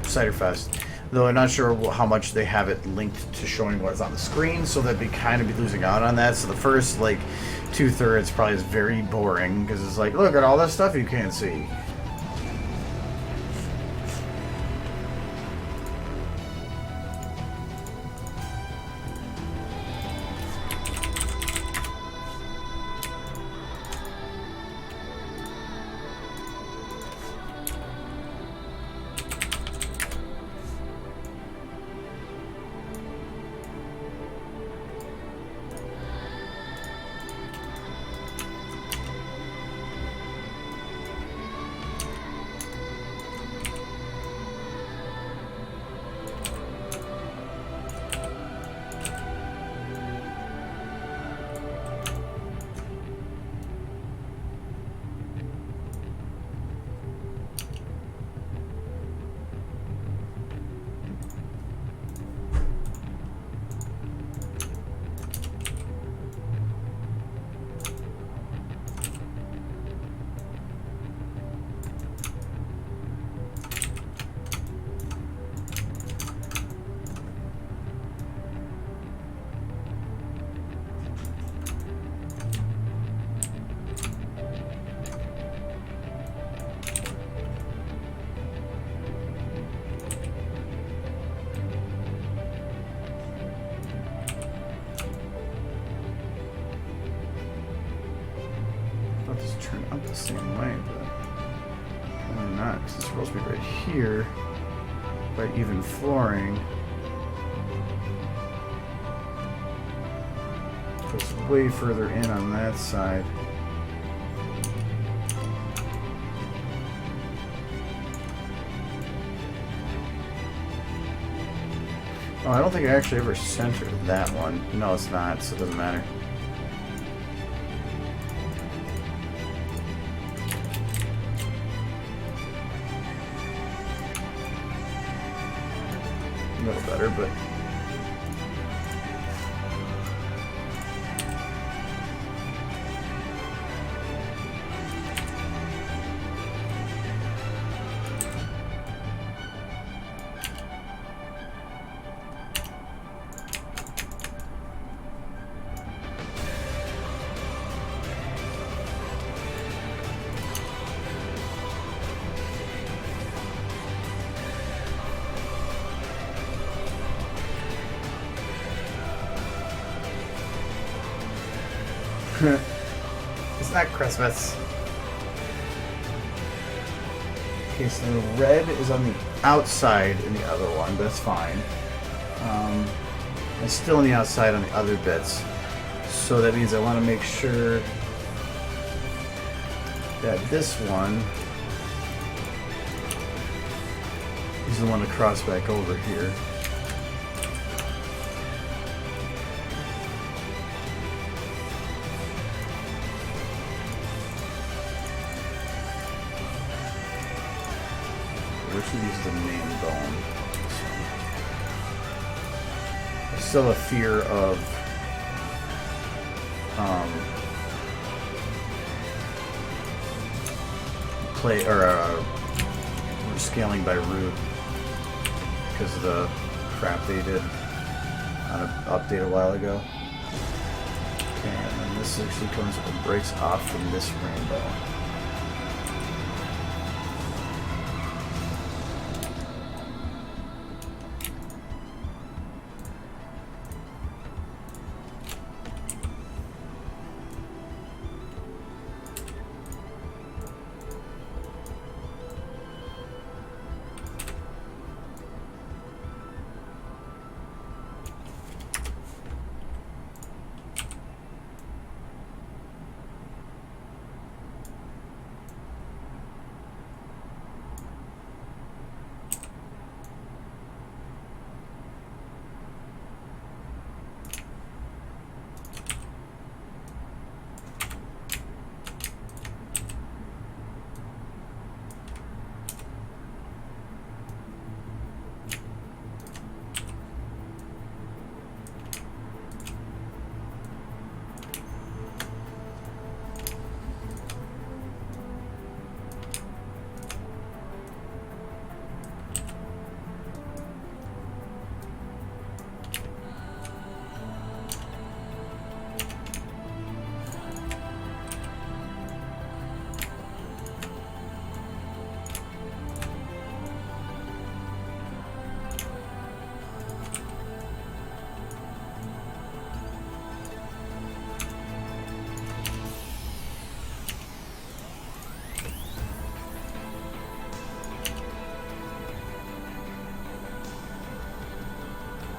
Ciderfest. Though I'm not sure how much they have it linked to showing what's on the screen, so they'd be kind of be losing out on that. So the first like 2/3 probably is very boring because it's like, look at all that stuff you can't see. Turn up the same way, but why not? Because it's supposed to be right here, by even flooring. So it's way further in on that side. Oh, I don't think I actually ever centered that one. No, it's not, so it doesn't matter. A little better, but it's not Christmas. Okay, so the red is on the outside in the other one, but that's fine. It's still on the outside on the other bits. So that means I want to make sure that this one is the one to cross back over here. Which of these is the main bone? I still have a fear of play or scaling by root because of the crap they did on an update a while ago. Okay, and then this actually comes up and breaks off from this rainbow.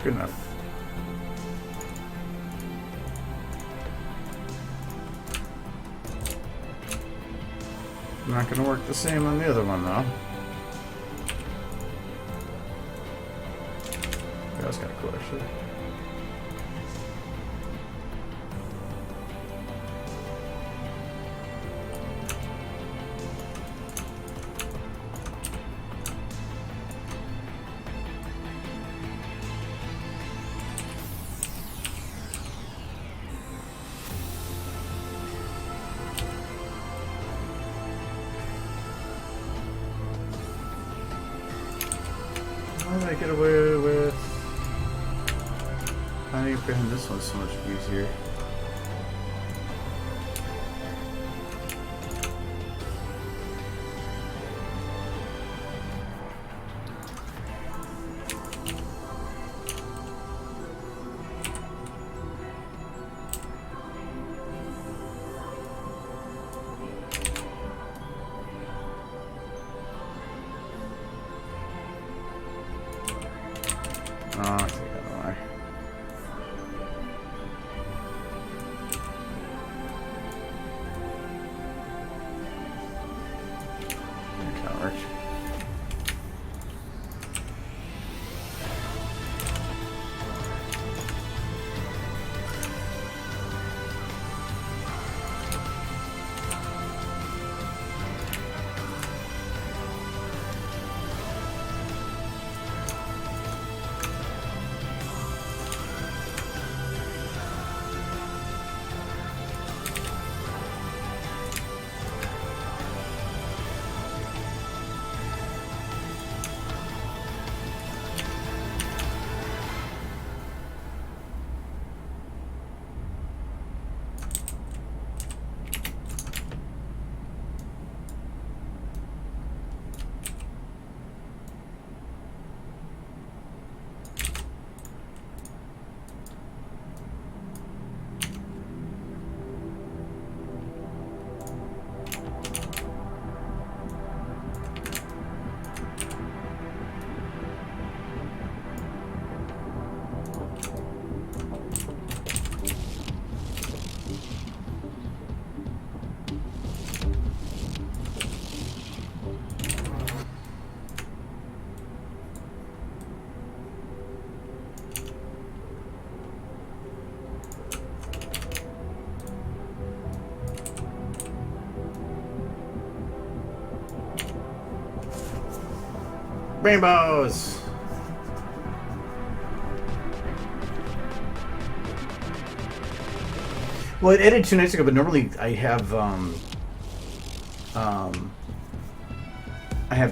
Good enough. Not gonna work the same on the other one though. Yeah, that's kind of cool actually. How did I get away with finding behind this one so much easier? Oh, I think I know why. That kind of worked. Rainbows! Well, it ended 2 nights ago, but normally I have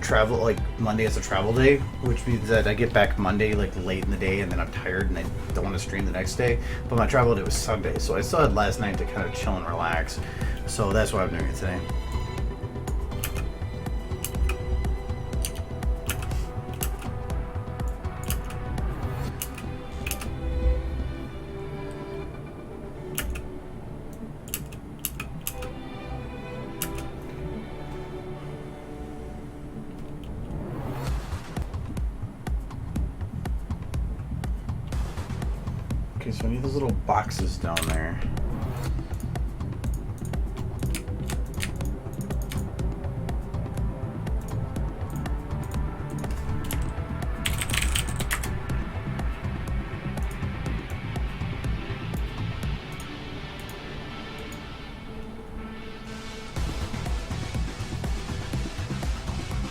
travel, like Monday as a travel day, which means that I get back Monday like late in the day, and then I'm tired and I don't want to stream the next day. But my travel day was Sunday, so I still had last night to kind of chill and relax. So that's why I'm doing it today. Okay, so I need those little boxes down there.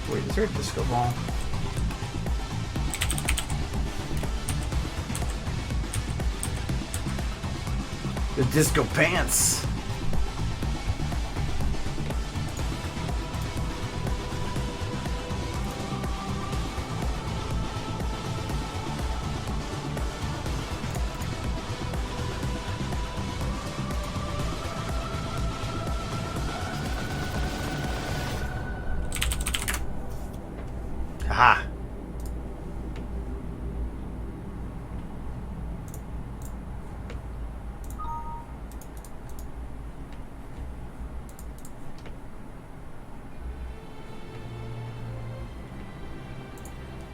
Wait, is there a disco ball? The disco pants. Aha.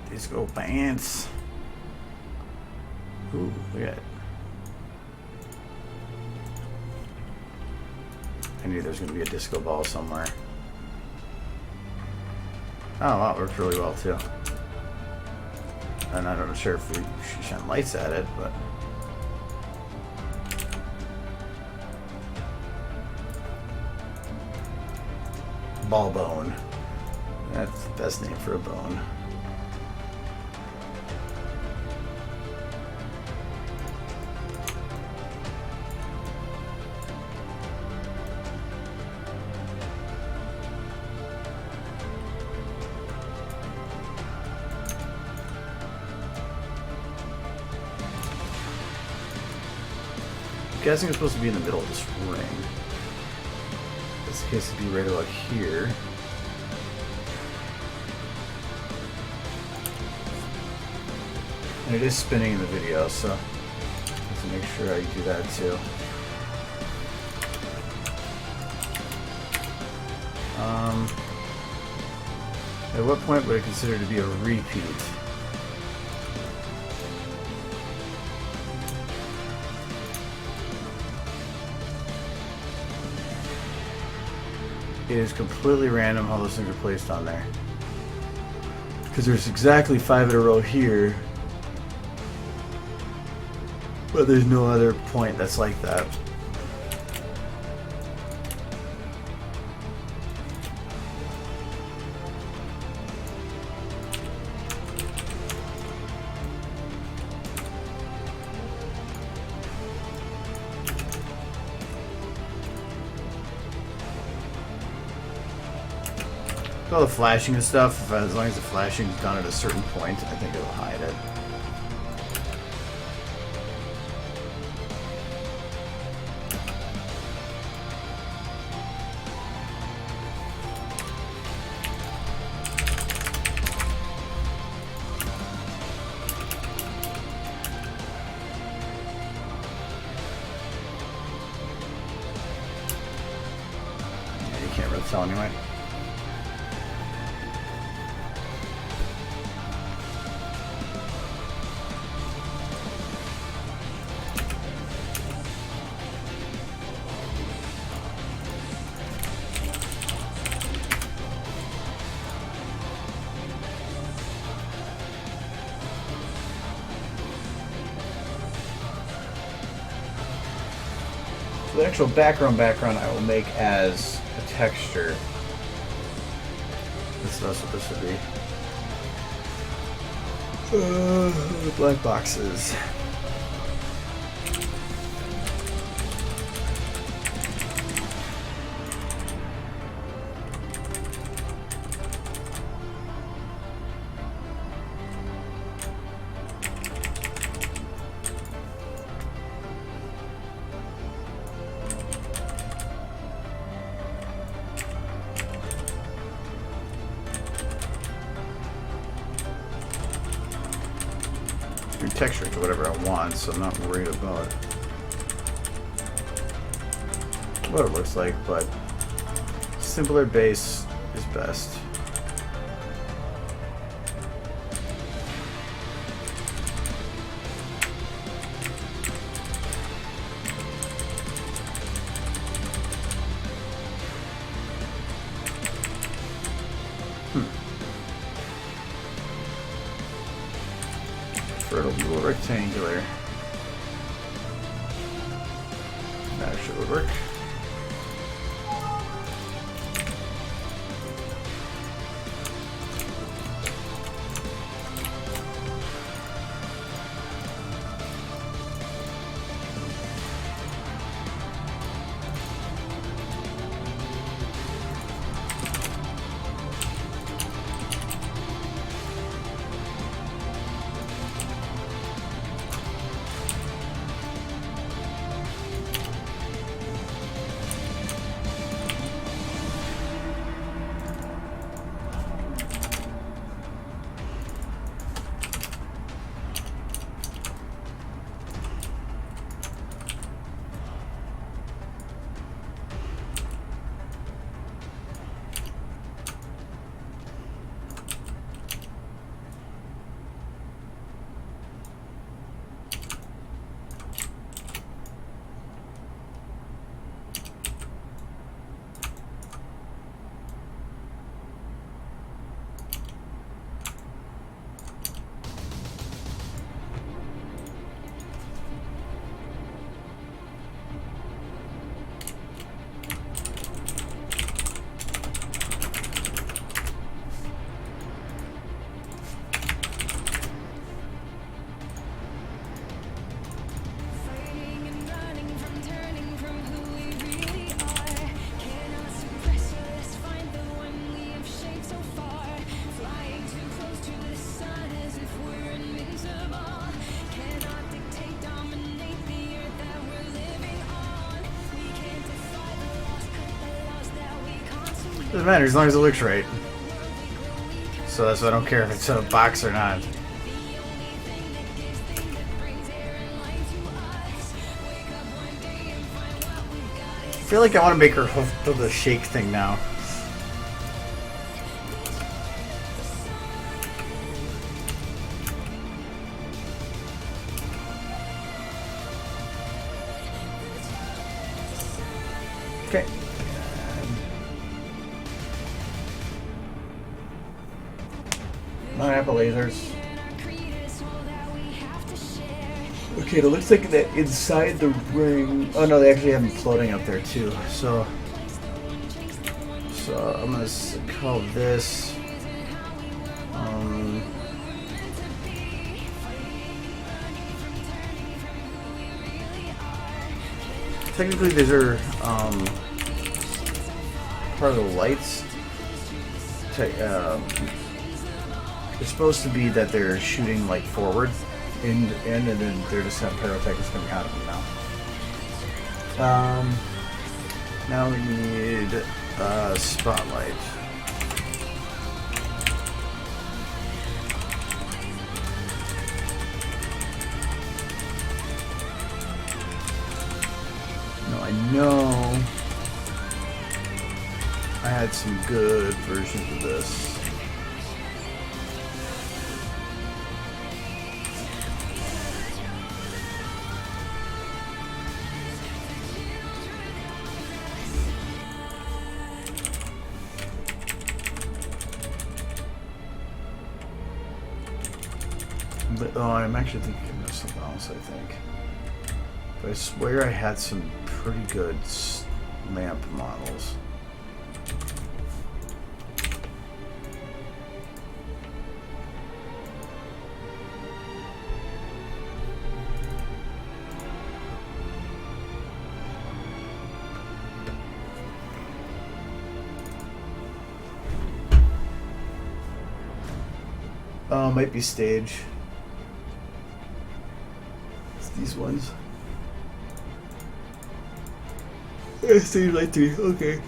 Disco pants. Ooh, look at it. I knew there was going to be a disco ball somewhere. Oh, wow, it worked really well too. And I'm not sure if we should shine lights at it, but... Ball bone. That's the best name for a bone. I'm guessing it's supposed to be in the middle of this ring. This case would be right about here. And it is spinning in the video, so let's make sure I do that too. At what point would I consider to be a repeat? It is completely random how those things are placed on there. Because there's exactly 5 in a row here, but there's no other point that's like that. All the flashing and stuff, as long as the flashing is done at a certain point, I think it'll hide it. Yeah, you can't really tell anyway. So the actual background I will make as a texture. That's what this would be. Black boxes. Texture to whatever I want, so I'm not worried about what it looks like, but simpler base is best. It'll be a little rectangular. That should work. Doesn't matter as long as it looks right. So that's why I don't care if it's a box or not. I feel like I want to make her do the shake thing now. Okay. Pineapple lasers. Okay, it looks like that inside the ring. Oh no, they actually have them floating up there too. So I'm gonna call this. Technically, these are part of the lights. It's supposed to be that they're shooting like forward, and then they're just having pyrotechnics coming out of them now. Now we need a spotlight. I know I had some good versions of this. But I'm actually thinking of something else, I think. But I swear I had some pretty good lamp models. Might be stage. It's these ones. Stage light 3, okay.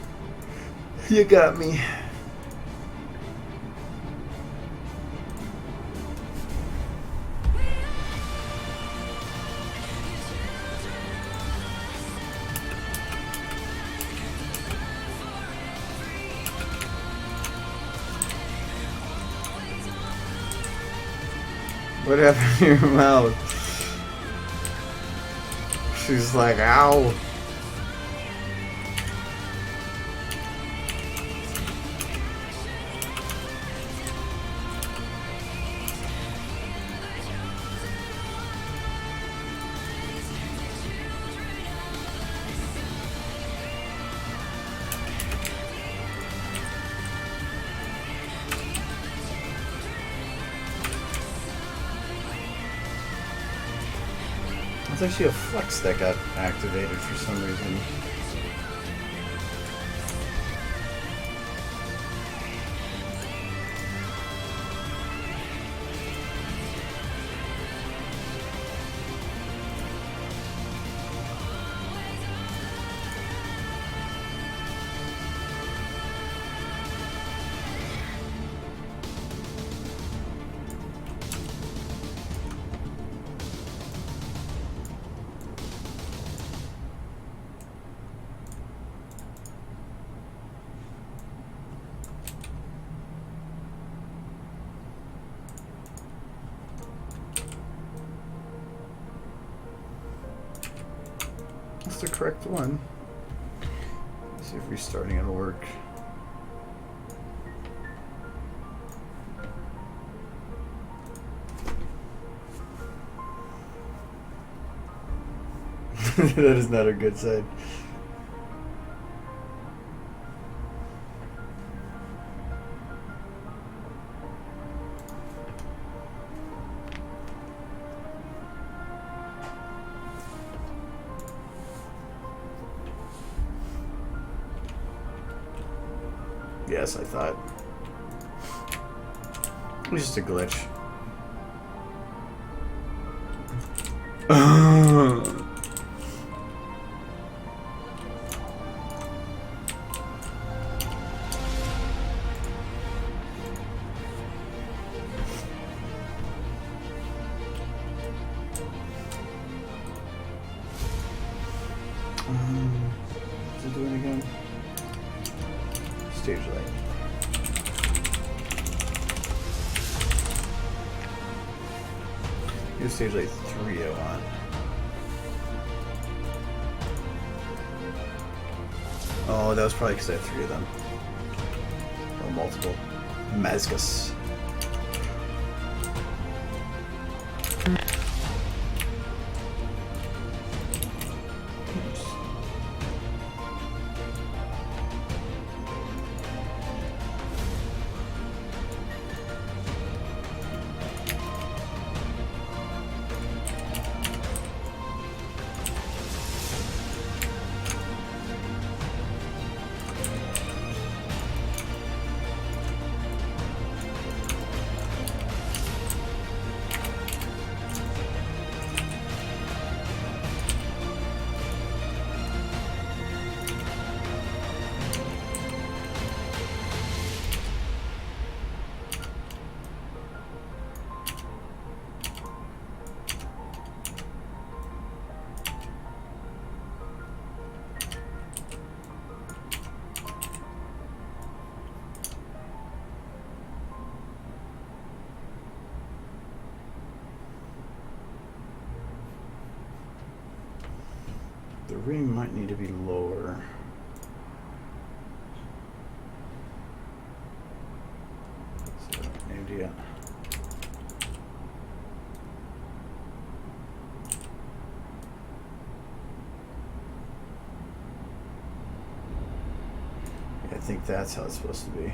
You got me. What happened to your mouth? She's like, ow. It's actually a flex that got activated for some reason. That's the correct one. Let's see if restarting it'll work. That is not a good sign. Yes, I thought. It was just a glitch. stage light. Use stage light 3 I want. Oh, that was probably because I had 3 of them. Or multiple. Mazgus. The ring might need to be lower. So, idea. I think that's how it's supposed to be.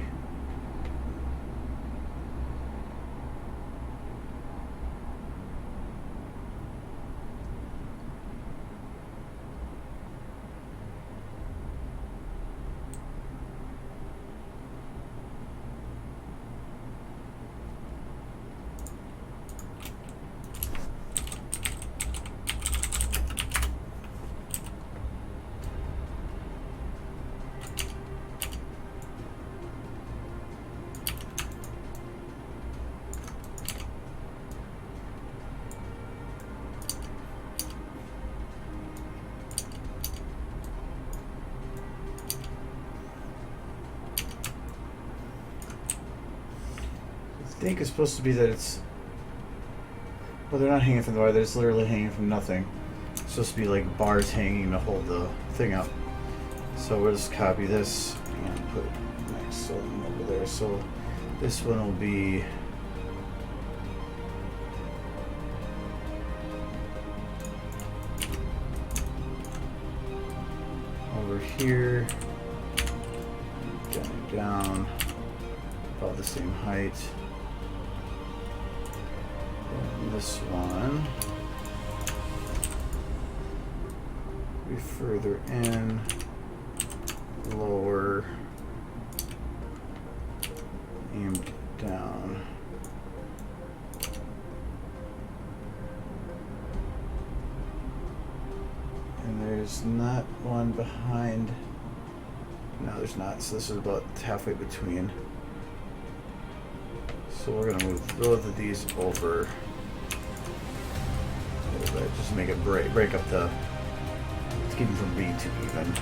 I think it's supposed to be that it's... Well, they're not hanging from the wire, they're just literally hanging from nothing. It's supposed to be like bars hanging to hold the thing up. So we'll just copy this and put it next one over there. So this one will be... over here, down, about the same height. And this one be further in, lower, aimed down. And there's not one behind. No, there's not. So this is about halfway between. So we're gonna move both of these over a little bit, just to make it break up the, to keep them from being too even.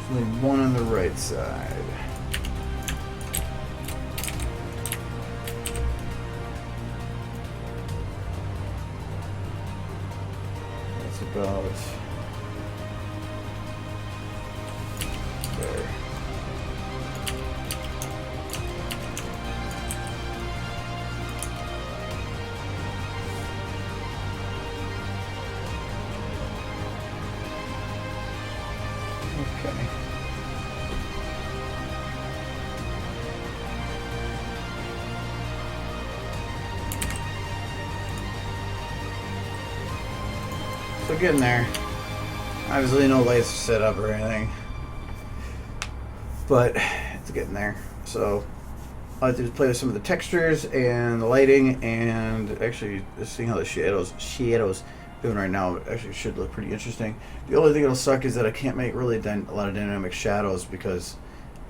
There's only one on the right side. That's about there. Okay. So getting there. Obviously no lights set up or anything, but it's getting there. So I like to just play with some of the textures and the lighting, and actually just seeing how the shadows doing right now actually should look pretty interesting. The only thing that'll suck is that I can't make really a lot of dynamic shadows because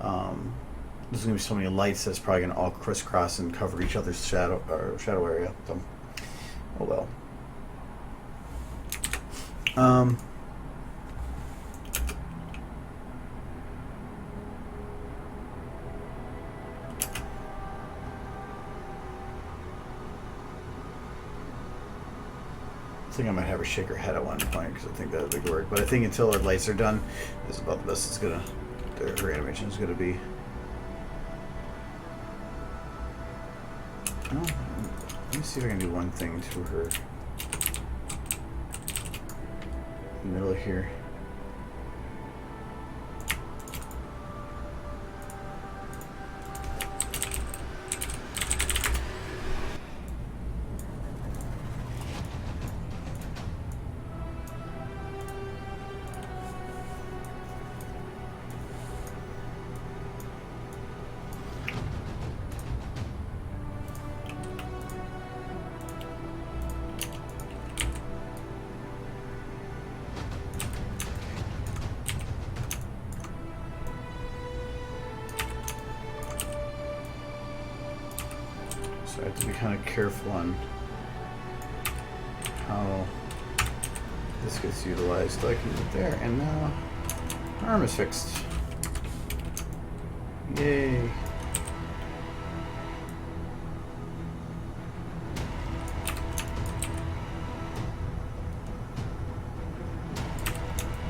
there's gonna be so many lights that's probably gonna all crisscross and cover each other's shadow area. So, oh well. Um, I think I might have her shake her head at one point because I think that would work. But I think until the lights are done, this is about the best it's gonna. Her animation is gonna be. Oh, let me see if I can do one thing to her. In the middle here. So I have to be kind of careful on how this gets utilized. So I can get there, and now arm is fixed. Yay.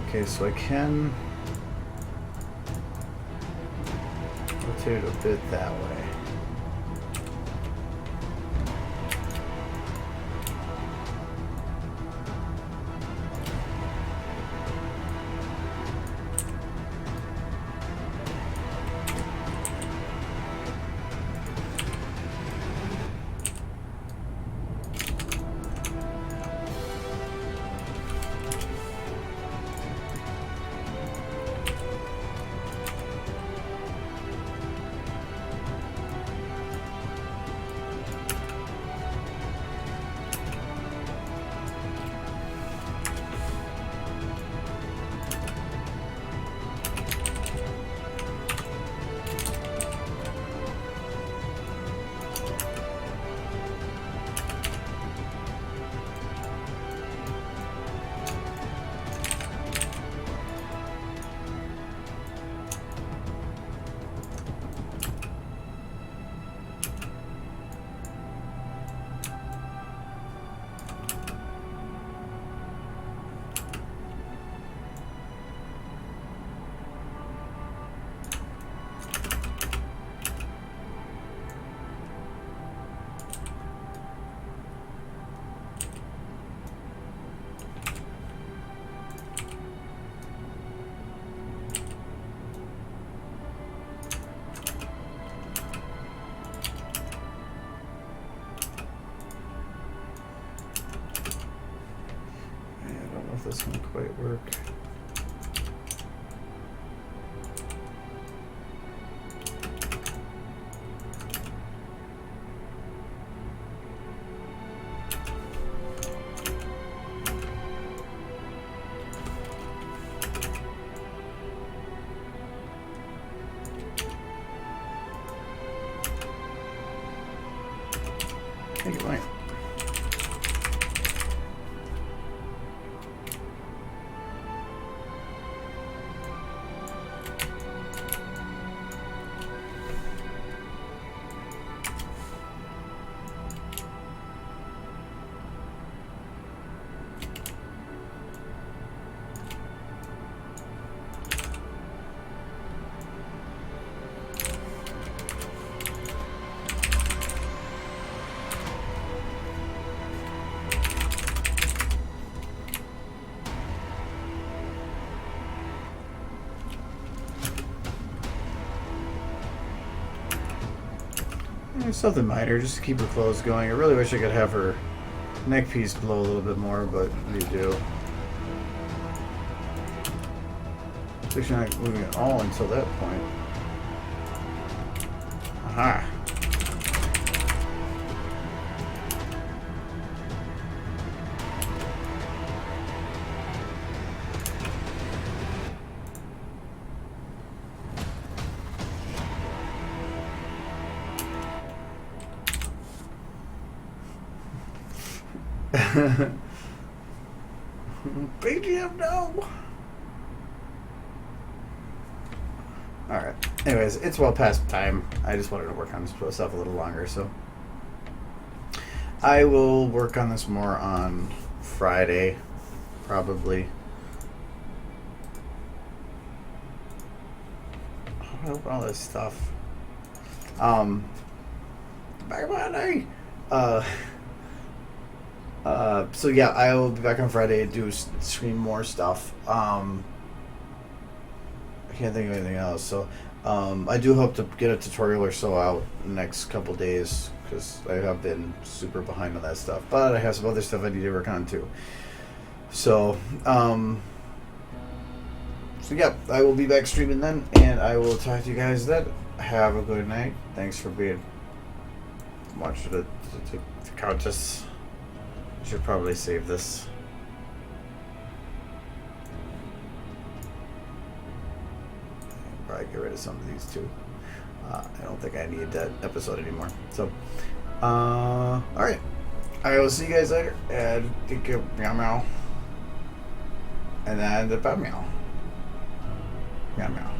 Okay, so I can rotate it a bit that way. This won't quite work. I think it might. Something minor, just to keep her clothes going. I really wish I could have her neck piece blow a little bit more, but what do you do? At least you're not moving at all until that point. Aha! BGM, no. All right. Anyways, it's well past time. I just wanted to work on this stuff a little longer, so I will work on this more on Friday, probably. I open all this stuff. Back Monday. So yeah, I will be back on Friday to stream more stuff. I can't think of anything else. So, I do hope to get a tutorial or so out in the next couple days because I have been super behind on that stuff. But I have some other stuff I need to work on too. So, yeah, I will be back streaming then, and I will talk to you guys then. Have a good night. Thanks for being watching the Countess. I should probably save this. Probably get rid of some of these too. I don't think I need that episode anymore. So, alright. I will see you guys later. And take care. Meow meow. And then the meow. Meow meow.